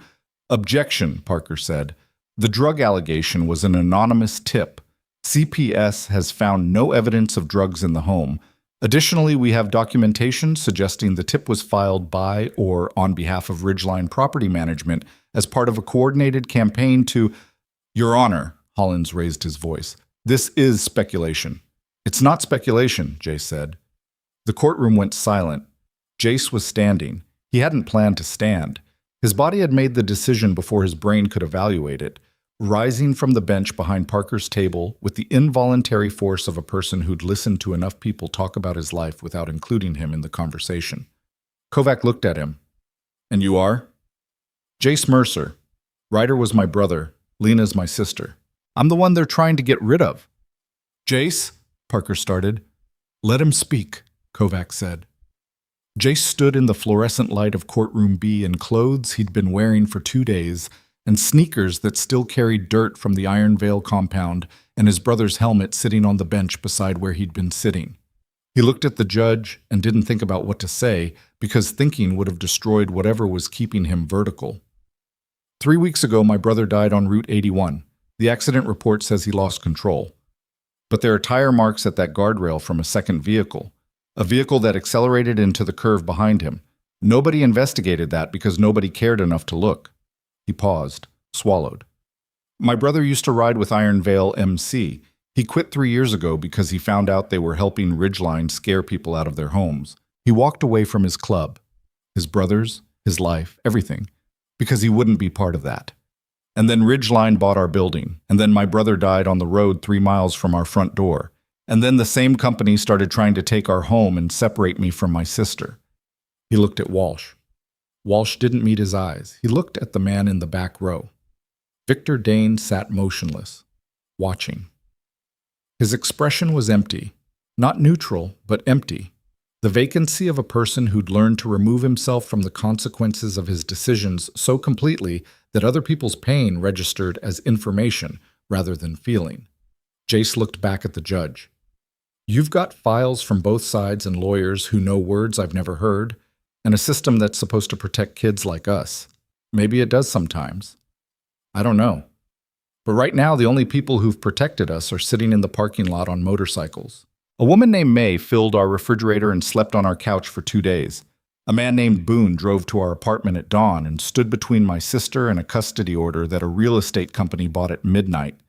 Objection, Parker said. The drug allegation was an anonymous tip. CPS has found no evidence of drugs in the home. Additionally, we have documentation suggesting the tip was filed by or on behalf of Ridgeline Property Management as part of a coordinated campaign to— Your Honor, Hollins raised his voice, this is speculation. It's not speculation, Jace said. The courtroom went silent. Jace was standing. He hadn't planned to stand. His body had made the decision before his brain could evaluate it, rising from the bench behind Parker's table with the involuntary force of a person who'd listened to enough people talk about his life without including him in the conversation. Kovac looked at him. And you are? Jace Mercer. Ryder was my brother. Lena's my sister. I'm the one they're trying to get rid of. Jace, Parker started. Let him speak, Kovac said. Jace stood in the fluorescent light of courtroom B in clothes he'd been wearing for 2 days and sneakers that still carried dirt from the Iron Vale compound and his brother's helmet sitting on the bench beside where he'd been sitting. He looked at the judge and didn't think about what to say because thinking would have destroyed whatever was keeping him vertical. 3 weeks ago, my brother died on Route 81. The accident report says he lost control. But there are tire marks at that guardrail from a second vehicle, a vehicle that accelerated into the curve behind him. Nobody investigated that because nobody cared enough to look. He paused, swallowed. My brother used to ride with Iron Vale MC. He quit 3 years ago because he found out they were helping Ridgeline scare people out of their homes. He walked away from his club, his brothers, his life, everything, because he wouldn't be part of that. And then Ridgeline bought our building, and then my brother died on the road 3 miles from our front door. And then the same company started trying to take our home and separate me from my sister. He looked at Walsh. Walsh didn't meet his eyes. He looked at the man in the back row. Victor Dane sat motionless, watching. His expression was empty, not neutral, but empty. The vacancy of a person who'd learned to remove himself from the consequences of his decisions so completely that other people's pain registered as information rather than feeling. Jace looked back at the judge. You've got files from both sides and lawyers who know words I've never heard, and a system that's supposed to protect kids like us. Maybe it does sometimes. I don't know. But right now, the only people who've protected us are sitting in the parking lot on motorcycles. A woman named May filled our refrigerator and slept on our couch for 2 days. A man named Boone drove to our apartment at dawn and stood between my sister and a custody order that a real estate company bought at midnight.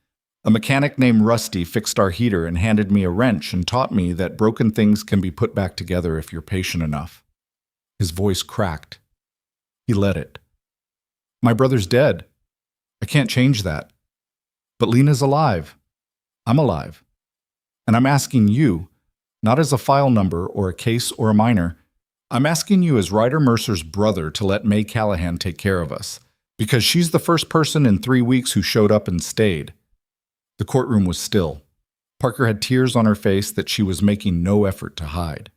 A mechanic named Rusty fixed our heater and handed me a wrench and taught me that broken things can be put back together if you're patient enough. His voice cracked. He let it. My brother's dead. I can't change that. But Lena's alive. I'm alive. And I'm asking you, Not as a file number or a case or a minor. I'm asking you as Ryder Mercer's brother to let May Callahan take care of us, because she's the first person in 3 weeks who showed up and stayed. The courtroom was still. Parker had tears on her face that she was making no effort to hide.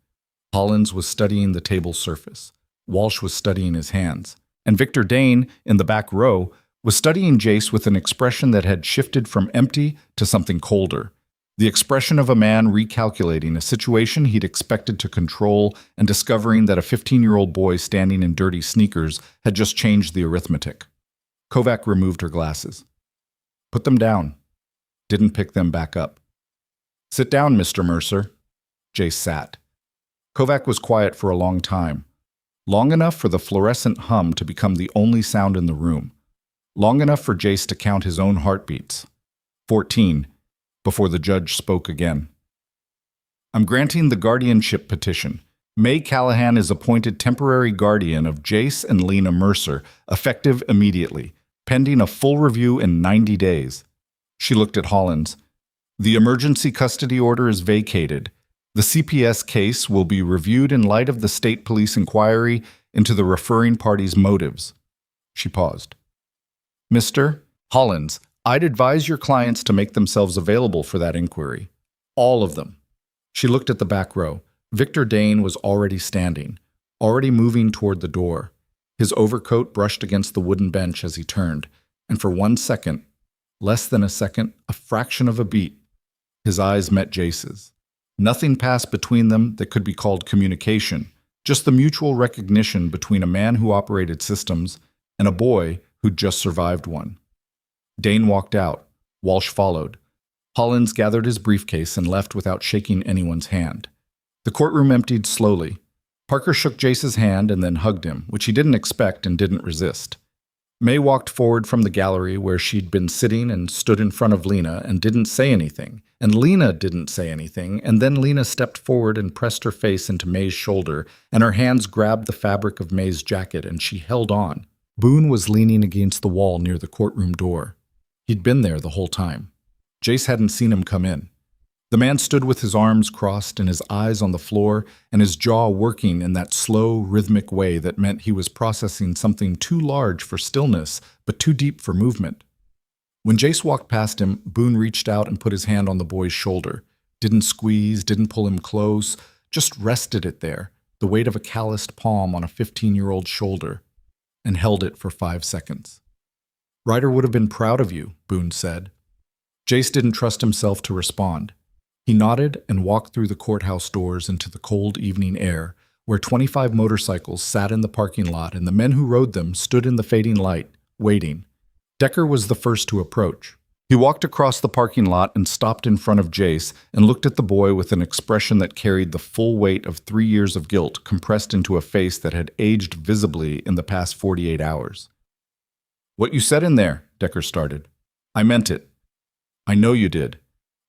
Hollins was studying the table's surface. Walsh was studying his hands. And Victor Dane, in the back row, was studying Jace with an expression that had shifted from empty to something colder. The expression of a man recalculating a situation he'd expected to control and discovering that a 15-year-old boy standing in dirty sneakers had just changed the arithmetic. Kovac removed her glasses. Put them down. Didn't pick them back up. Sit down, Mr. Mercer. Jace sat. Kovac was quiet for a long time. Long enough for the fluorescent hum to become the only sound in the room. Long enough for Jace to count his own heartbeats. 14, before the judge spoke again. I'm granting the guardianship petition. May Callahan is appointed temporary guardian of Jace and Lena Mercer, effective immediately, pending a full review in 90 days. She looked at Hollins. The emergency custody order is vacated. The CPS case will be reviewed in light of the state police inquiry into the referring party's motives. She paused. Mr. Hollins, I'd advise your clients to make themselves available for that inquiry. All of them. She looked at the back row. Victor Dane was already standing, already moving toward the door. His overcoat brushed against the wooden bench as he turned, and for 1 second, less than a second, a fraction of a beat, his eyes met Jace's. Nothing passed between them that could be called communication, just the mutual recognition between a man who operated systems and a boy who'd just survived one. Dane walked out. Walsh followed. Hollins gathered his briefcase and left without shaking anyone's hand. The courtroom emptied slowly. Parker shook Jace's hand and then hugged him, which he didn't expect and didn't resist. May walked forward from the gallery where she'd been sitting and stood in front of Lena and didn't say anything. And Lena didn't say anything, and then Lena stepped forward and pressed her face into May's shoulder, and her hands grabbed the fabric of May's jacket, and she held on. Boone was leaning against the wall near the courtroom door. He'd been there the whole time. Jace hadn't seen him come in. The man stood with his arms crossed and his eyes on the floor and his jaw working in that slow, rhythmic way that meant he was processing something too large for stillness, but too deep for movement. When Jace walked past him, Boone reached out and put his hand on the boy's shoulder. Didn't squeeze, didn't pull him close, just rested it there, the weight of a calloused palm on a 15-year-old shoulder, and held it for 5 seconds. Ryder would have been proud of you, Boone said. Jace didn't trust himself to respond. He nodded and walked through the courthouse doors into the cold evening air, where 25 motorcycles sat in the parking lot and the men who rode them stood in the fading light, waiting. Decker was the first to approach. He walked across the parking lot and stopped in front of Jace and looked at the boy with an expression that carried the full weight of 3 years of guilt compressed into a face that had aged visibly in the past 48 hours. What you said in there, Decker started. I meant it. I know you did.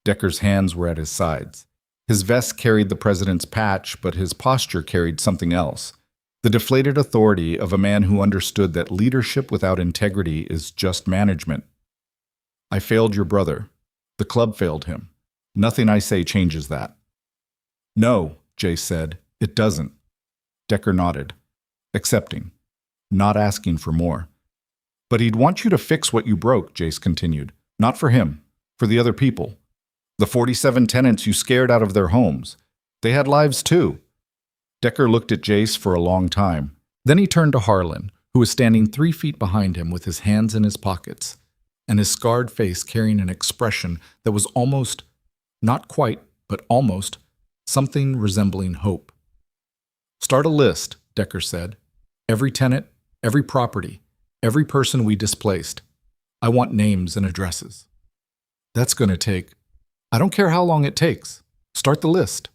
Decker's hands were at his sides. His vest carried the president's patch, but his posture carried something else. The deflated authority of a man who understood that leadership without integrity is just management. I failed your brother. The club failed him. Nothing I say changes that. No, Jace said, it doesn't. Decker nodded, accepting, not asking for more. But he'd want you to fix what you broke, Jace continued. Not for him, for the other people. The 47 tenants you scared out of their homes. They had lives too. Decker looked at Jace for a long time. Then he turned to Harlan, who was standing 3 feet behind him with his hands in his pockets, and his scarred face carrying an expression that was almost, not quite, but almost, something resembling hope. Start a list, Decker said. Every tenant, every property, every person we displaced. I want names and addresses. That's going to take. I don't care how long it takes. Start the list.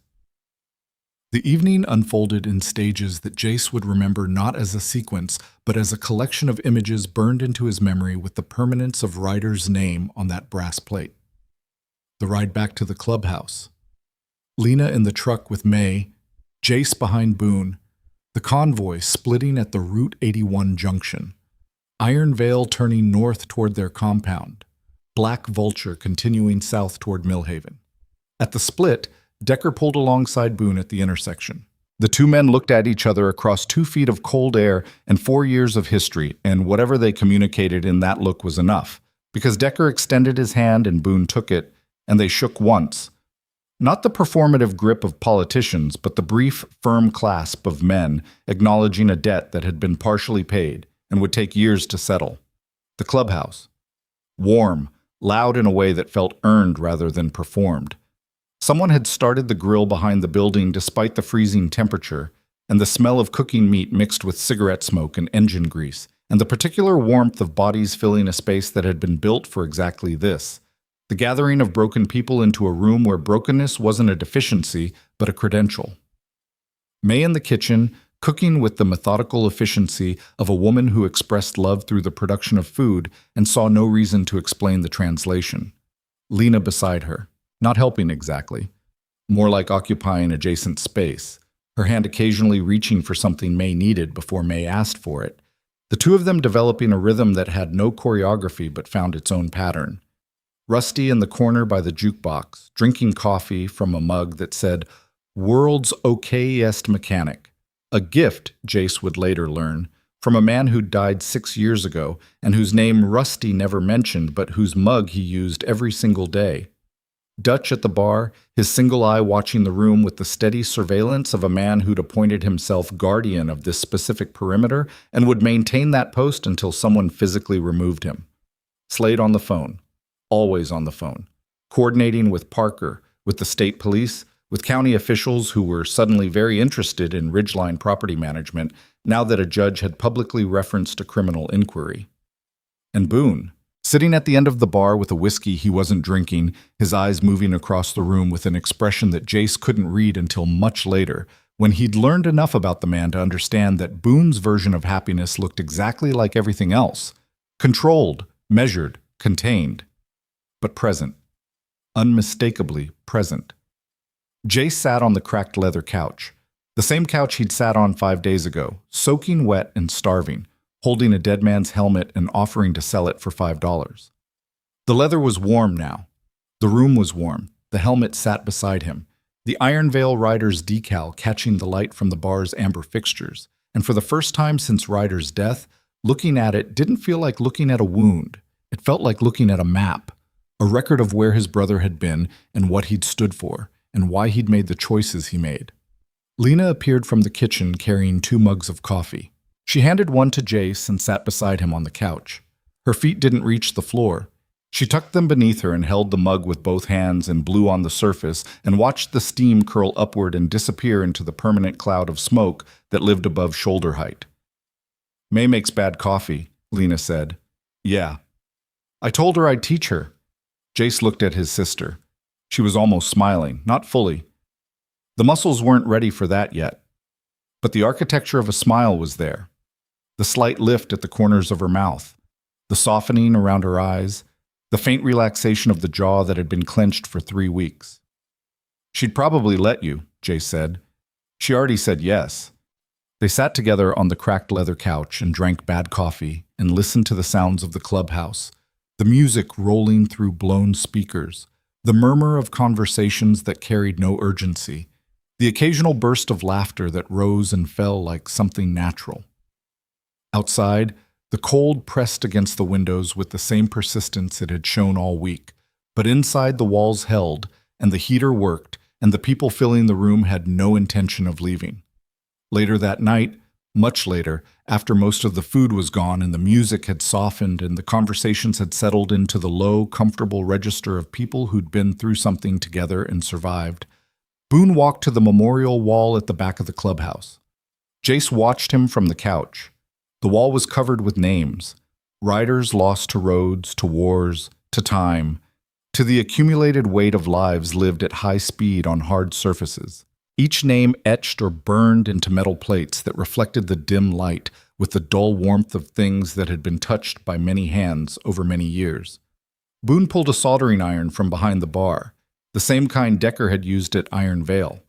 The evening unfolded in stages that Jace would remember not as a sequence, but as a collection of images burned into his memory with the permanence of Ryder's name on that brass plate. The ride back to the clubhouse. Lena in the truck with May, Jace behind Boone, the convoy splitting at the Route 81 junction, Iron Veil turning north toward their compound, Black Vulture continuing south toward Millhaven. At the split, Decker pulled alongside Boone at the intersection. The two men looked at each other across 2 feet of cold air and 4 years of history, and whatever they communicated in that look was enough, because Decker extended his hand and Boone took it, and they shook once. Not the performative grip of politicians, but the brief, firm clasp of men acknowledging a debt that had been partially paid and would take years to settle. The clubhouse. Warm, loud in a way that felt earned rather than performed. Someone had started the grill behind the building despite the freezing temperature, and the smell of cooking meat mixed with cigarette smoke and engine grease, and the particular warmth of bodies filling a space that had been built for exactly this. The gathering of broken people into a room where brokenness wasn't a deficiency, but a credential. May in the kitchen, cooking with the methodical efficiency of a woman who expressed love through the production of food and saw no reason to explain the translation. Lena beside her, not helping exactly, more like occupying adjacent space, her hand occasionally reaching for something May needed before May asked for it, the two of them developing a rhythm that had no choreography but found its own pattern. Rusty in the corner by the jukebox, drinking coffee from a mug that said, "World's okayest mechanic." A gift, Jace would later learn, from a man who died 6 years ago and whose name Rusty never mentioned but whose mug he used every single day. Dutch at the bar, his single eye watching the room with the steady surveillance of a man who'd appointed himself guardian of this specific perimeter and would maintain that post until someone physically removed him. Slade on the phone. Always on the phone, coordinating with Parker, with the state police, with county officials who were suddenly very interested in Ridgeline property management now that a judge had publicly referenced a criminal inquiry. And Boone, sitting at the end of the bar with a whiskey he wasn't drinking, his eyes moving across the room with an expression that Jace couldn't read until much later, when he'd learned enough about the man to understand that Boone's version of happiness looked exactly like everything else. Controlled, measured, contained. But present. Unmistakably present. Jace sat on the cracked leather couch, the same couch he'd sat on 5 days ago, soaking wet and starving, holding a dead man's helmet and offering to sell it for $5. The leather was warm now. The room was warm. The helmet sat beside him, the Iron Veil Rider's decal catching the light from the bar's amber fixtures, and for the first time since Ryder's death, looking at it didn't feel like looking at a wound. It felt like looking at a map. A record of where his brother had been and what he'd stood for, and why he'd made the choices he made. Lena appeared from the kitchen carrying 2 mugs of coffee. She handed one to Jace and sat beside him on the couch. Her feet didn't reach the floor. She tucked them beneath her and held the mug with both hands and blew on the surface and watched the steam curl upward and disappear into the permanent cloud of smoke that lived above shoulder height. "May makes bad coffee," Lena said. "Yeah. I told her I'd teach her." Jace looked at his sister. She was almost smiling, not fully. The muscles weren't ready for that yet. But the architecture of a smile was there. The slight lift at the corners of her mouth, the softening around her eyes, the faint relaxation of the jaw that had been clenched for 3 weeks. "She'd probably let you," Jace said. "She already said yes." They sat together on the cracked leather couch and drank bad coffee and listened to the sounds of the clubhouse. The music rolling through blown speakers, the murmur of conversations that carried no urgency, the occasional burst of laughter that rose and fell like something natural. Outside, the cold pressed against the windows with the same persistence it had shown all week, but inside the walls held, and the heater worked, and the people filling the room had no intention of leaving. Later that night, much later, after most of the food was gone and the music had softened and the conversations had settled into the low, comfortable register of people who'd been through something together and survived, Boone walked to the memorial wall at the back of the clubhouse. Jace watched him from the couch. The wall was covered with names, riders lost to roads, to wars, to time, to the accumulated weight of lives lived at high speed on hard surfaces. Each name etched or burned into metal plates that reflected the dim light with the dull warmth of things that had been touched by many hands over many years. Boone pulled a soldering iron from behind the bar, the same kind Decker had used at Iron Veil.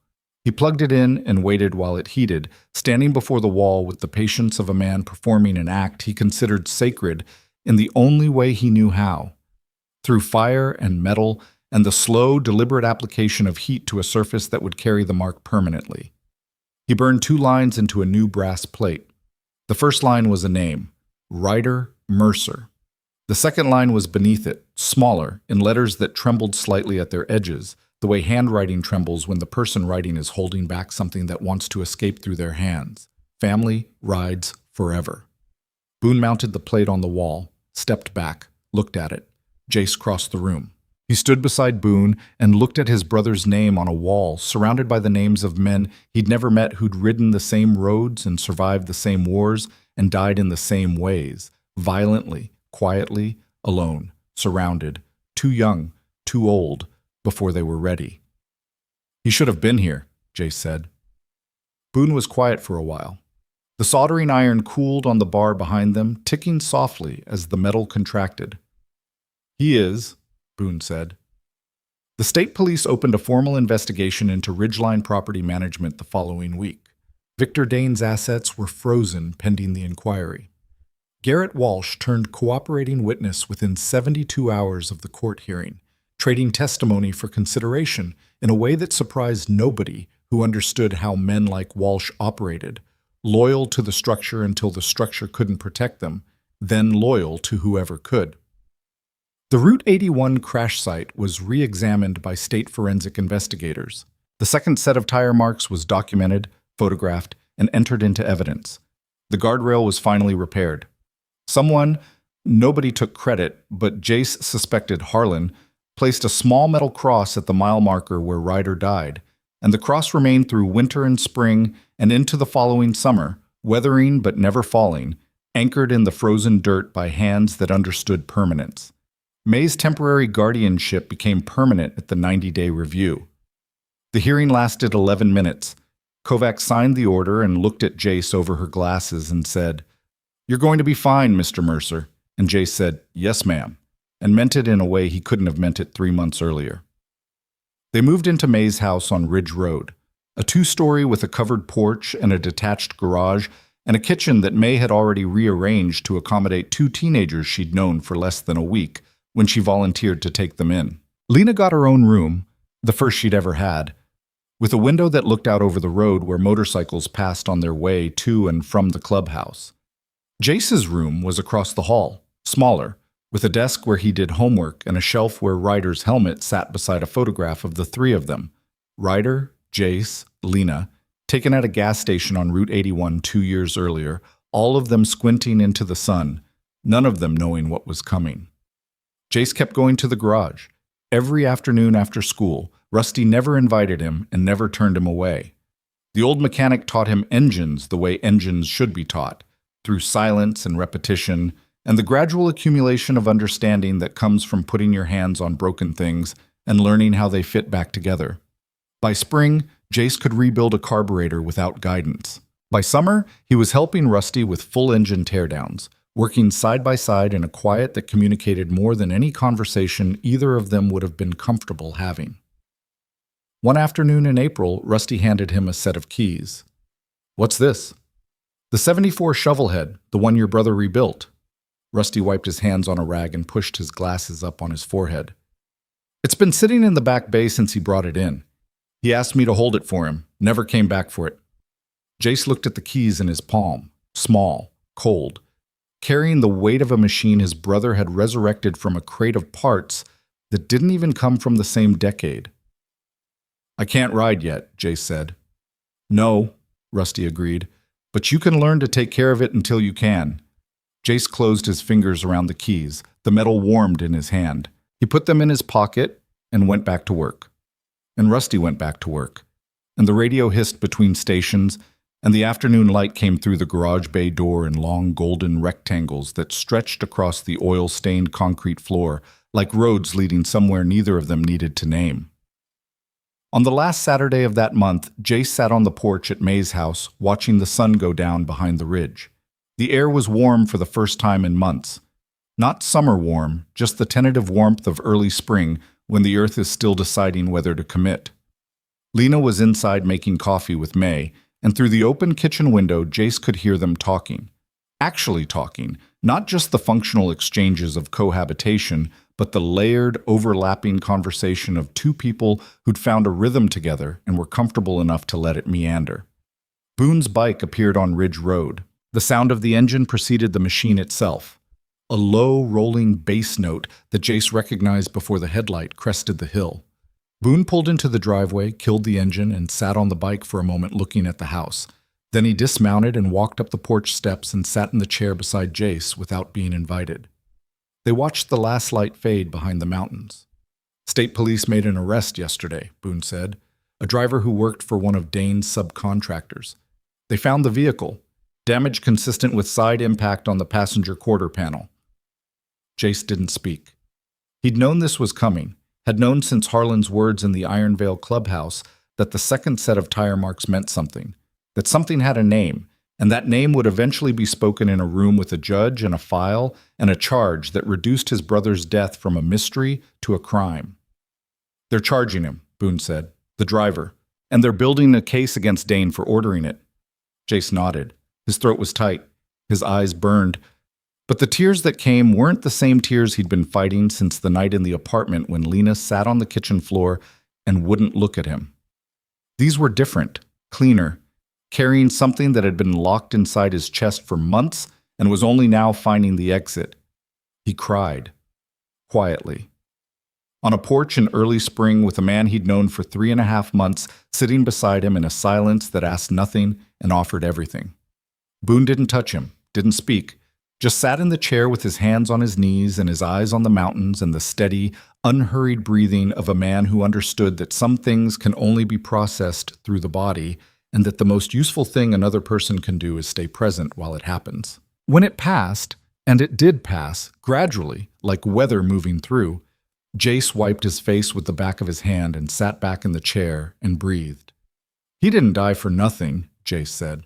He plugged it in and waited while it heated, standing before the wall with the patience of a man performing an act he considered sacred in the only way he knew how. Through fire and metal and the slow, deliberate application of heat to a surface that would carry the mark permanently. He burned 2 lines into a new brass plate. The first line was a name, Ryder Mercer. The second line was beneath it, smaller, in letters that trembled slightly at their edges, the way handwriting trembles when the person writing is holding back something that wants to escape through their hands. Family rides forever. Boone mounted the plate on the wall, stepped back, looked at it. Jace crossed the room. He stood beside Boone and looked at his brother's name on a wall, surrounded by the names of men he'd never met who'd ridden the same roads and survived the same wars and died in the same ways, violently, quietly, alone, surrounded, too young, too old, before they were ready. "He should have been here," Jace said. Boone was quiet for a while. The soldering iron cooled on the bar behind them, ticking softly as the metal contracted. "He is," Boone said. The state police opened a formal investigation into Ridgeline Property Management the following week. Victor Dane's assets were frozen pending the inquiry. Garrett Walsh turned cooperating witness within 72 hours of the court hearing, trading testimony for consideration in a way that surprised nobody who understood how men like Walsh operated, loyal to the structure until the structure couldn't protect them, then loyal to whoever could. The Route 81 crash site was re-examined by state forensic investigators. The second set of tire marks was documented, photographed, and entered into evidence. The guardrail was finally repaired. Someone, nobody took credit, but Jace suspected Harlan, placed a small metal cross at the mile marker where Ryder died, and the cross remained through winter and spring and into the following summer, weathering but never falling, anchored in the frozen dirt by hands that understood permanence. May's temporary guardianship became permanent at the 90-day review. The hearing lasted 11 minutes. Kovacs signed the order and looked at Jace over her glasses and said, "You're going to be fine, Mr. Mercer." And Jace said, "Yes, ma'am," and meant it in a way he couldn't have meant it 3 months earlier. They moved into May's house on Ridge Road, a 2-story with a covered porch and a detached garage, and a kitchen that May had already rearranged to accommodate 2 teenagers she'd known for less than a week when she volunteered to take them in. Lena got her own room, the first she'd ever had, with a window that looked out over the road where motorcycles passed on their way to and from the clubhouse. Jace's room was across the hall, smaller, with a desk where he did homework and a shelf where Ryder's helmet sat beside a photograph of the 3 of them, Ryder, Jace, Lena, taken at a gas station on Route 81 2 years earlier, all of them squinting into the sun, none of them knowing what was coming. Jace kept going to the garage. Every afternoon after school, Rusty never invited him and never turned him away. The old mechanic taught him engines the way engines should be taught, through silence and repetition, and the gradual accumulation of understanding that comes from putting your hands on broken things and learning how they fit back together. By spring, Jace could rebuild a carburetor without guidance. By summer, he was helping Rusty with full engine teardowns, working side by side in a quiet that communicated more than any conversation either of them would have been comfortable having. One afternoon in April, Rusty handed him a set of keys. "What's this?" "The 74 Shovelhead, the one your brother rebuilt." Rusty wiped his hands on a rag and pushed his glasses up on his forehead. "It's been sitting in the back bay since he brought it in. He asked me to hold it for him, never came back for it." Jace looked at the keys in his palm, small, cold, carrying the weight of a machine his brother had resurrected from a crate of parts that didn't even come from the same decade. "I can't ride yet," Jace said. "No," Rusty agreed, "but you can learn to take care of it until you can." Jace closed his fingers around the keys. The metal warmed in his hand. He put them in his pocket and went back to work. And Rusty went back to work. And the radio hissed between stations, and the afternoon light came through the garage bay door in long golden rectangles that stretched across the oil-stained concrete floor like roads leading somewhere neither of them needed to name. On the last Saturday of that month, Jace sat on the porch at May's house, watching the sun go down behind the ridge. The air was warm for the first time in months. Not summer warm, just the tentative warmth of early spring when the earth is still deciding whether to commit. Lena was inside making coffee with May, and through the open kitchen window, Jace could hear them talking. Actually talking, not just the functional exchanges of cohabitation, but the layered, overlapping conversation of two people who'd found a rhythm together and were comfortable enough to let it meander. Boone's bike appeared on Ridge Road. The sound of the engine preceded the machine itself, a low, rolling bass note that Jace recognized before the headlight crested the hill. Boone pulled into the driveway, killed the engine, and sat on the bike for a moment looking at the house. Then he dismounted and walked up the porch steps and sat in the chair beside Jace without being invited. They watched the last light fade behind the mountains. State police made an arrest yesterday, Boone said, a driver who worked for one of Dane's subcontractors. They found the vehicle, damage consistent with side impact on the passenger quarter panel. Jace didn't speak. He'd known this was coming, had known since Harlan's words in the Ironvale clubhouse that the second set of tire marks meant something, that something had a name, and that name would eventually be spoken in a room with a judge and a file and a charge that reduced his brother's death from a mystery to a crime. They're charging him, Boone said, the driver, and they're building a case against Dane for ordering it. Jace nodded. His throat was tight. His eyes burned. But the tears that came weren't the same tears he'd been fighting since the night in the apartment when Lena sat on the kitchen floor and wouldn't look at him. These were different, cleaner, carrying something that had been locked inside his chest for months and was only now finding the exit. He cried, quietly. On a porch in early spring with a man he'd known for 3.5 months sitting beside him in a silence that asked nothing and offered everything. Boone didn't touch him, didn't speak, just sat in the chair with his hands on his knees and his eyes on the mountains and the steady, unhurried breathing of a man who understood that some things can only be processed through the body and that the most useful thing another person can do is stay present while it happens. When it passed, and it did pass, gradually, like weather moving through, Jace wiped his face with the back of his hand and sat back in the chair and breathed. He didn't die for nothing, Jace said.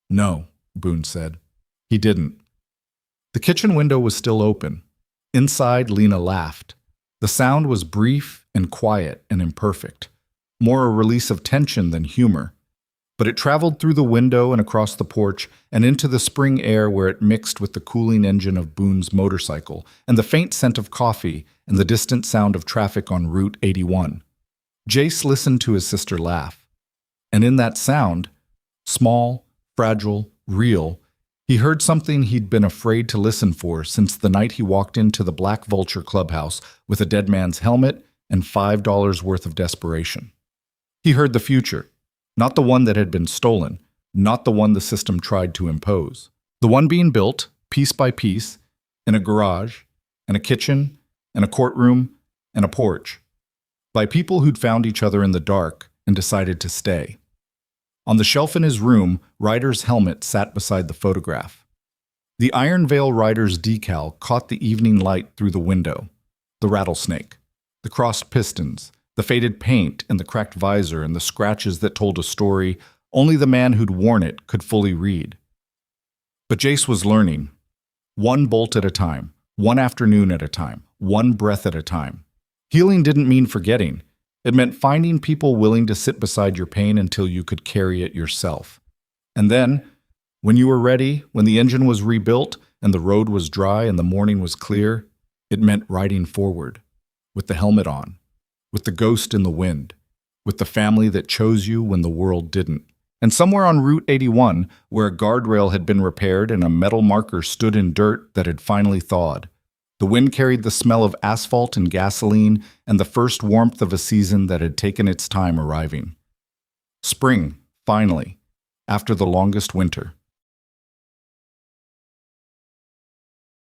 No, Boone said. He didn't. The kitchen window was still open. Inside, Lena laughed. The sound was brief and quiet and imperfect, more a release of tension than humor. But it traveled through the window and across the porch and into the spring air where it mixed with the cooling engine of Boone's motorcycle and the faint scent of coffee and the distant sound of traffic on Route 81. Jace listened to his sister laugh. And in that sound, small, fragile, real, he heard something he'd been afraid to listen for since the night he walked into the Black Vulture clubhouse with a dead man's helmet and $5 worth of desperation. He heard the future, not the one that had been stolen, not the one the system tried to impose. The one being built, piece by piece, in a garage, and a kitchen, and a courtroom, and a porch, by people who'd found each other in the dark and decided to stay. On the shelf in his room, Ryder's helmet sat beside the photograph. The Ironvale Ryder's decal caught the evening light through the window. The rattlesnake, the crossed pistons, the faded paint and the cracked visor and the scratches that told a story only the man who'd worn it could fully read. But Jace was learning, one bolt at a time, one afternoon at a time, one breath at a time. Healing didn't mean forgetting. It meant finding people willing to sit beside your pain until you could carry it yourself. And then, when you were ready, when the engine was rebuilt and the road was dry and the morning was clear, it meant riding forward, with the helmet on, with the ghost in the wind, with the family that chose you when the world didn't. And somewhere on Route 81, where a guardrail had been repaired and a metal marker stood in dirt that had finally thawed, the wind carried the smell of asphalt and gasoline and the first warmth of a season that had taken its time arriving. Spring, finally, after the longest winter.